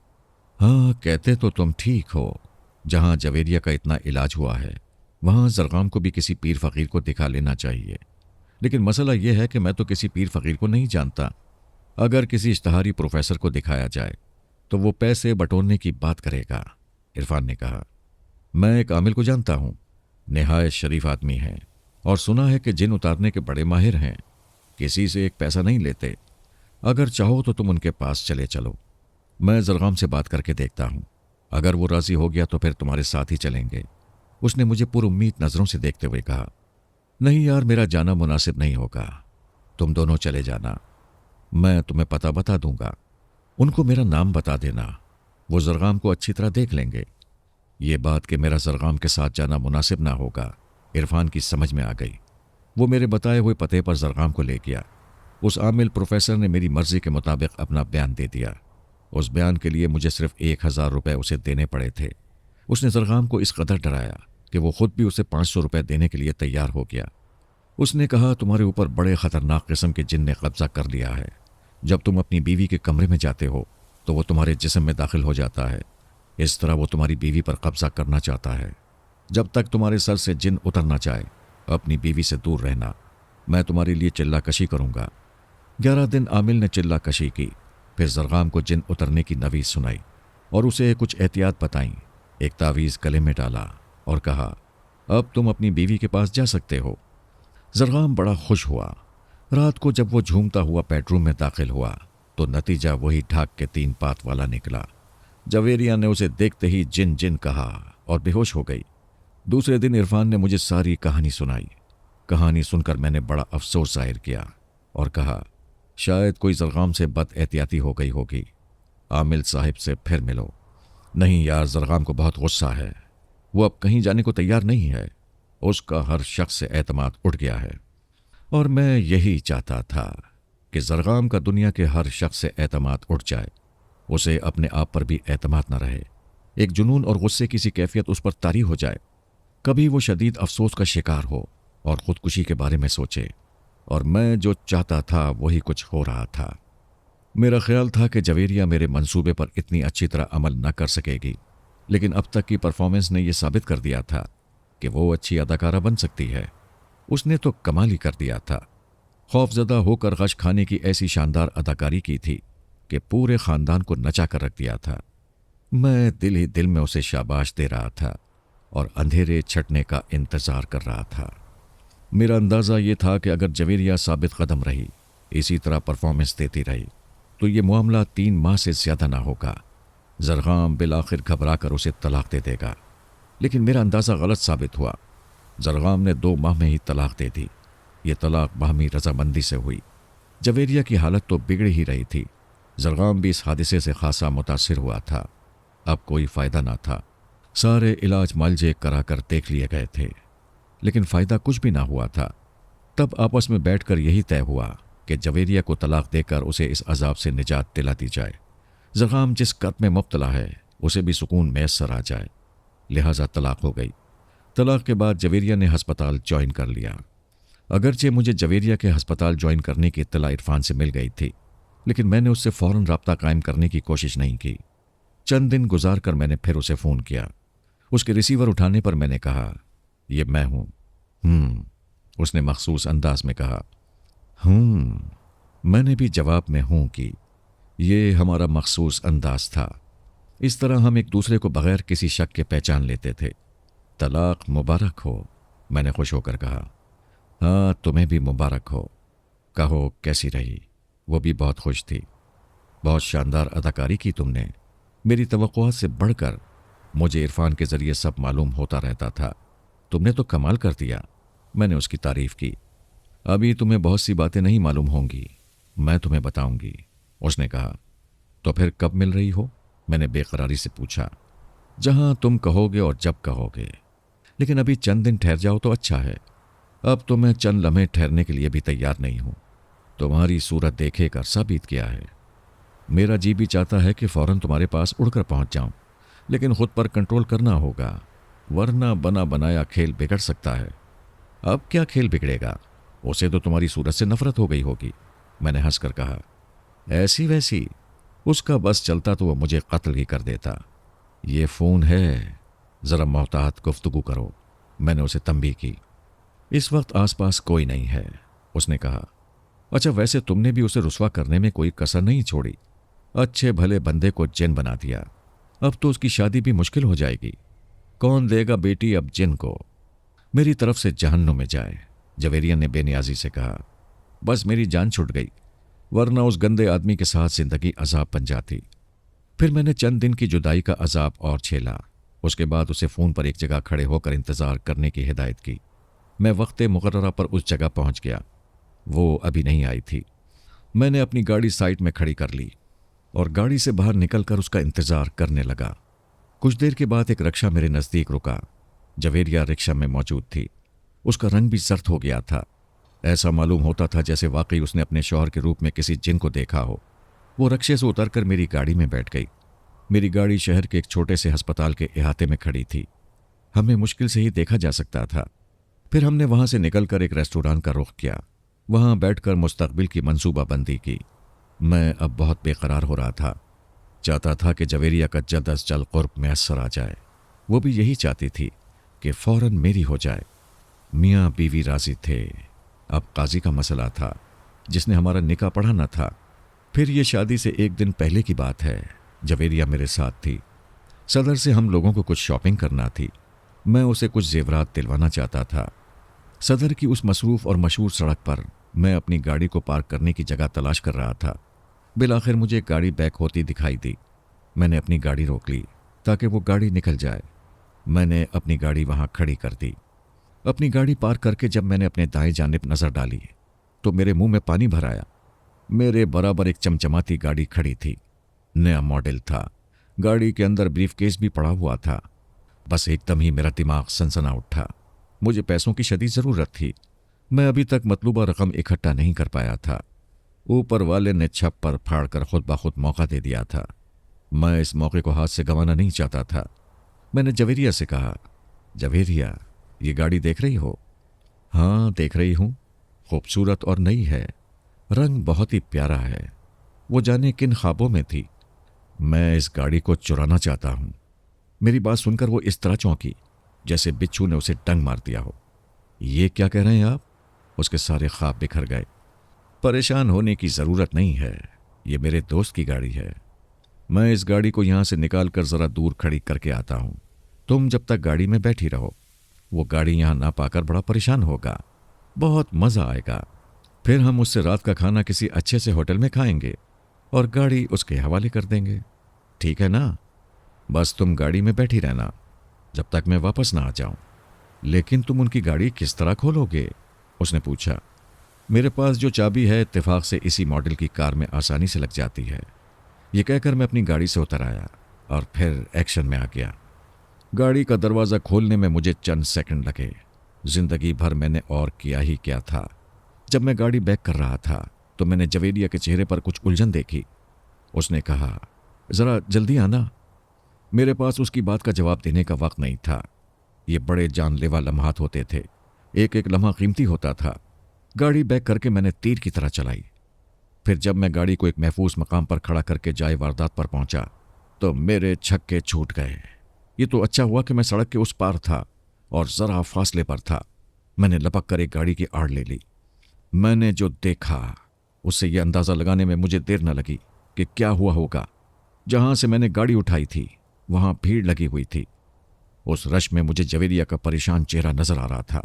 हाँ, कहते तो तुम ठीक हो। जहां जवेरिया का इतना इलाज हुआ है वहां जरगाम को भी किसी पीर फकीर को दिखा लेना चाहिए। लेकिन मसला यह है कि मैं तो किसी पीर फकीर को नहीं जानता। अगर किसी इश्तहारी प्रोफेसर को दिखाया जाए तो वो पैसे बटोरने की बात करेगा। इरफान ने कहा, मैं एक आमिल को जानता हूं, निहायत शरीफ आदमी है और सुना है कि जिन उतारने के बड़े माहिर हैं, किसी से एक पैसा नहीं लेते। अगर चाहो तो तुम उनके पास चले चलो। मैं जरगाम से बात करके देखता हूं, अगर वो राजी हो गया तो फिर तुम्हारे साथ ही चलेंगे। उसने मुझे पुरुम्मीद नजरों से देखते हुए कहा, नहीं यार, मेरा जाना मुनासिब नहीं होगा, तुम दोनों चले जाना। मैं तुम्हें पता बता दूंगा, उनको मेरा नाम बता देना, वो जरगाम को अच्छी तरह देख लेंगे। ये बात कि मेरा जरगाम के साथ जाना मुनासिब ना होगा इरफान की समझ में आ गई। वो मेरे बताए हुए पते पर जरगाम को ले गया। उस आमिल प्रोफेसर ने मेरी मर्जी के मुताबिक अपना बयान दे दिया। उस बयान के लिए मुझे सिर्फ 1000 रुपये उसे देने पड़े थे। उसने जरगाम को इस कदर डराया कि वो खुद भी उसे 500 रुपये देने के लिए तैयार हो गया। उसने कहा, तुम्हारे ऊपर बड़े खतरनाक किस्म के जिन ने कब्जा कर लिया है। जब तुम अपनी बीवी के कमरे में जाते हो तो वो तुम्हारे जिस्म में दाखिल हो जाता है। इस तरह वो तुम्हारी बीवी पर कब्जा करना चाहता है। जब तक तुम्हारे सर से जिन उतर ना जाए अपनी बीवी से दूर रहना। मैं तुम्हारे लिए चिल्ला कशी करूंगा। 11 दिन आमिल ने चिल्ला कशी की, फिर जरगाम को जिन उतरने की नवीज सुनाई और उसे कुछ एहतियात बताई। एक तावीज़ गले में डाला और कहा, अब तुम अपनी बीवी के पास जा सकते हो। जरगाम बड़ा खुश हुआ। रात को जब वो झूमता हुआ बेडरूम में दाखिल हुआ तो नतीजा वही ढाक के 3 पात वाला निकला। जवेरिया ने उसे देखते ही जिन जिन कहा और बेहोश हो गई। दूसरे दिन इरफान ने मुझे सारी कहानी सुनाई। कहानी सुनकर मैंने बड़ा अफसोस जाहिर किया और कहा, शायद कोई जरगाम से बद एहतियाती हो गई होगी। आमिल साहिब से फिर मिलो। नहीं यार, जरगाम को बहुत गुस्सा है, वो अब कहीं जाने को तैयार नहीं है। उसका हर शख्स से एतमाद उठ गया है और मैं यही चाहता था कि जरगाम का दुनिया के हर शख्स से एतमाद उठ जाए, उसे अपने आप पर भी एतमाद न रहे। एक जुनून और गुस्से की सी कैफियत उस पर तारी हो जाए। कभी वो शदीद अफसोस का शिकार हो और खुदकुशी के बारे में सोचे। और मैं जो चाहता था वही कुछ हो रहा था। मेरा ख्याल था कि जवेरिया मेरे मंसूबे पर इतनी अच्छी तरह अमल न कर सकेगी, लेकिन अब तक की परफॉर्मेंस ने यह साबित कर दिया था कि वो अच्छी अदाकारा बन सकती है। उसने तो कमाल ही कर दिया था। खौफजदा होकर गश खाने की ऐसी शानदार अदाकारी की थी कि पूरे खानदान को नचा कर रख दिया था। मैं दिल ही दिल में उसे शाबाश दे रहा था। और अंधेरे छटने का इंतज़ार कर रहा था। मेरा अंदाज़ा ये था कि अगर जवेरिया साबित कदम रही, इसी तरह परफॉर्मेंस देती रही, तो ये मामला 3 माह से ज़्यादा ना होगा। ज़रग़ाम बिलाखिर घबरा कर उसे तलाक दे देगा। लेकिन मेरा अंदाज़ा गलत साबित हुआ। ज़रग़ाम ने 2 माह में ही तलाक दे दी। ये तलाक बाहमी रजामंदी से हुई। जवेरिया की हालत तो बिगड़ ही रही थी। ज़रग़ाम भी इस हादसे से खासा मुतासिर हुआ था। अब कोई फ़ायदा ना था। सारे इलाज मालजे करा कर देख लिए गए थे, लेकिन फ़ायदा कुछ भी ना हुआ था। तब आपस में बैठकर यही तय हुआ कि जवेरिया को तलाक देकर उसे इस अजाब से निजात दिला दी जाए। ज़रग़ाम जिस कर्ब में मुब्तला है, उसे भी सुकून मैसर आ जाए। लिहाजा तलाक हो गई। तलाक के बाद जवेरिया ने हस्पताल ज्वाइन कर लिया। अगरचे मुझे जवेरिया के हस्पताल ज्वाइन करने की इत्तला इरफान से मिल गई थी, लेकिन मैंने उससे फ़ौरन राब्ता कायम करने की कोशिश नहीं की। चंद दिन गुजार कर मैंने फिर उसे फ़ोन किया। उसके रिसीवर उठाने पर मैंने कहा, ये मैं हूँ। उसने मखसूस अंदाज में कहा, मैंने भी जवाब में हूँ की। ये हमारा मखसूस अंदाज था। इस तरह हम एक दूसरे को बगैर किसी शक के पहचान लेते थे। तलाक मुबारक हो, मैंने खुश होकर कहा। हाँ, तुम्हें भी मुबारक हो। कहो कैसी रही? वो भी बहुत खुश थी। बहुत शानदार अदाकारी की तुमने। मेरी तवक्कुआत से बढ़कर मुझे इरफान के ज़रिए सब मालूम होता रहता था। तुमने तो कमाल कर दिया। मैंने उसकी तारीफ़ की। अभी तुम्हें बहुत सी बातें नहीं मालूम होंगी, मैं तुम्हें बताऊंगी, उसने कहा। तो फिर कब मिल रही हो? मैंने बेकरारी से पूछा। जहां तुम कहोगे और जब कहोगे, लेकिन अभी चंद दिन ठहर जाओ तो अच्छा है। अब तो मैं चंद लम्हे ठहरने के लिए भी तैयार नहीं हूं। तुम्हारी सूरत देखे कर सा बीत गया है। मेरा जी भी चाहता है कि फौरन तुम्हारे पास उड़कर पहुंच जाऊं, लेकिन खुद पर कंट्रोल करना होगा, वरना बना बनाया खेल बिगड़ सकता है। अब क्या खेल बिगड़ेगा? उसे तो तुम्हारी सूरत से नफरत हो गई होगी, मैंने हंसकर कहा। ऐसी वैसी? उसका बस चलता तो वह मुझे कत्ल ही कर देता। ये फ़ोन है, ज़रा मोहतात गुफ्तगू करो, मैंने उसे तंबीह की। इस वक्त आसपास कोई नहीं है, उसने कहा। अच्छा, वैसे तुमने भी उसे रुस्वा करने में कोई कसर नहीं छोड़ी। अच्छे भले बंदे को जिन बना दिया। अब तो उसकी शादी भी मुश्किल हो जाएगी। कौन देगा बेटी अब जिन को? मेरी तरफ से जहन्नुम में जाए, जवेरिया ने बेनियाजी से कहा। बस मेरी जान छूट गई, वरना उस गंदे आदमी के साथ जिंदगी अजाब बन जाती। फिर मैंने चंद दिन की जुदाई का अजाब और झेला। उसके बाद उसे फ़ोन पर एक जगह खड़े होकर इंतज़ार करने की हिदायत की। मैं वक्त मुकर्ररा पर उस जगह पहुंच गया। वो अभी नहीं आई थी। मैंने अपनी गाड़ी साइड में खड़ी कर ली और गाड़ी से बाहर निकलकर उसका इंतज़ार करने लगा। कुछ देर के बाद एक रिक्शा मेरे नज़दीक रुका। जवेरिया रिक्शा में मौजूद थी। उसका रंग भी जर्द हो गया था। ऐसा मालूम होता था जैसे वाकई उसने अपने शौहर के रूप में किसी जिन को देखा हो। वो रिक्शे से उतरकर मेरी गाड़ी में बैठ गई। मेरी गाड़ी शहर के एक छोटे से अस्पताल के अहाते में खड़ी थी। हमें मुश्किल से ही देखा जा सकता था। फिर हमने वहां से निकलकर एक रेस्टोरेंट का रुख किया। वहां बैठकर मुस्तकबिल की मंसूबाबंदी की। मैं अब बहुत बेकरार हो रहा था। चाहता था कि जवेरिया का जल्द अज जल्द कुर्ब मैसर आ जाए। वो भी यही चाहती थी कि फौरन मेरी हो जाए। मियाँ बीवी राजी थे। अब काजी का मसला था, जिसने हमारा निकाह पढ़ा न था। फिर ये शादी से एक दिन पहले की बात है। जवेरिया मेरे साथ थी। सदर से हम लोगों को कुछ शॉपिंग करना थी। मैं उसे कुछ जेवरात दिलवाना चाहता था। सदर की उस मसरूफ़ और मशहूर सड़क पर मैं अपनी गाड़ी को पार्क करने की जगह तलाश कर रहा था। बिलाखिर मुझे गाड़ी बैक होती दिखाई दी। मैंने अपनी गाड़ी रोक ली ताकि वो गाड़ी निकल जाए। मैंने अपनी गाड़ी वहां खड़ी कर दी। अपनी गाड़ी पार्क करके जब मैंने अपने दाएं जानिब नज़र डाली तो मेरे मुंह में पानी भर आया। मेरे बराबर एक चमचमाती गाड़ी खड़ी थी। नया मॉडल था। गाड़ी के अंदर ब्रीफकेस भी पड़ा हुआ था। बस एकदम ही मेरा दिमाग सनसना उठा। मुझे पैसों की शदीद ज़रूरत थी। मैं अभी तक मतलूबा रकम इकट्ठा नहीं कर पाया था। ऊपर वाले ने छप पर फाड़ कर खुद ब खुद मौका दे दिया था। मैं इस मौके को हाथ से गंवाना नहीं चाहता था। मैंने जवेरिया से कहा, जवेरिया, ये गाड़ी देख रही हो? हाँ, देख रही हूँ। खूबसूरत और नई है। रंग बहुत ही प्यारा है। वो जाने किन ख्वाबों में थी। मैं इस गाड़ी को चुराना चाहता हूँ। मेरी बात सुनकर वो इस तरह चौंकी जैसे बिच्छू ने उसे डंग मार दिया हो। ये क्या कह रहे हैं आप? उसके सारे ख्वाब बिखर गए। परेशान होने की ज़रूरत नहीं है, ये मेरे दोस्त की गाड़ी है। मैं इस गाड़ी को यहाँ से निकाल कर ज़रा दूर खड़ी करके आता हूँ। तुम जब तक गाड़ी में बैठी रहो, वो गाड़ी यहाँ ना पाकर बड़ा परेशान होगा। बहुत मज़ा आएगा। फिर हम उससे रात का खाना किसी अच्छे से होटल में खाएंगे और गाड़ी उसके हवाले कर देंगे। ठीक है ना? बस तुम गाड़ी में बैठी रहना जब तक मैं वापस ना आ जाऊं। लेकिन तुम उनकी गाड़ी किस तरह खोलोगे? उसने पूछा। मेरे पास जो चाबी है इत्तेफाक से इसी मॉडल की कार में आसानी से लग जाती है। ये कहकर मैं अपनी गाड़ी से उतर आया और फिर एक्शन में आ गया। गाड़ी का दरवाज़ा खोलने में मुझे चंद सेकंड लगे। जिंदगी भर मैंने और किया ही क्या था। जब मैं गाड़ी बैक कर रहा था तो मैंने जवेरिया के चेहरे पर कुछ उलझन देखी। उसने कहा, ज़रा जल्दी आना। मेरे पास उसकी बात का जवाब देने का वक्त नहीं था। ये बड़े जानलेवा लम्हात होते थे, एक एक लम्हा कीमती होता था। गाड़ी बैक करके मैंने तीर की तरह चलाई। फिर जब मैं गाड़ी को एक महफूज मकाम पर खड़ा करके जाए वारदात पर पहुंचा तो मेरे छक्के छूट गए। ये तो अच्छा हुआ कि मैं सड़क के उस पार था और ज़रा फासले पर था। मैंने लपक कर एक गाड़ी की आड़ ले ली। मैंने जो देखा उससे यह अंदाज़ा लगाने में मुझे देर न लगी कि क्या हुआ होगा। जहां से मैंने गाड़ी उठाई थी वहां भीड़ लगी हुई थी। उस रश में मुझे जवेरिया का परेशान चेहरा नजर आ रहा था।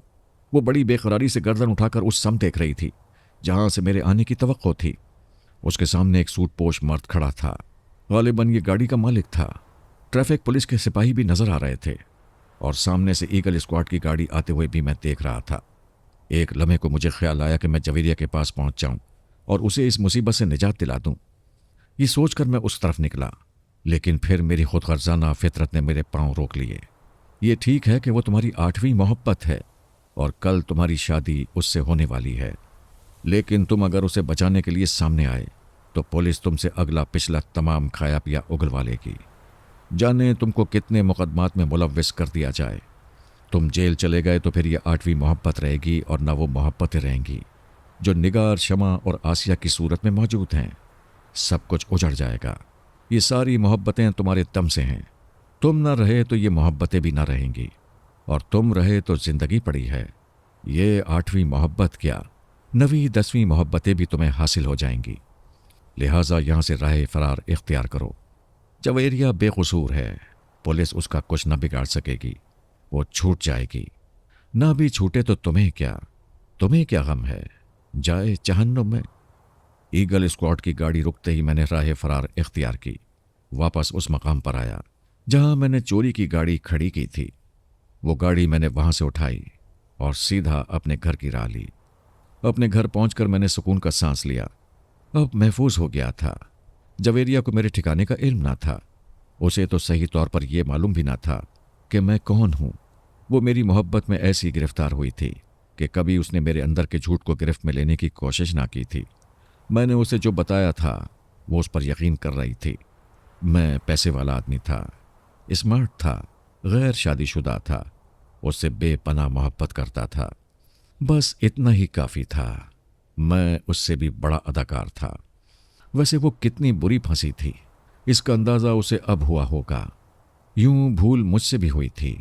वो बड़ी बेकरारी से गर्दन उठाकर उस सम देख रही थी जहां से मेरे आने की तवक्को थी। उसके सामने एक सूटपोश मर्द खड़ा था। गालिबन ये गाड़ी का मालिक था। ट्रैफिक पुलिस के सिपाही भी नजर आ रहे थे और सामने से ईगल स्क्वाड की गाड़ी आते हुए भी मैं देख रहा था। एक लम्हे को मुझे ख्याल आया कि मैं जवेरिया के पास पहुंच जाऊं और उसे इस मुसीबत से निजात दिला दूं। ये सोचकर मैं उस तरफ निकला, लेकिन फिर मेरी खुदगर्जाना फितरत ने मेरे पांव रोक लिए। ये ठीक है कि वो तुम्हारी 8वीं मोहब्बत है और कल तुम्हारी शादी उससे होने वाली है, लेकिन तुम अगर उसे बचाने के लिए सामने आए तो पुलिस तुमसे अगला पिछला तमाम खाया पिया उगलवा लेगी। जाने तुमको कितने मुकदमात में मुलव्विस कर दिया जाए। तुम जेल चले गए तो फिर ये 8वीं मोहब्बत रहेगी और न वो मोहब्बतें रहेंगी जो निगार, शमा और आसिया की सूरत में मौजूद हैं। सब कुछ उजड़ जाएगा। ये सारी मोहब्बतें तुम्हारे दम से हैं। तुम न रहे तो ये मोहब्बतें भी ना रहेंगी और तुम रहे तो जिंदगी पड़ी है। ये 8वीं मोहब्बत क्या, 9वीं 10वीं मोहब्बतें भी तुम्हें हासिल हो जाएंगी। लिहाजा यहां से राह फरार इख्तियार करो। जवेरिया बेकसूर है, पुलिस उसका कुछ न बिगाड़ सकेगी। वो छूट जाएगी। ना भी छूटे तो तुम्हें क्या गम है, जाए जहन्नुम में। ईगल स्क्वाड की गाड़ी रुकते ही मैंने राह फरार इख्तियार की। वापस उस मकाम पर आया जहां मैंने चोरी की गाड़ी खड़ी की थी। वो गाड़ी मैंने वहां से उठाई और सीधा अपने घर की राह ली। अपने घर पहुंचकर मैंने सुकून का सांस लिया। अब महफूज हो गया था। जवेरिया को मेरे ठिकाने का इल्म ना था। उसे तो सही तौर पर यह मालूम भी ना था कि मैं कौन हूं। वो मेरी मोहब्बत में ऐसी गिरफ्तार हुई थी कि कभी उसने मेरे अंदर के झूठ को गिरफ्त में लेने की कोशिश ना की थी। मैंने उसे जो बताया था वो उस पर यकीन कर रही थी। मैं पैसे वाला आदमी था, स्मार्ट था, गैर शादीशुदा था, उससे बेपनाह मोहब्बत करता था। बस इतना ही काफ़ी था। मैं उससे भी बड़ा अदाकार था। वैसे वो कितनी बुरी फंसी थी इसका अंदाज़ा उसे अब हुआ होगा। यूं भूल मुझसे भी हुई थी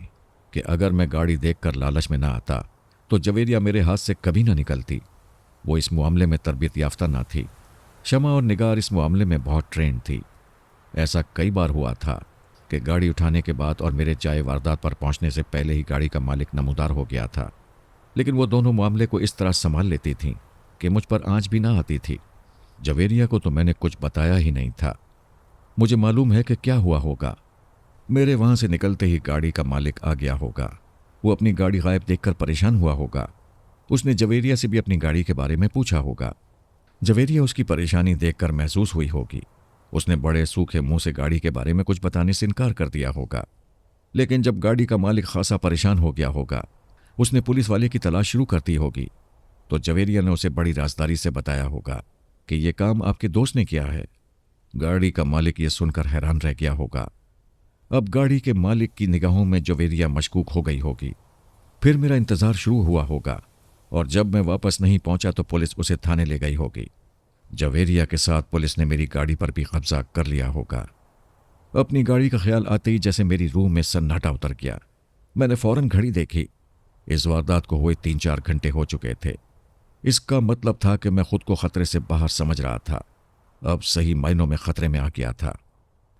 कि अगर मैं गाड़ी देखकर लालच में ना आता तो जवेरिया मेरे हाथ से कभी ना निकलती। वो इस मामले में तरबियत याफ्ता ना थी। शमा और निगार इस मामले में बहुत ट्रेंड थी। ऐसा कई बार हुआ था कि गाड़ी उठाने के बाद और मेरे चाय वारदात पर पहुंचने से पहले ही गाड़ी का मालिक नमूदार हो गया था, लेकिन वो दोनों मामले को इस तरह संभाल लेती थीं कि मुझ पर आंच भी ना आती थी। जवेरिया को तो मैंने कुछ बताया ही नहीं था। मुझे मालूम है कि क्या हुआ होगा। मेरे वहां से निकलते ही गाड़ी का मालिक आ गया होगा। वो अपनी गाड़ी गायब देखकर परेशान हुआ होगा। उसने जवेरिया से भी अपनी गाड़ी के बारे में पूछा होगा। जवेरिया उसकी परेशानी देखकर महसूस हुई होगी। उसने बड़े सूखे मुंह से गाड़ी के बारे में कुछ बताने से इनकार कर दिया होगा। लेकिन जब गाड़ी का मालिक खासा परेशान हो गया होगा, उसने पुलिस वाले की तलाश शुरू कर दी होगी, तो जवेरिया ने उसे बड़ी राजदारी से बताया होगा कि यह काम आपके दोस्त ने किया है। गाड़ी का मालिक ये सुनकर हैरान रह गया होगा। अब गाड़ी के मालिक की निगाहों में जवेरिया मशकूक हो गई होगी। फिर मेरा इंतजार शुरू हुआ होगा और जब मैं वापस नहीं पहुंचा तो पुलिस उसे थाने ले गई होगी। जवेरिया के साथ पुलिस ने मेरी गाड़ी पर भी कब्जा कर लिया होगा। अपनी गाड़ी का ख्याल आते ही जैसे मेरी रूह में सन्नाटा उतर गया। मैंने फौरन घड़ी देखी। इस वारदात को हुए 3-4 घंटे हो चुके थे। इसका मतलब था कि मैं खुद को खतरे से बाहर समझ रहा था। अब सही मायनों में खतरे में आ गया था।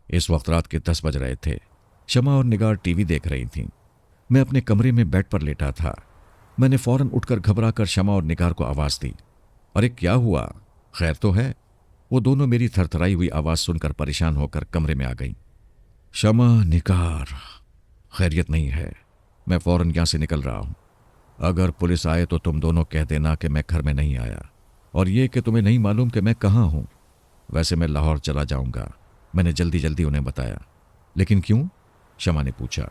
इस वक्त रात के 10 बज रहे थे। शमा और निगार टीवी देख रही थीं। मैं अपने कमरे में बेड पर लेटा था। मैंने फौरन उठकर घबराकर शमा और निगार को आवाज़ दी। अरे क्या हुआ, खैर तो है? वो दोनों मेरी थरथराई हुई आवाज़ सुनकर परेशान होकर कमरे में आ गईं। शमा, निगार, खैरियत नहीं है। मैं फौरन यहाँ से निकल रहा हूँ। अगर पुलिस आए तो तुम दोनों कह देना कि मैं घर में नहीं आया, और ये कि तुम्हें नहीं मालूम कि मैं कहाँ हूँ। वैसे मैं लाहौर चला जाऊँगा, मैंने जल्दी जल्दी उन्हें बताया। लेकिन क्यों? शमा ने पूछा।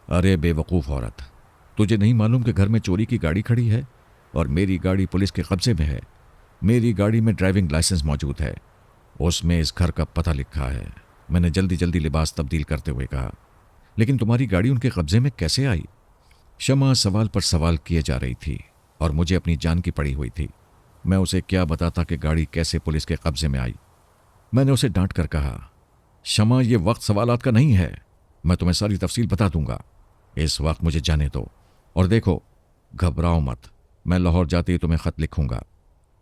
अरे बेवकूफ़ औरत, तुझे नहीं मालूम कि घर में चोरी की गाड़ी खड़ी है और मेरी गाड़ी पुलिस के कब्जे में है। मेरी गाड़ी में ड्राइविंग लाइसेंस मौजूद है, उसमें इस घर का पता लिखा है। मैंने जल्दी जल्दी लिबास तब्दील करते हुए कहा। लेकिन तुम्हारी गाड़ी उनके कब्जे में कैसे आई? शमा सवाल पर सवाल किए जा रही थी और मुझे अपनी जान की पड़ी हुई थी। मैं उसे क्या बताता कि गाड़ी कैसे पुलिस के कब्जे में आई। मैंने उसे डांट कर कहा, शमा, ये वक्त सवालात का नहीं है, मैं तुम्हें सारी तफसील बता दूंगा। इस वक्त मुझे जाने दो। और देखो, घबराओ मत, मैं लाहौर जाते ही तुम्हें ख़त लिखूंगा।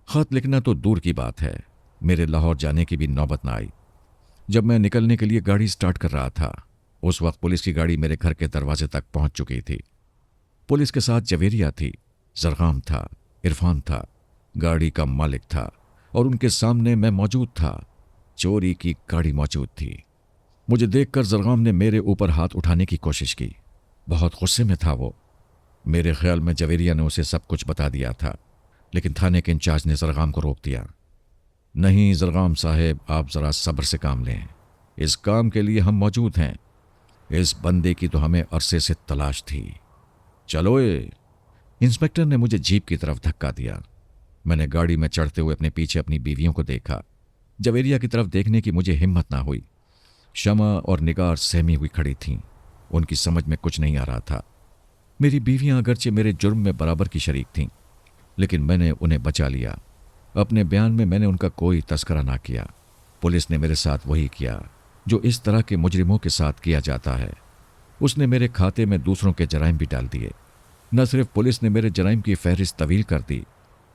ख़त लिखना तो दूर की बात है, मेरे लाहौर जाने की भी नौबत ना आई। जब मैं निकलने के लिए गाड़ी स्टार्ट कर रहा था, उस वक्त पुलिस की गाड़ी मेरे घर के दरवाजे तक पहुंच चुकी थी। पुलिस के साथ जवेरिया थी, जरगाम था, इरफान था, गाड़ी का मालिक था, और उनके सामने मैं मौजूद था। चोरी की गाड़ी मौजूद थी। मुझे देखकर जरगाम ने मेरे ऊपर हाथ उठाने की कोशिश की। बहुत गुस्से में था वो। मेरे ख्याल में जवेरिया ने उसे सब कुछ बता दिया था, लेकिन थाने के इंचार्ज ने जरगाम को रोक दिया। नहीं जरगाम साहेब, आप ज़रा सब्र से काम लें, इस काम के लिए हम मौजूद हैं। इस बंदे की तो हमें अरसे से तलाश थी। चलो ये। इंस्पेक्टर ने मुझे जीप की तरफ धक्का दिया। मैंने गाड़ी में चढ़ते हुए अपने पीछे अपनी बीवियों को देखा। जवेरिया की तरफ देखने की मुझे हिम्मत ना हुई। शमा और निगार सहमी हुई खड़ी थीं। उनकी समझ में कुछ नहीं आ रहा था। मेरी बीवियां अगरचे मेरे जुर्म में बराबर की शरीक थीं, लेकिन मैंने उन्हें बचा लिया। अपने बयान में मैंने उनका कोई तस्करा ना किया। पुलिस ने मेरे साथ वही किया जो इस तरह के मुजरिमों के साथ किया जाता है। उसने मेरे खाते में दूसरों के जराइम भी डाल दिए। न सिर्फ पुलिस ने मेरे जराइम की फहरिस्त तवील कर दी,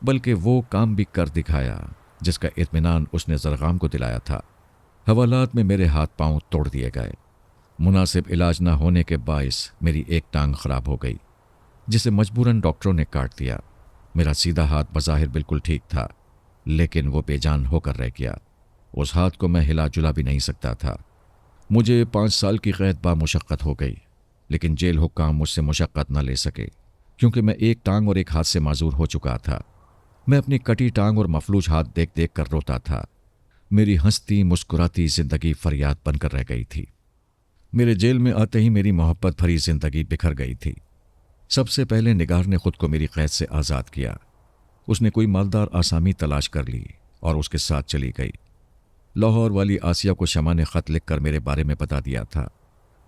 बल्कि वो काम भी कर दिखाया जिसका इत्मीनान उसने जरगाम को दिलाया था। हवालात में मेरे हाथ पांव तोड़ दिए गए। मुनासिब इलाज ना होने के बाइस मेरी एक टांग खराब हो गई, जिसे मजबूरन डॉक्टरों ने काट दिया। मेरा सीधा हाथ बज़ाहिर बिल्कुल ठीक था, लेकिन वो बेजान होकर रह गया। उस हाथ को मैं हिला जुला भी नहीं सकता था। मुझे 5 साल की कैद बामुशक्क़त हो गई, लेकिन जेल हुक्काम मुझसे मुशक्क़त न ले सके, क्योंकि मैं एक टांग और एक हाथ से माजूर हो चुका था। मैं अपनी कटी टांग और मफलूज हाथ देख देख कर रोता था। मेरी हंसती मुस्कुराती जिंदगी फरियाद बनकर रह गई थी। मेरे जेल में आते ही मेरी मोहब्बत भरी जिंदगी बिखर गई थी। सबसे पहले निगार ने खुद को मेरी कैद से आज़ाद किया। उसने कोई मालदार आसामी तलाश कर ली और उसके साथ चली गई। लाहौर वाली आसिया को शमा ने ख़त लिख कर मेरे बारे में बता दिया था।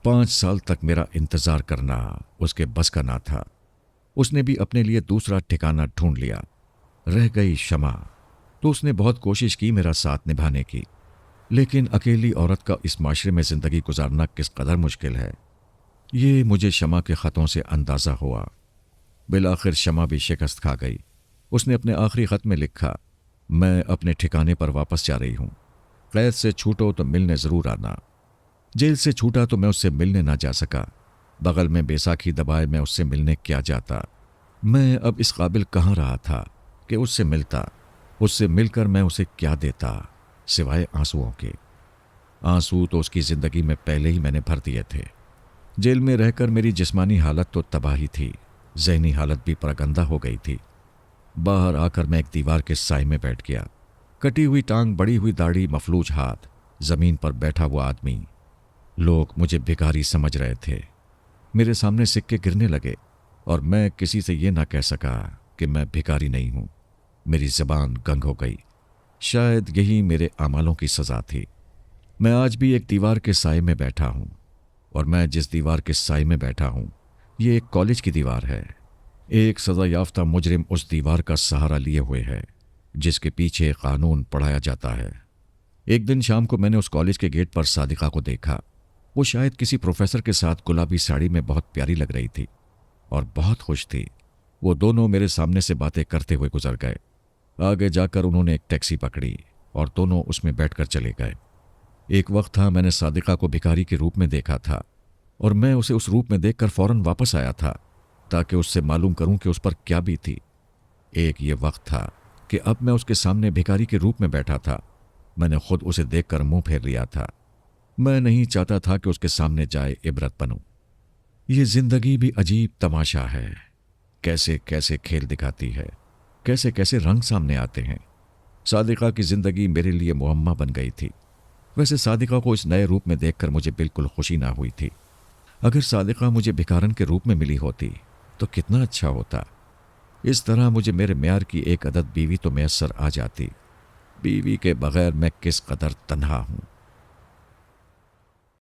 5 साल तक मेरा इंतज़ार करना उसके बस का ना था। उसने भी अपने लिए दूसरा ठिकाना ढूंढ लिया। रह गई शमा, तो उसने बहुत कोशिश की मेरा साथ निभाने की, लेकिन अकेली औरत का इस माशरे में ज़िंदगी गुजारना किस कदर मुश्किल है, ये मुझे शमा के ख़तों से अंदाज़ा हुआ। बिलाखिर शमा भी शिकस्त खा गई। उसने अपने आखिरी ख़त में लिखा, मैं अपने ठिकाने पर वापस जा रही हूँ। कैद से छूटो तो मिलने ज़रूर आना। जेल से छूटा तो मैं उससे मिलने ना जा सका। बगल में बैसाखी दबाए मैं उससे मिलने क्या जाता। मैं अब इस काबिल कहाँ रहा था कि उससे मिलता। उससे मिलकर मैं उसे क्या देता सिवाय आंसुओं के। आंसू तो उसकी ज़िंदगी में पहले ही मैंने भर दिए थे। जेल में रहकर मेरी जिस्मानी हालत तो तबाही थी, ज़हनी हालत भी परगंदा हो गई थी। बाहर आकर मैं एक दीवार के साए में बैठ गया। कटी हुई टांग, बड़ी हुई दाढ़ी, मफलूज हाथ, ज़मीन पर बैठा हुआ आदमी। लोग मुझे भिखारी समझ रहे थे। मेरे सामने सिक्के गिरने लगे और मैं किसी से ये ना कह सका कि मैं भिखारी नहीं हूँ। मेरी ज़बान गंग हो गई। शायद यही मेरे आमालों की सज़ा थी। मैं आज भी एक दीवार के साए में बैठा हूँ, और मैं जिस दीवार के साए में बैठा हूँ ये एक कॉलेज की दीवार है। एक सज़ा याफ्ता मुजरिम उस दीवार का सहारा लिए हुए है जिसके पीछे कानून पढ़ाया जाता है। एक दिन शाम को मैंने उस कॉलेज के गेट पर सादिका को देखा। वो शायद किसी प्रोफेसर के साथ गुलाबी साड़ी में बहुत प्यारी लग रही थी और बहुत खुश थी। वो दोनों मेरे सामने से बातें करते हुए गुजर गए। आगे जाकर उन्होंने एक टैक्सी पकड़ी और दोनों उसमें बैठकर चले गए। एक वक्त था मैंने सादिका को भिखारी के रूप में देखा था, और मैं उसे उस रूप में देखकर फौरन वापस आया था ताकि उससे मालूम करूं कि उस पर क्या बीती। एक ये वक्त था कि अब मैं उसके सामने भिखारी के रूप में बैठा था। मैंने खुद उसे देखकर मुंह फेर लिया था। मैं नहीं चाहता था कि उसके सामने जाए इबरत बनूं। ये जिंदगी भी अजीब तमाशा है, कैसे कैसे खेल दिखाती है, कैसे कैसे रंग सामने आते हैं। सादिका की जिंदगी मेरे लिए मुअम्मा बन गई थी। वैसे सादिका को इस नए रूप में देखकर मुझे बिल्कुल खुशी ना हुई थी। अगर सादिका मुझे भिखारन के रूप में मिली होती तो कितना अच्छा होता। इस तरह मुझे मेरे म्यार की एक अदद बीवी तो मैसर आ जाती। बीवी के बगैर मैं किस कदर तन्हा हूं।